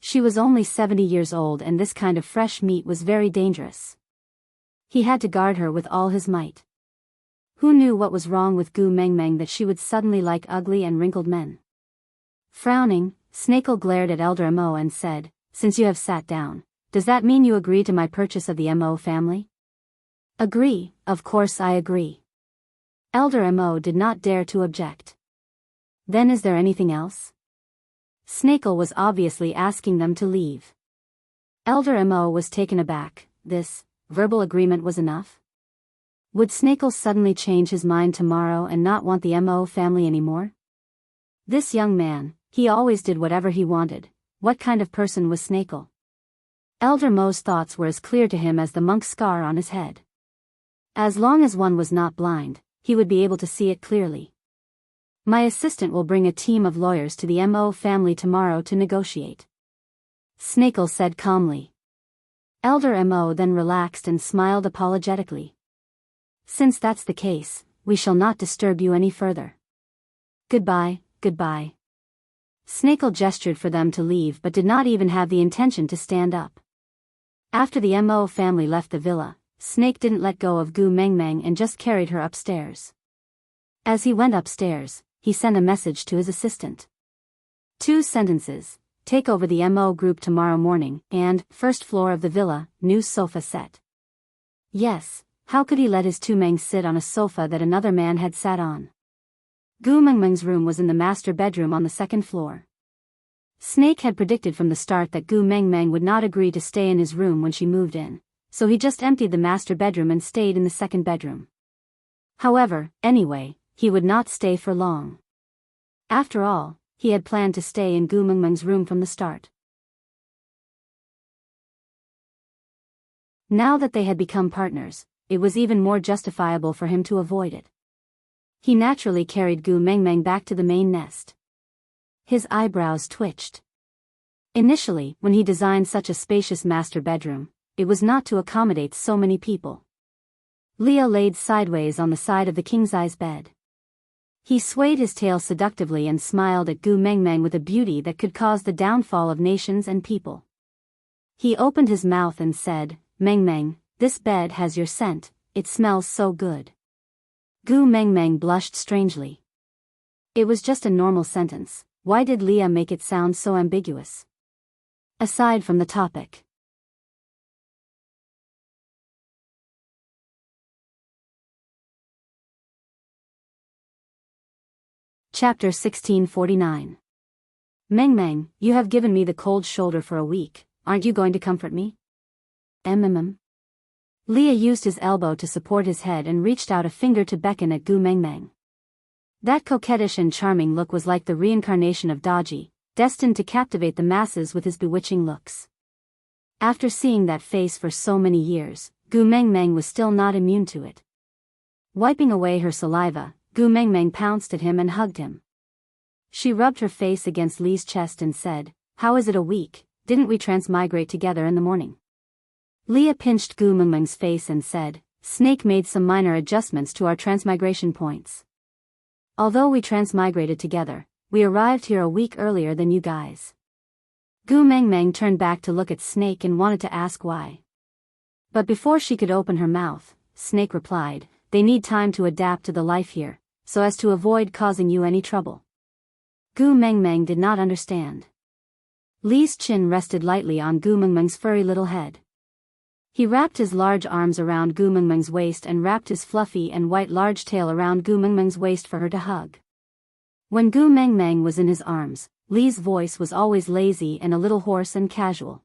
She was only 70 years old and this kind of fresh meat was very dangerous. He had to guard her with all his might. Who knew what was wrong with Gu Mengmeng that she would suddenly like ugly and wrinkled men? Frowning, Snakel glared at Elder Mo and said, "Since you have sat down, does that mean you agree to my purchase of the Mo family?" "Agree, of course I agree." Elder Mo did not dare to object. "Then is there anything else?" Snakel was obviously asking them to leave. Elder Mo was taken aback. This verbal agreement was enough? Would Snakel suddenly change his mind tomorrow and not want the Mo family anymore? This young man, he always did whatever he wanted. What kind of person was Snakel? Elder Mo's thoughts were as clear to him as the monk's scar on his head. As long as one was not blind, he would be able to see it clearly. "My assistant will bring a team of lawyers to the Mo family tomorrow to negotiate," Snakel said calmly. Elder Mo then relaxed and smiled apologetically. "Since that's the case, we shall not disturb you any further. Goodbye, goodbye." Snakel gestured for them to leave but did not even have the intention to stand up. After the Mo family left the villa, Snake didn't let go of Gu Mengmeng and just carried her upstairs. As he went upstairs, he sent a message to his assistant. 2 sentences. Take over the Mo group tomorrow morning, and, first floor of the villa, new sofa set. Yes, how could he let his two Mengs sit on a sofa that another man had sat on? Gu Mengmeng's room was in the master bedroom on the 2nd floor. Snake had predicted from the start that Gu Mengmeng would not agree to stay in his room when she moved in, so he just emptied the master bedroom and stayed in the 2nd bedroom. However, anyway, he would not stay for long. After all, he had planned to stay in Gu Mengmeng's room from the start. Now that they had become partners, it was even more justifiable for him to avoid it. He naturally carried Gu Mengmeng back to the main nest. His eyebrows twitched. Initially, when he designed such a spacious master bedroom, it was not to accommodate so many people. Leah laid sideways on the side of the king-size bed. He swayed his tail seductively and smiled at Gu Mengmeng with a beauty that could cause the downfall of nations and people. He opened his mouth and said, "Mengmeng, this bed has your scent, it smells so good." Gu Mengmeng blushed strangely. It was just a normal sentence. Why did Leah make it sound so ambiguous? Aside from the topic. Chapter 1649. Mengmeng, you have given me the cold shoulder for a week, aren't you going to comfort me? Leah used his elbow to support his head and reached out a finger to beckon at Gu Mengmeng. That coquettish and charming look was like the reincarnation of Daji, destined to captivate the masses with his bewitching looks. After seeing that face for so many years, Gu Mengmeng was still not immune to it. Wiping away her saliva, Gu Mengmeng pounced at him and hugged him. She rubbed her face against Li's chest and said, "How is it a week? Didn't we transmigrate together in the morning?" Leah pinched Gu Mengmeng's face and said, "Snake made some minor adjustments to our transmigration points. Although we transmigrated together, we arrived here a week earlier than you guys." Gu Mengmeng turned back to look at Snake and wanted to ask why. But before she could open her mouth, Snake replied, "They need time to adapt to the life here, so as to avoid causing you any trouble." Gu Mengmeng did not understand. Li's chin rested lightly on Gu Mengmeng's furry little head. He wrapped his large arms around Gu Mengmeng's waist and wrapped his fluffy and white large tail around Gu Mengmeng's waist for her to hug. When Gu Mengmeng was in his arms, Li's voice was always lazy and a little hoarse and casual.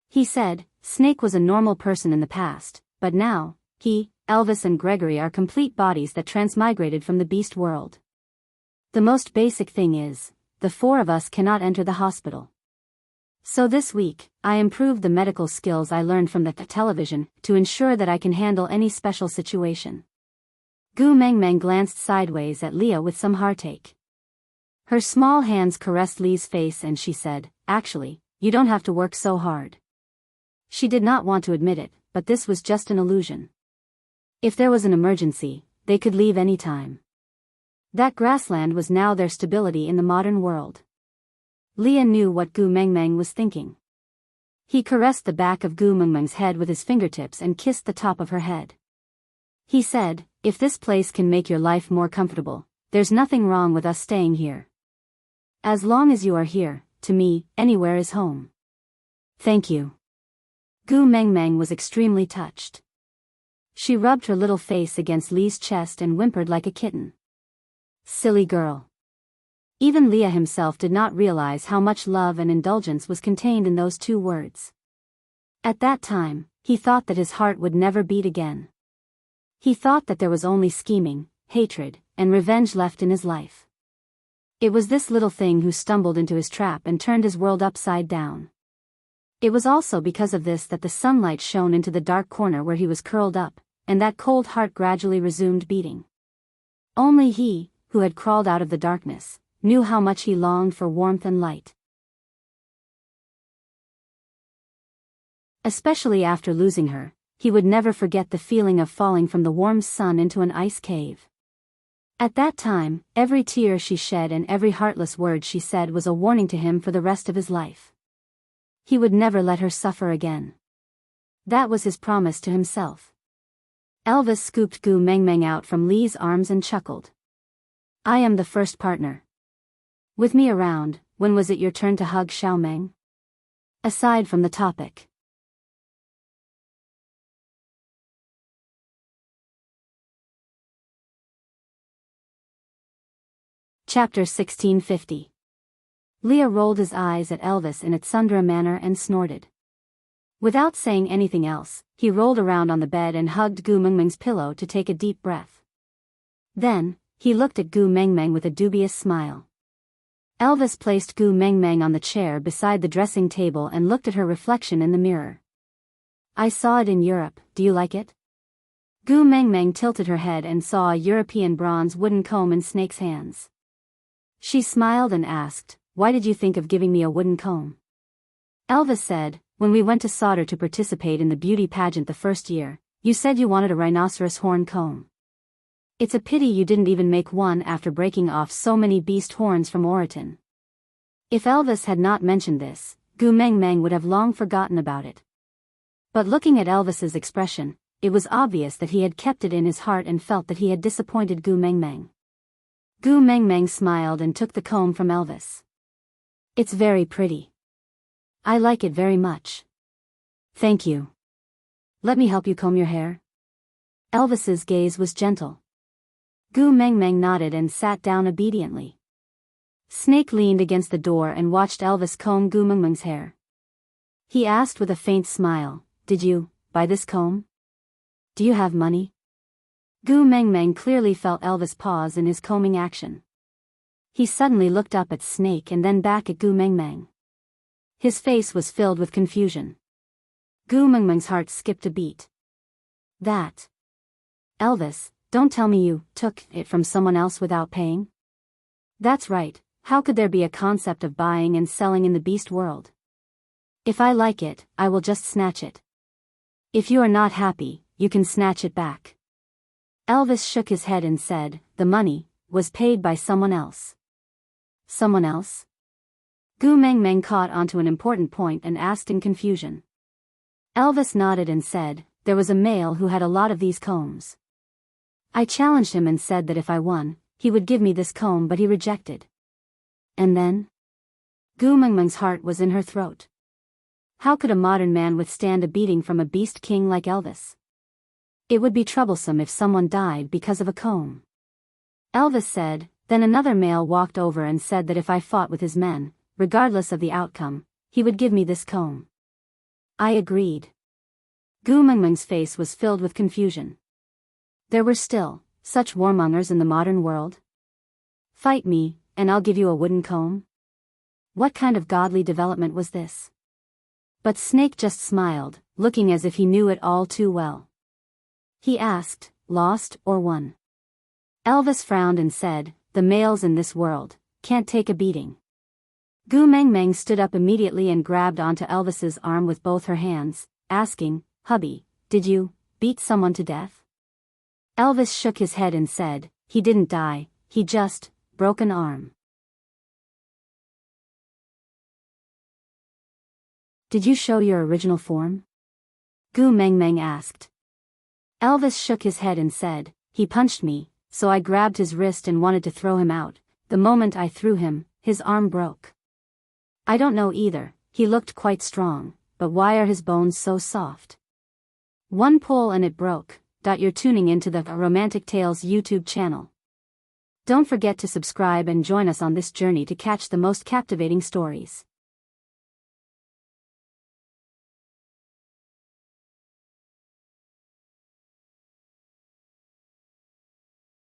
He said, "Snake was a normal person in the past, but now, he, Elvis and Gregory are complete bodies that transmigrated from the beast world. The most basic thing is, the four of us cannot enter the hospital. So this week, I improved the medical skills I learned from the television to ensure that I can handle any special situation." Gu Mengmeng glanced sideways at Leah with some heartache. Her small hands caressed Li's face and she said, "Actually, you don't have to work so hard." She did not want to admit it, but this was just an illusion. If there was an emergency, they could leave any time. That grassland was now their stability in the modern world. Leah knew what Gu Mengmeng was thinking. He caressed the back of Gu Mengmeng's head with his fingertips and kissed the top of her head. He said, "If this place can make your life more comfortable, there's nothing wrong with us staying here. As long as you are here, to me, anywhere is home." "Thank you." Gu Mengmeng was extremely touched. She rubbed her little face against Li's chest and whimpered like a kitten. Silly girl. Even Leah himself did not realize how much love and indulgence was contained in those two words. At that time, he thought that his heart would never beat again. He thought that there was only scheming, hatred, and revenge left in his life. It was this little thing who stumbled into his trap and turned his world upside down. It was also because of this that the sunlight shone into the dark corner where he was curled up, and that cold heart gradually resumed beating. Only he, who had crawled out of the darkness, knew how much he longed for warmth and light. Especially after losing her, he would never forget the feeling of falling from the warm sun into an ice cave. At that time, every tear she shed and every heartless word she said was a warning to him for the rest of his life. He would never let her suffer again. That was his promise to himself. Elvis scooped Gu Mengmeng out from Li's arms and chuckled. "I am the first partner. With me around, when was it your turn to hug Xiao Meng?" Aside from the topic. Chapter 1650. Leah rolled his eyes at Elvis in a tsundere manner and snorted. Without saying anything else, he rolled around on the bed and hugged Gu Mengmeng's pillow to take a deep breath. Then, he looked at Gu Mengmeng with a dubious smile. Elvis placed Gu Mengmeng on the chair beside the dressing table and looked at her reflection in the mirror. "I saw it in Europe, do you like it?" Gu Mengmeng tilted her head and saw a European bronze wooden comb in Snake's hands. She smiled and asked, "Why did you think of giving me a wooden comb?" Elvis said, "When we went to Sauder to participate in the beauty pageant the first year, you said you wanted a rhinoceros horn comb. It's a pity you didn't even make one after breaking off so many beast horns from Oriton." If Elvis had not mentioned this, Gu Meng Meng would have long forgotten about it. But looking at Elvis's expression, it was obvious that he had kept it in his heart and felt that he had disappointed Gu Meng Meng. Gu Meng Meng smiled and took the comb from Elvis. "It's very pretty. I like it very much. Thank you. Let me help you comb your hair." Elvis's gaze was gentle. Gu Meng Meng nodded and sat down obediently. Snake leaned against the door and watched Elvis comb Gu Meng Meng's hair. He asked with a faint smile, "Did you buy this comb? Do you have money?" Gu Meng Meng clearly felt Elvis pause in his combing action. He suddenly looked up at Snake and then back at Gu Meng Meng. His face was filled with confusion. Gu Meng Meng's heart skipped a beat. "That. Elvis, don't tell me you took it from someone else without paying?" "That's right. How could there be a concept of buying and selling in the beast world? If I like it, I will just snatch it. If you are not happy, you can snatch it back." Elvis shook his head and said, "The money was paid by someone else." "Someone else?" Gu Meng Meng caught onto an important point and asked in confusion. Elvis nodded and said, "There was a male who had a lot of these combs. I challenged him and said that if I won, he would give me this comb, but he rejected." "And then?" Gu Meng Meng's heart was in her throat. How could a modern man withstand a beating from a beast king like Elvis? It would be troublesome if someone died because of a comb. Elvis said, "Then another male walked over and said that if I fought with his men, regardless of the outcome, he would give me this comb. I agreed." Gu Meng Meng's face was filled with confusion. There were still such warmongers in the modern world? "Fight me, and I'll give you a wooden comb?" What kind of godly development was this? But Snake just smiled, looking as if he knew it all too well. He asked, "Lost or won?" Elvis frowned and said, "The males in this world can't take a beating." Gu Meng Meng stood up immediately and grabbed onto Elvis's arm with both her hands, asking, "Hubby, did you beat someone to death?" Elvis shook his head and said, "He didn't die, he just broke an arm." "Did you show your original form?" Gu Meng Meng asked. Elvis shook his head and said, "He punched me, so I grabbed his wrist and wanted to throw him out. The moment I threw him, his arm broke. I don't know either, he looked quite strong, but why are his bones so soft? One pull and it broke." You're tuning into the Romantic Tales YouTube channel. Don't forget to subscribe and join us on this journey to catch the most captivating stories.